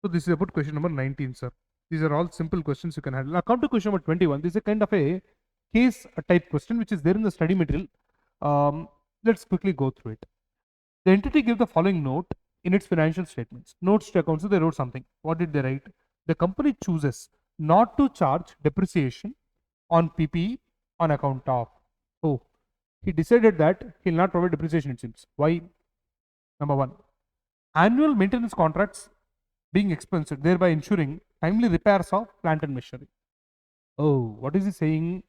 So this is about question number 19, sir. These are all simple questions you can handle. Now come to question number 21. This is a kind of a case type question which is there in the study material. Let's quickly go through it. The entity gave the following note in its financial statements. Notes to accounts, so they wrote something. What did they write? The company chooses not to charge depreciation on PPE on account of. Oh, he decided that he will not provide depreciation, it seems. Why? Number one, annual maintenance contracts being expensed, thereby ensuring timely repairs of plant and machinery. Oh, what is he saying?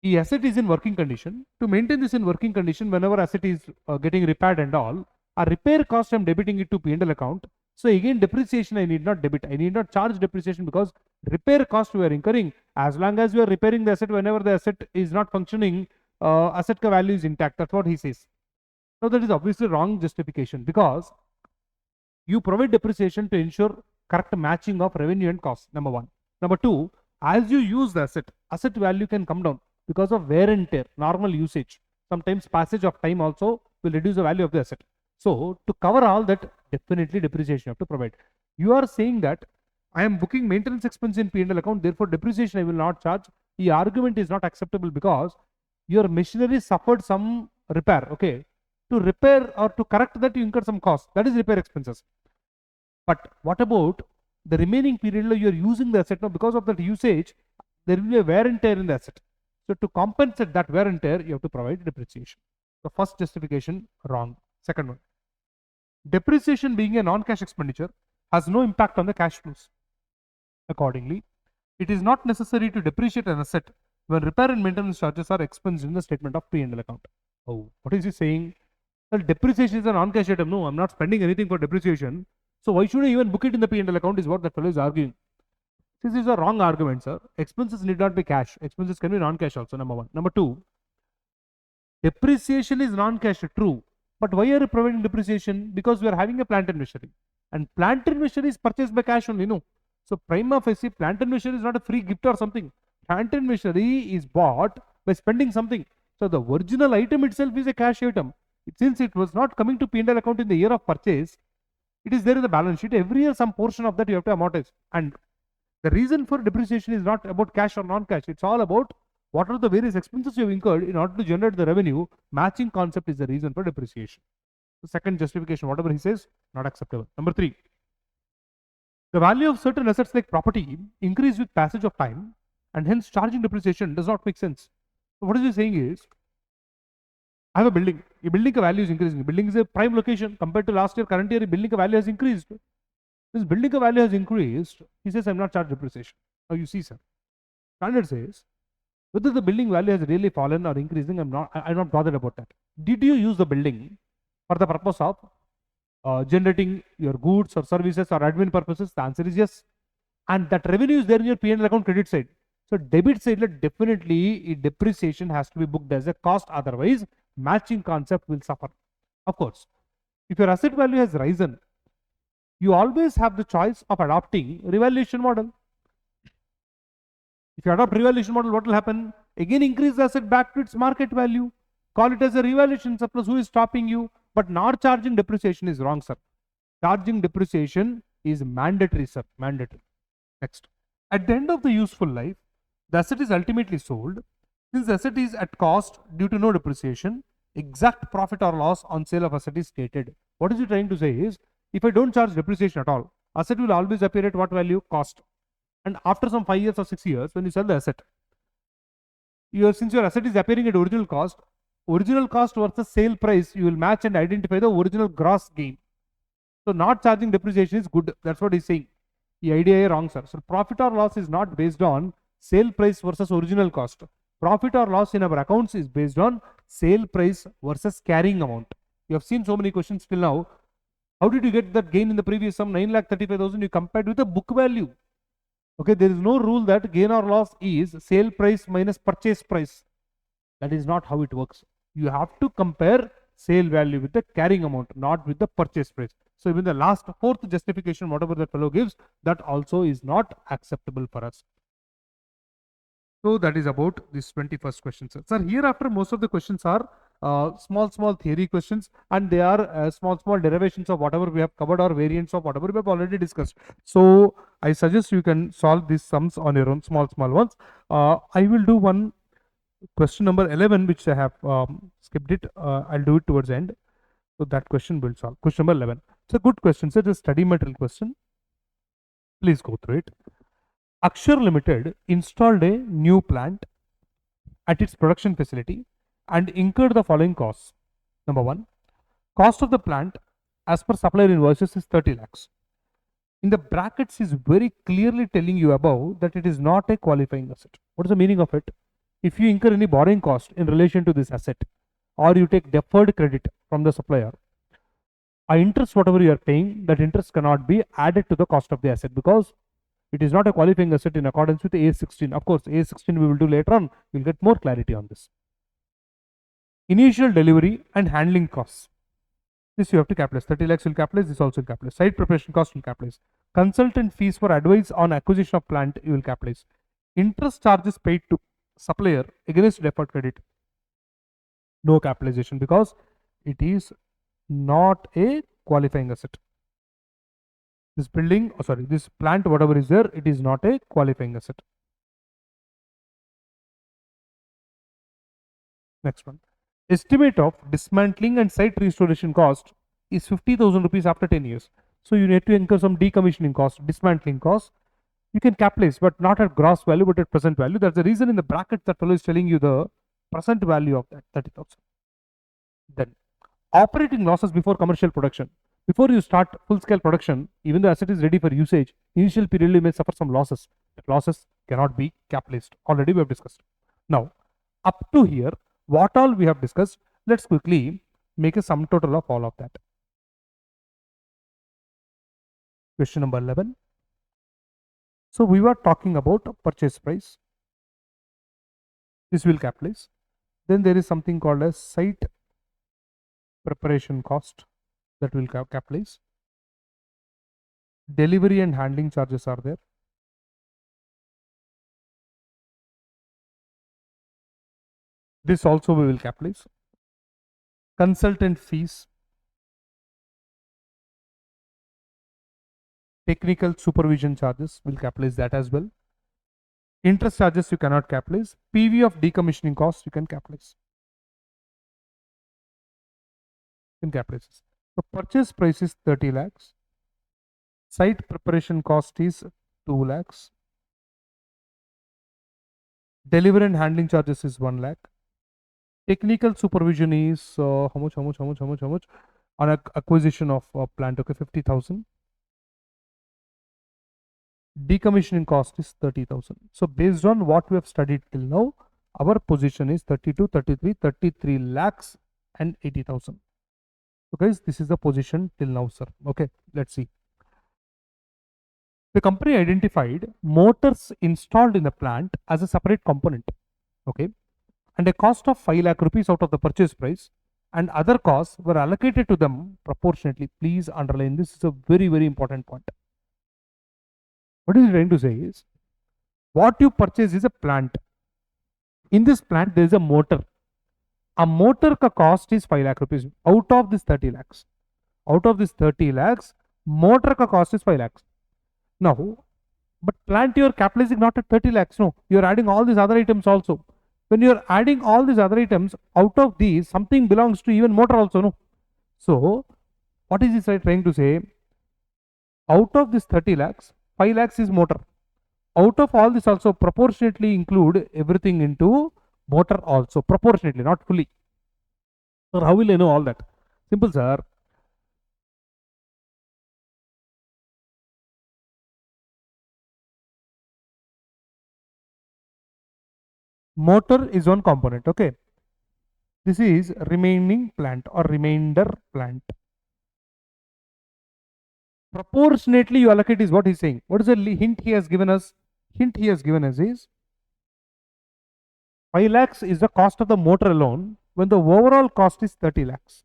The asset is in working condition. To maintain this in working condition, whenever asset is getting repaired and all, a repair cost I am debiting it to P&L account. So again, depreciation I need not debit. I need not charge depreciation because repair cost we are incurring. As long as we are repairing the asset, whenever the asset is not functioning, asset ka value is intact. That's what he says. Now that is obviously wrong justification because you provide depreciation to ensure correct matching of revenue and cost. Number one. Number two, as you use the asset value can come down because of wear and tear, normal usage. Sometimes passage of time also will reduce the value of the asset. So to cover all that, definitely depreciation you have to provide. You are saying that I am booking maintenance expense in P&L account, therefore depreciation I will not charge. The argument is not acceptable because your machinery suffered some repair. Okay, to repair or to correct that you incur some cost. That is repair expenses. But what about the remaining period you are using the asset now? Because of that usage, there will be a wear and tear in the asset. So to compensate that wear and tear, you have to provide depreciation. The first justification wrong. Second one, depreciation being a non-cash expenditure has no impact on the cash flows. Accordingly, it is not necessary to depreciate an asset when repair and maintenance charges are expensed in the statement of P&L account. Oh, what is he saying? Well, depreciation is a non-cash item. No, I'm not spending anything for depreciation. So why should I even book it in the P&L account is what that fellow is arguing. This is a wrong argument, sir. Expenses need not be cash. Expenses can be non-cash also, number one. Number two, depreciation is non-cash, true. But why are you providing depreciation? Because we are having a plant and machinery. And plant and machinery is purchased by cash only, no. So prima facie, plant and machinery is not a free gift or something. Plant and machinery is bought by spending something. So the original item itself is a cash item. Since it was not coming to P&L account in the year of purchase, it is there in the balance sheet. Every year some portion of that you have to amortize. And the reason for depreciation is not about cash or non-cash. It's all about what are the various expenses you have incurred in order to generate the revenue. Matching concept is the reason for depreciation. The second justification, whatever he says, not acceptable. Number three, the value of certain assets like property increase with passage of time and hence charging depreciation does not make sense. So what is he saying is, I have a building. A building value is increasing. Building is a prime location compared to last year. Current year, building value has increased. This building value has increased. He says, I'm not charged depreciation. Now you see, sir. Standard says, whether the building value has really fallen or increasing, I'm not bothered about that. Did you use the building for the purpose of generating your goods or services or admin purposes? The answer is yes. And that revenue is there in your P&L account credit side. So debit side, definitely depreciation has to be booked as a cost. Otherwise, matching concept will suffer. Of course, if your asset value has risen, you always have the choice of adopting revaluation model. If you adopt revaluation model, what will happen? Again, increase the asset back to its market value. Call it as a revaluation surplus. Who is stopping you? But not charging depreciation is wrong, sir. Charging depreciation is mandatory, sir. Mandatory. Next. At the end of the useful life, the asset is ultimately sold. Since the asset is at cost due to no depreciation, exact profit or loss on sale of asset is stated. What is he trying to say is, if I don't charge depreciation at all, asset will always appear at what value? Cost. And after some 5 years or 6 years, when you sell the asset, since your asset is appearing at original cost versus sale price, you will match and identify the original gross gain. So not charging depreciation is good. That's what he's saying. The idea is wrong, sir. So profit or loss is not based on sale price versus original cost. Profit or loss in our accounts is based on sale price versus carrying amount. You have seen so many questions till now. How did you get that gain in the previous sum, 9,35,000? You compared with the book value. Okay, there is no rule that gain or loss is sale price minus purchase price. That is not how it works. You have to compare sale value with the carrying amount, not with the purchase price. So even the last fourth justification, whatever that fellow gives, that also is not acceptable for us. So that is about this 21st question, sir. Sir, hereafter most of the questions are small theory questions, and they are small derivations of whatever we have covered or variants of whatever we have already discussed. So I suggest you can solve these sums on your own, small ones. I will do one question number 11, which I have skipped it. I'll do it towards the end. So that question will solve. Question number 11. It's a good question, sir. It's a study material question. Please go through it. Akshar Limited installed a new plant at its production facility and incurred the following costs. Number 1, cost of the plant as per supplier invoices is 30 lakhs. In the brackets is very clearly telling you above that it is not a qualifying asset. What is the meaning of it? If you incur any borrowing cost in relation to this asset, or you take deferred credit from the supplier, interest whatever you are paying, that interest cannot be added to the cost of the asset because it is not a qualifying asset in accordance with A16. Of course, A16 we will do later on. We will get more clarity on this. Initial delivery and handling costs. This you have to capitalize. 30 lakhs will capitalize. This also will capitalize. Site preparation cost will capitalize. Consultant fees for advice on acquisition of plant you will capitalize. Interest charges paid to supplier against deferred credit. No capitalization because it is not a qualifying asset. This building, this plant, whatever is there, it is not a qualifying asset. Next one. Estimate of dismantling and site restoration cost is 50,000 rupees after 10 years. So you need to incur some decommissioning cost, dismantling cost. You can capitalize, but not at gross value, but at present value. That's the reason in the bracket that fellow is telling you the present value of that 30,000. Then operating losses before commercial production. Before you start full-scale production, even the asset is ready for usage, initial period you may suffer some losses. That losses cannot be capitalized. Already we have discussed. Now, up to here, what all we have discussed, let's quickly make a sum total of all of that. Question number 11. So we were talking about purchase price. This will capitalize. Then there is something called as site preparation cost that will capitalize. Delivery and handling charges are there. This also we will capitalize. Consultant fees, technical supervision charges will capitalize that as well. Interest charges you cannot capitalize. PV of decommissioning cost you can capitalize. So purchase price is 30 lakhs. Site preparation cost is 2 lakhs. Delivery and handling charges is 1 lakh. Technical supervision is how much? On acquisition of plant, okay, 50,000. Decommissioning cost is 30,000. So based on what we have studied till now, our position is 32, 33, 33 lakhs and 80,000. So guys, this is the position till now, sir. Okay, let's see. The company identified motors installed in the plant as a separate component. Okay, and a cost of 5 lakh rupees out of the purchase price and other costs were allocated to them proportionately. Please underline this, is a very, very important point. What is he trying to say is, what you purchase is a plant. In this plant, there is a motor. A motor ka cost is 5 lakh rupees out of this 30 lakhs. Out of this 30 lakhs, motor ka cost is 5 lakhs. Now, but plant you are capitalizing not at 30 lakhs. No, you are adding all these other items also. When you are adding all these other items, out of these, something belongs to even motor also. No. So, what is this trying to say? Out of this 30 lakhs, 5 lakhs is motor. Out of all this also proportionately include everything into motor also, proportionately, not fully. So how will I know all that? Simple, sir. Motor is one component, okay. This is remaining plant or remainder plant. Proportionately you allocate is what he's saying. What is the hint he has given us? Hint he has given us is 5 lakhs is the cost of the motor alone when the overall cost is 30 lakhs.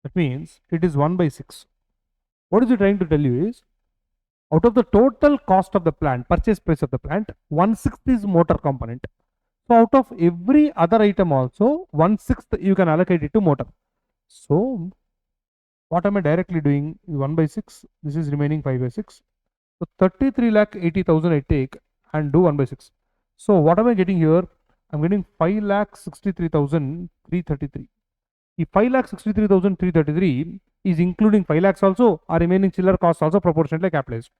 That means it is 1 by 6. What is he trying to tell you is, out of the total cost of the plant, purchase price of the plant, 1/6 is motor component. So out of every other item also, 1/6 you can allocate it to motor. So what am I directly doing? 1 by 6. This is remaining 5 by 6. So 33 lakh 80,000 I take and do 1 by 6. So what am I getting here? I'm getting 5 lakh 63,333. If 5 lakh 63,333 is including 5 lakhs also, our remaining chiller cost also proportionately capitalized,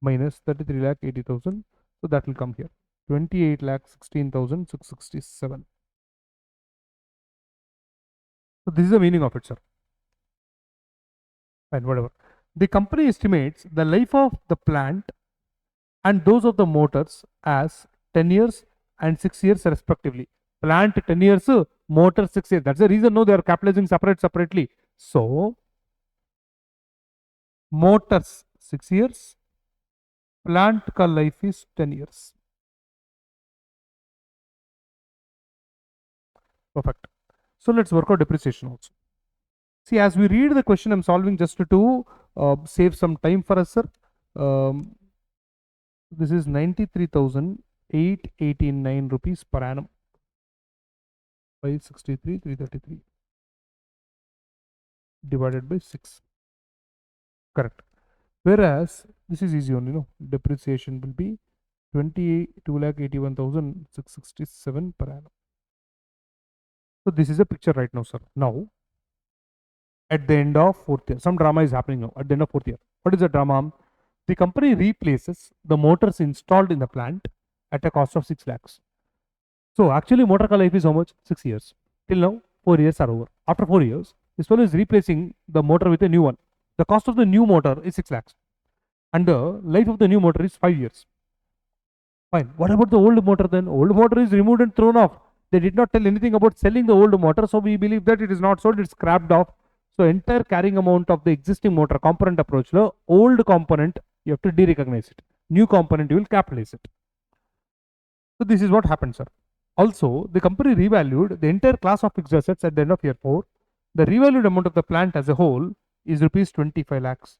minus 33 lakh 80,000. So that will come here, 28 lakh 16,667. So this is the meaning of it, sir. And whatever. The company estimates the life of the plant and those of the motors as 10 years and 6 years respectively. Plant 10 years, motor 6 years. That's the reason no, they are capitalizing separately. So motors 6 years, plant ka life is 10 years. Perfect. So let's work out depreciation also. See, as we read the question, I'm solving just to save some time for us, sir. This is 93,889 rupees per annum. 563,333 divided by 6. Correct. Whereas this is easy only, no? Depreciation will be 22,81,667 per annum. So this is a picture right now, sir. Now, at the end of 4th year, some drama is happening now. At the end of 4th year, what is the drama? The company replaces the motors installed in the plant at a cost of 6 lakhs. So actually, motor car life is how much? 6 years. Till now, 4 years are over. After 4 years, this one is replacing the motor with a new one. The cost of the new motor is 6 lakhs. And the life of the new motor is 5 years. Fine. What about the old motor then? Old motor is removed and thrown off. They did not tell anything about selling the old motor, so we believe that it is not sold, it's scrapped off. So entire carrying amount of the existing motor component approach, the old component you have to derecognize it. New component you will capitalize it. So this is what happened, sir. Also, the company revalued the entire class of fixed assets at the end of year 4. The revalued amount of the plant as a whole is rupees 25 lakhs.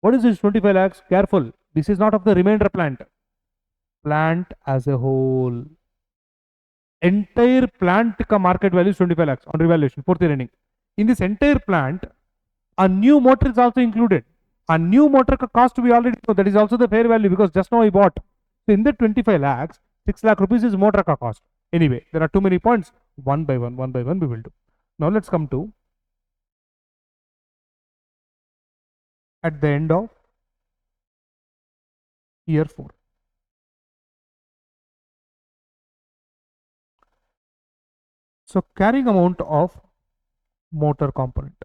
What is this 25 lakhs? Careful. This is not of the remainder plant. Plant as a whole. Entire plant ka market value is 25 lakhs on revaluation, 4th year ending. In this entire plant, a new motor is also included. A new motor ka cost we already know, that is also the fair value because just now I bought. So in the 25 lakhs, 6 lakh rupees is motor ka cost. Anyway, there are too many points. One by one we will do. Now let's come to at the end of year 4. So carrying amount of motor component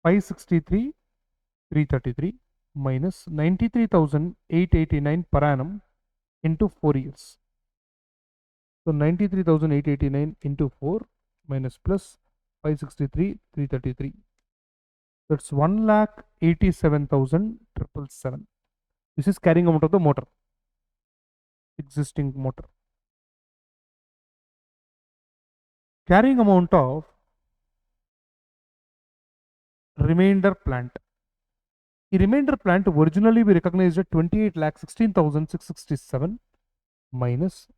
563,333 minus 93,889 per annum into 4 years. So 93,889 into 4 minus plus 563,333. That's 1,87,777. This is carrying amount of the motor, existing motor. Carrying amount of remainder plant. The remainder plant originally we recognized at 28,16,667 minus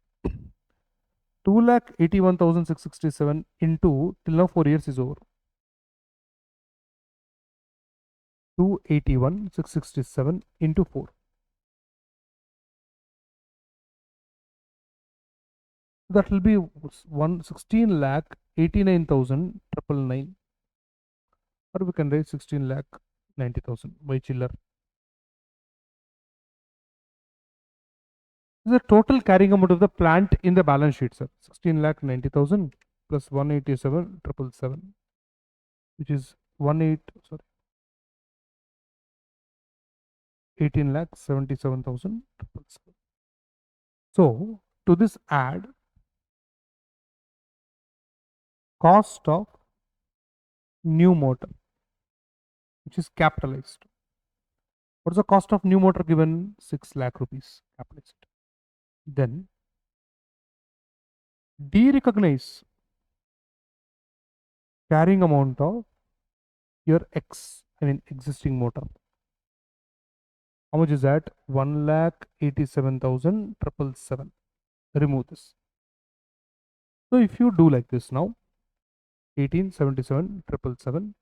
2,81,667 into till now 4 years is over. 281,667 into 4. That will be 16,89,999, or we can write 16,90,000 by chiller. The total carrying amount of the plant in the balance sheet, sir. 16,90,000 plus 187,777, which is 18,77,777. So to this add cost of new motor, which is capitalized. What's the cost of new motor given? 6 lakh rupees capitalized. Then derecognize carrying amount of your existing motor. How much is that? 1,87,777. Remove this. So if you do like this now, 18,77,777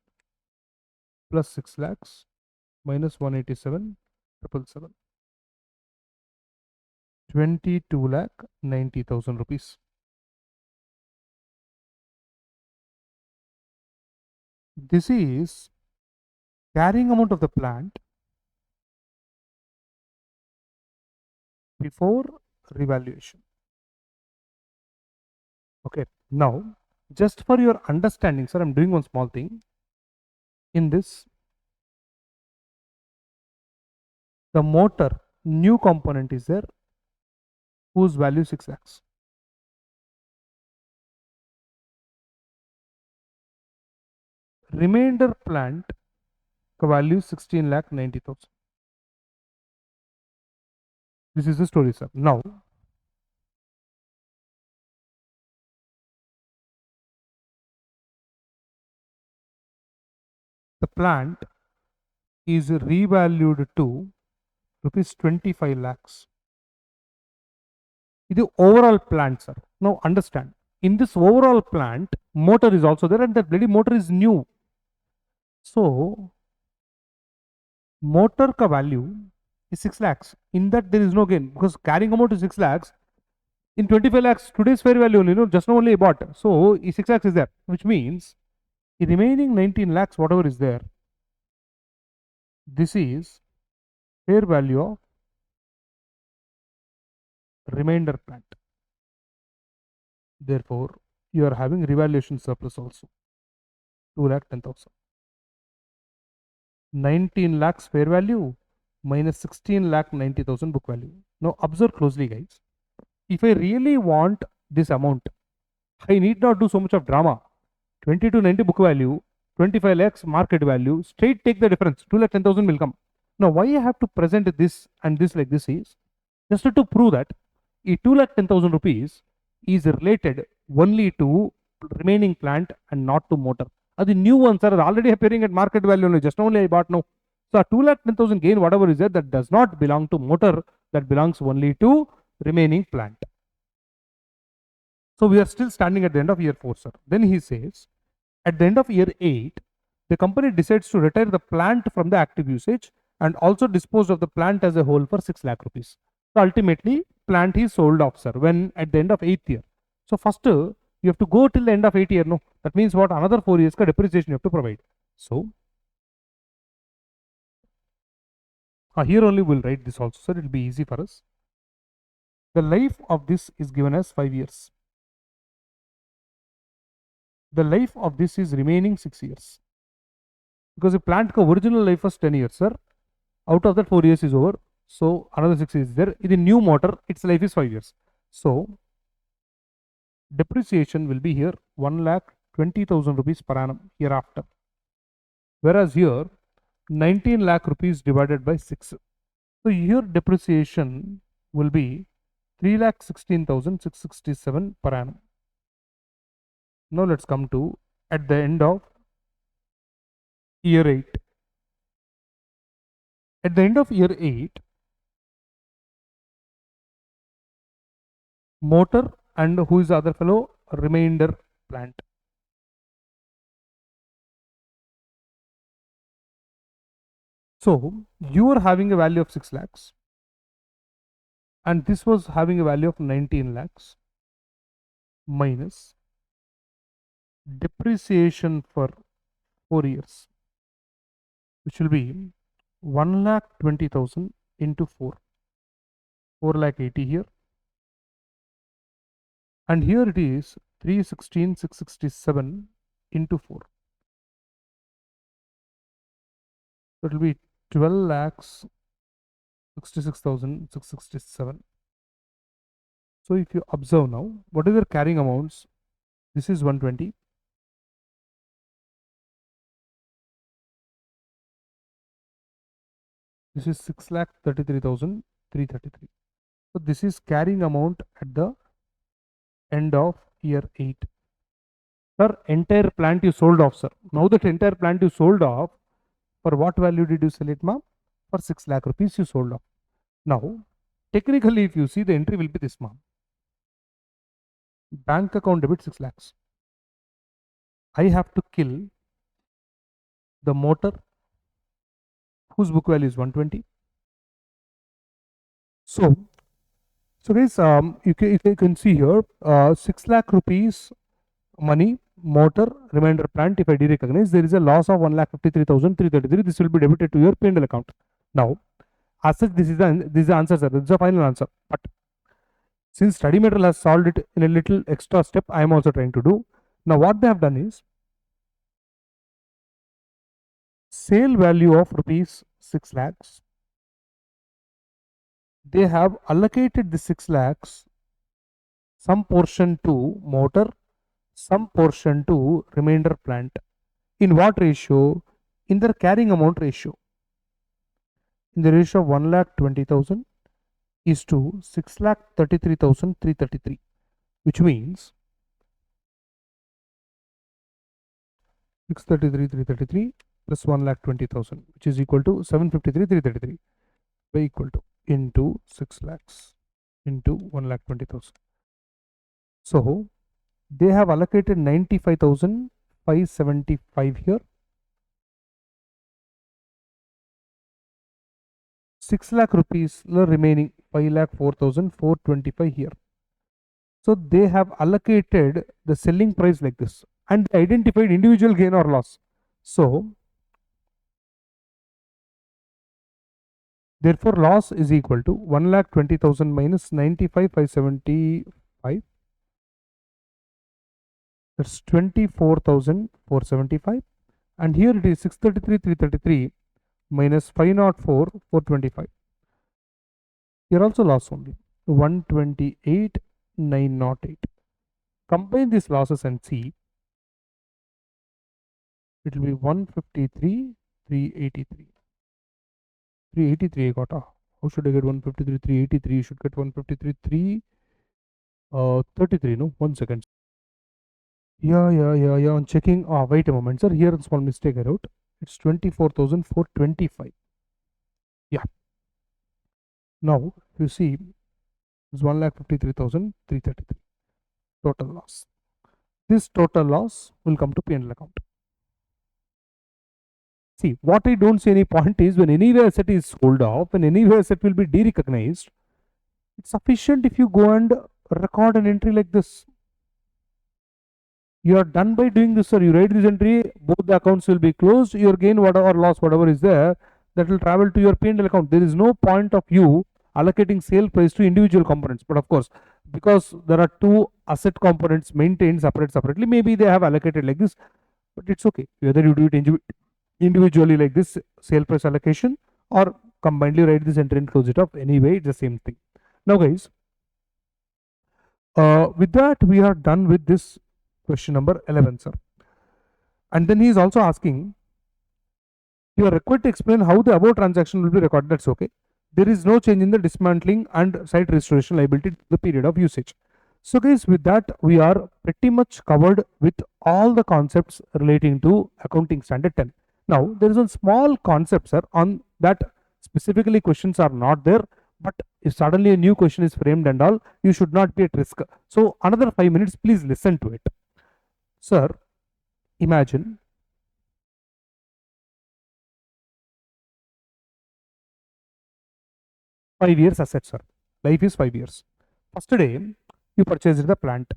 plus 6 lakhs minus 187,777, 22,90,000 rupees. This is carrying amount of the plant before revaluation. Okay, now just for your understanding, sir, I'm doing one small thing. In this, the motor new component is there, whose value 6 lakhs. Remainder plant value 16,90,000. This is the story, sir. Now, the plant is revalued to rupees 25 lakhs. This is overall plant, sir. Now understand, in this overall plant, motor is also there, and that bloody motor is new. So motor ka value is 6 lakhs. In that there is no gain, because carrying amount is 6 lakhs. In 25 lakhs, today's fair value only, just now only I bought. So 6 lakhs is there, which means the remaining 19 lakhs, whatever is there, this is fair value of remainder plant. Therefore, you are having revaluation surplus also, 2,10,000. 19 lakhs fair value minus 16,90,000 book value. Now observe closely, guys. If I really want this amount, I need not do so much of drama. 20 to 90 book value, 25 lakhs market value, straight take the difference, 2,10,000 will come. Now why I have to present this and this like this is just to prove that 2,10,000 rupees is related only to remaining plant and not to motor. The new ones are already appearing at market value only, just only I bought now. So 2,10,000 gain, whatever is there, that does not belong to motor, that belongs only to remaining plant. So we are still standing at the end of year 4, sir. Then he says, at the end of year 8, the company decides to retire the plant from the active usage and also dispose of the plant as a whole for 6 lakh rupees. So ultimately, plant is sold off, sir, when at the end of 8th year. So first, you have to go till the end of 8th year, no? That means what? Another 4 years ka depreciation you have to provide. So here only we'll write this also, sir. It will be easy for us. The life of this is given as 5 years. The life of this is remaining 6 years. Because the plant ka original life was 10 years, sir. Out of that 4 years is over. So another 6 years is there. In the new motor, its life is 5 years. So depreciation will be here 1,20,000 rupees per annum hereafter. Whereas here 19 lakh rupees divided by 6. So here depreciation will be 3,16,667 per annum. Now let's come to at the end of year 8. At the end of year 8, motor and who is the other fellow? Remainder plant. So you are having a value of 6 lakhs and this was having a value of 19 lakhs minus depreciation for 4 years, which will be 1,20,000 into 4. 4,80,000 here, and here it is 316,667 into 4. So it will be 12,66,667. So if you observe now, what is their carrying amounts? This is 120. This is 6,33,333. So this is carrying amount at the end of year 8. Sir, entire plant you sold off, sir. Now that entire plant you sold off, for what value did you sell it, ma'am? For 6 lakh rupees you sold off. Now, technically, if you see, the entry will be this, ma'am. Bank account debit 6 lakhs. I have to kill the motor whose book value is 120. So guys, you can see here 6 lakh rupees money, motor, remainder plant. If I derecognize, there is a loss of 1,53,333. This will be debited to your P&L account. Now, as such, this is the answer, sir. This is the final answer. But since study material has solved it in a little extra step, I am also trying to do. Now, what they have done is sale value of rupees 6 lakhs. They have allocated the 6 lakhs, some portion to motor, some portion to remainder plant. In what ratio? In their carrying amount ratio. In the ratio of 1,20,000 is to 6,33,333, which means 633,333 plus 1,20,000, which is equal to 753,333 by equal to into 6 lakhs into 1,20,000. So they have allocated 95,575 here, 6 lakh rupees remaining 5,04,425 here. So they have allocated the selling price like this and identified individual gain or loss. So therefore loss is equal to 1,20,000 minus 95,575. That's 24,475, and here it is 633,333 minus 504,425. Here also loss only 128,908. Combine these losses and see. It will be 153,383. 383 I got. How should I get 153,383? You should get 153,333. No, 1 second. Yeah. I'm checking. Wait a moment, sir. Here a small mistake I wrote. It's 24,425. Yeah. Now, if you see, it's 1,53,333 total loss. This total loss will come to P&L account. See, what I don't see any point is when any asset is sold off, when any asset will be derecognized, it's sufficient if you go and record an entry like this. You are done by doing this, sir. You write this entry, both the accounts will be closed. Your gain, whatever loss, whatever is there, that will travel to your P&L account. There is no point of you allocating sale price to individual components. But of course, because there are two asset components maintained separately, maybe they have allocated like this. But it's okay. Whether you do it individually like this sale price allocation or combinedly write this entry and close it off, anyway, it's the same thing. Now, guys, with that we are done with this question number 11, sir. And then he is also asking, you are required to explain how the above transaction will be recorded. That's okay. There is no change in the dismantling and site restoration liability to the period of usage. So guys, with that we are pretty much covered with all the concepts relating to accounting standard 10. Now there is a small concept, sir, on that specifically questions are not there, but if suddenly a new question is framed and all, you should not be at risk. So another 5 minutes, please listen to it. Sir, imagine five years asset, sir. Life is 5 years. First day, you purchased the plant.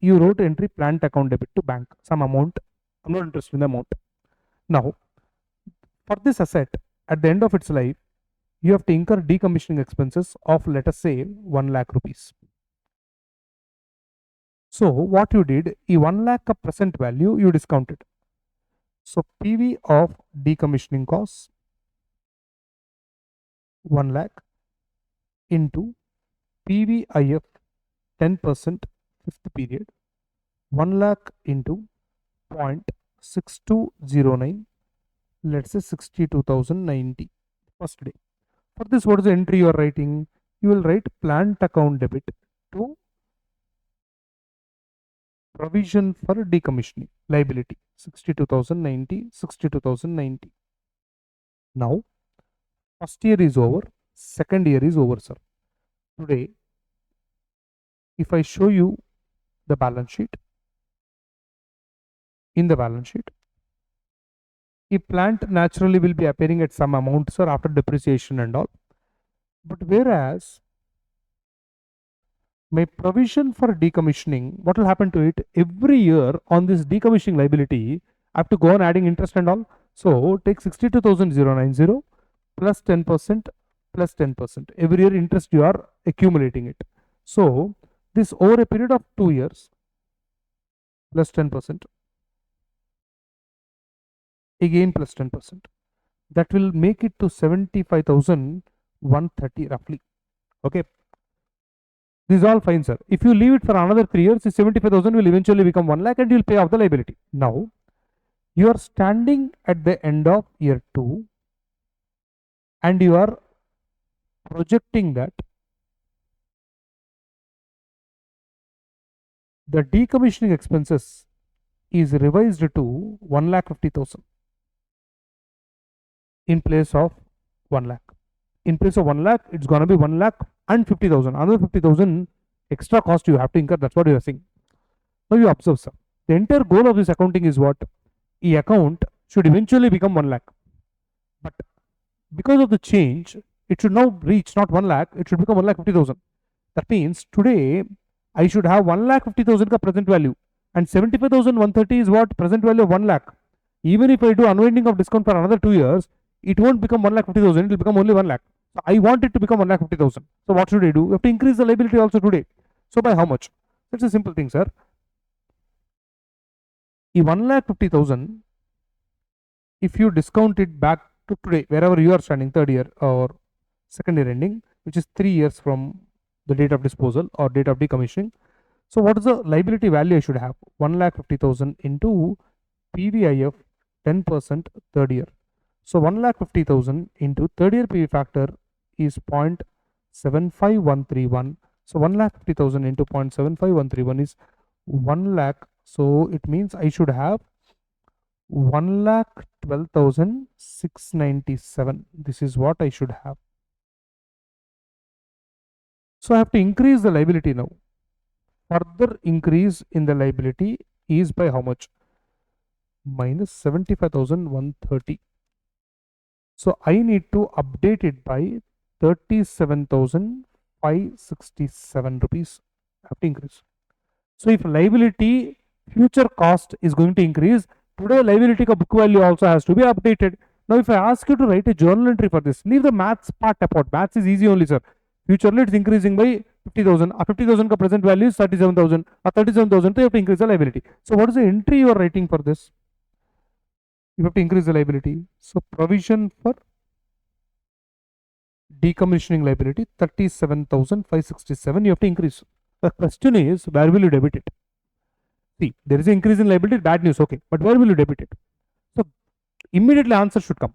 You wrote entry plant account debit to bank, some amount. I'm not interested in the amount. Now, for this asset, at the end of its life, you have to incur decommissioning expenses of, let us say, 1 lakh rupees. So what you did, 1 lakh of present value you discounted. So PV of decommissioning costs 1 lakh into PVIF 10% fifth period 1 lakh into 0.6209, let's say 62,090 first day. For this, what is the entry you are writing? You will write plant account debit to provision for decommissioning liability 62,090, 62,090. Now, first year is over, second year is over, sir. Today, if I show you the balance sheet, in the balance sheet, a plant naturally will be appearing at some amount, sir, after depreciation and all. But whereas my provision for decommissioning, what will happen to it? Every year on this decommissioning liability, I have to go on adding interest and all. So take 62,090 plus 10% plus 10%. Every year interest you are accumulating it. So this over a period of 2 years plus 10%, again plus 10%. That will make it to 75,130 roughly. Okay. This is all fine, sir. If you leave it for another 3 years, 75,000 will eventually become 1 lakh and you will pay off the liability. Now, you are standing at the end of year 2 and you are projecting that the decommissioning expenses is revised to 1,50,000 in place of 1 lakh. In place of 1 lakh, it's going to be 1 lakh and 50,000. Another 50,000 extra cost you have to incur. That's what you are saying. Now you observe, sir. The entire goal of this accounting is what? The account should eventually become 1 lakh. But because of the change, it should now reach not 1 lakh, it should become 1,50,000. That means today I should have 1,50,000 ka present value and 75,130 is what? Present value of 1 lakh. Even if I do unwinding of discount for another 2 years, it won't become 1,50,000, it will become only 1 lakh. So I want it to become 1,50,000. So what should I do? You have to increase the liability also today. So by how much? That's a simple thing, sir. If 1,50,000, if you discount it back to today, wherever you are standing, third year or second year ending, which is 3 years from the date of disposal or date of decommissioning. So what is the liability value I should have? 1,50,000 into PVIF 10% third year. So 1,50,000 into third year PV factor is 0.75131. So 1,50,000 into 0.75131 is 1 lakh. So it means I should have 1,12,697. This is what I should have. So I have to increase the liability now. Further increase in the liability is by how much? Minus 75,130. So I need to update it by 37,567 rupees. I have to increase. So if liability future cost is going to increase, today liability ka book value also has to be updated. Now if I ask you to write a journal entry for this, leave the maths part apart. Maths is easy only, sir. Futurely it's increasing by 50,000. 50,000 ka present value is 37,000. 37,000 you have to increase the liability. So what is the entry you are writing for this? You have to increase the liability. So provision for decommissioning liability 37,567 you have to increase. The question is, where will you debit it? See, there is an increase in liability, bad news, okay, but where will you debit it? So immediately answer should come.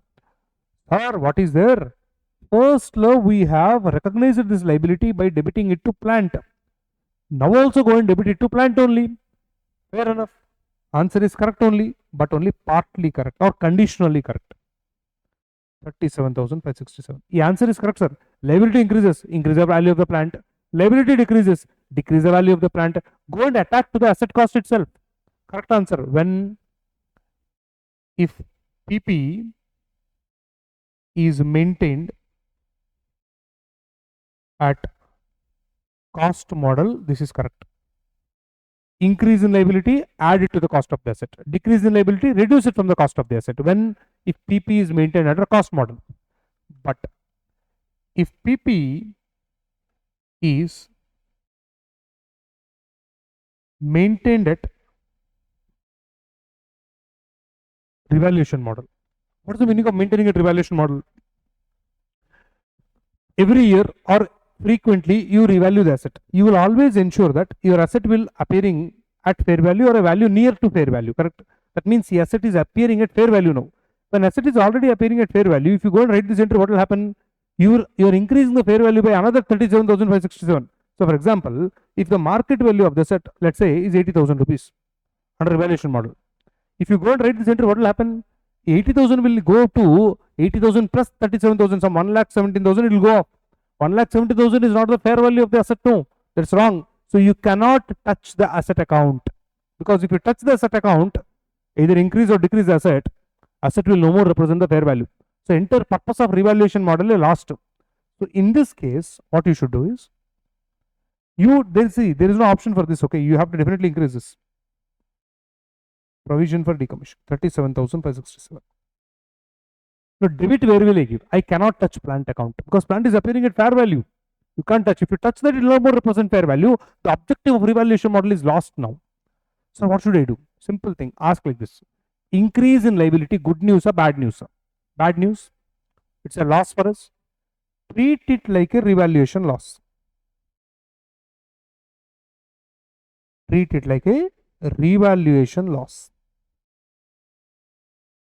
Sir, what is there? First law, we have recognized this liability by debiting it to plant. Now also go and debit it to plant only. Fair enough. Answer is correct only, but only partly correct or conditionally correct. 37,567. The answer is correct, sir. Liability increases, increase the value of the plant. Liability decreases, decrease the value of the plant. Go and attack to the asset cost itself. Correct answer. When, if PP is maintained at cost model, this is correct. Increase in liability, add it to the cost of the asset. Decrease in liability, reduce it from the cost of the asset. When, if PP is maintained at a cost model. But if PP is maintained at revaluation model. What is the meaning of maintaining a revaluation model? Every year or frequently you revalue the asset. You will always ensure that your asset will appearing at fair value or a value near to fair value, correct? That means the asset is appearing at fair value now. When asset is already appearing at fair value, if you go and write this entry, what will happen? You are increasing the fair value by another 37,567. So for example, if the market value of the asset, let's say, is 80,000 rupees under revaluation model, if you go and write this entry, what will happen? 80,000 will go to 80,000 plus 37,000, some 1,17,000 it will go up. 1,70,000 is not the fair value of the asset, no, that's wrong. So you cannot touch the asset account, because if you touch the asset account, either increase or decrease the asset will no more represent the fair value. So entire purpose of revaluation model is lost. So in this case, what you should do is, there is no option for this, okay, you have to definitely increase this. Provision for decommission, 37,567. Now debit, where will I give? I cannot touch plant account because plant is appearing at fair value. You can't touch. If you touch that, it will no more represent fair value. The objective of revaluation model is lost now. So what should I do? Simple thing. Ask like this. Increase in liability, good news or bad news? Bad news. It's a loss for us. Treat it like a revaluation loss. Treat it like a revaluation loss.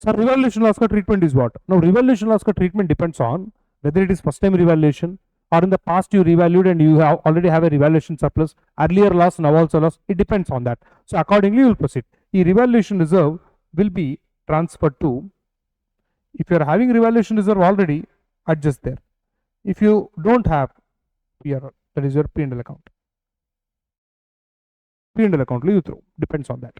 So revaluation loss ka treatment is what? Now revaluation loss ka treatment depends on whether it is first time revaluation or in the past you revalued and you already have a revaluation surplus, earlier loss, now also loss. It depends on that. So accordingly you will proceed. The revaluation reserve will be transferred to, if you are having revaluation reserve already, adjust there. If you don't have, here, that is your P&L account. P&L account you throw, depends on that.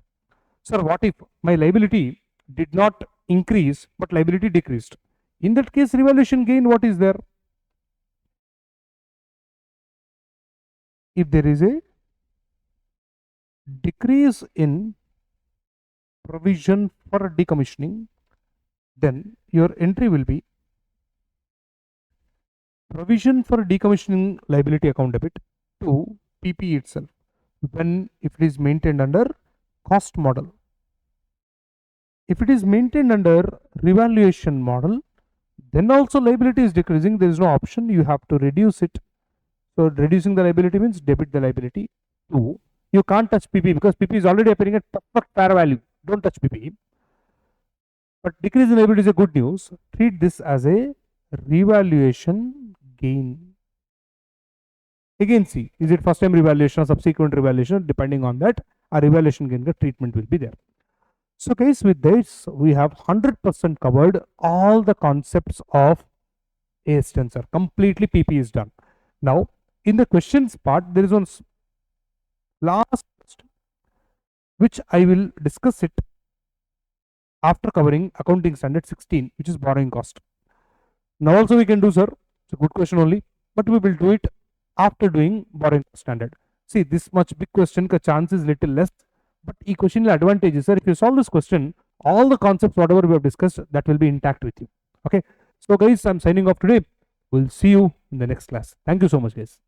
Sir, what if my liability did not increase but liability decreased? In that case, revaluation gain, what is there? If there is a decrease in provision for decommissioning, then your entry will be provision for decommissioning liability account debit to PP itself, when if it is maintained under cost model. If it is maintained under revaluation model, then also liability is decreasing. There is no option. You have to reduce it. So reducing the liability means debit the liability to. You can't touch PP because PP is already appearing at perfect fair value. Don't touch PP. But decrease in liability is a good news. Treat this as a revaluation gain. Again, see, is it first time revaluation or subsequent revaluation? Depending on that, a revaluation gain treatment will be there. So guys, with this, we have 100% covered all the concepts of AS tensor. Completely PP is done. Now, in the questions part, there is one last which I will discuss it after covering accounting standard 16, which is borrowing cost. Now also we can do, sir, it's a good question only, but we will do it after doing borrowing standard. See, this much big question ka chance is little less, but e question advantage is, sir, if you solve this question, all the concepts whatever we have discussed, that will be intact with you. Okay, so guys, I'm signing off today. We'll see you in the next class. Thank you so much, guys.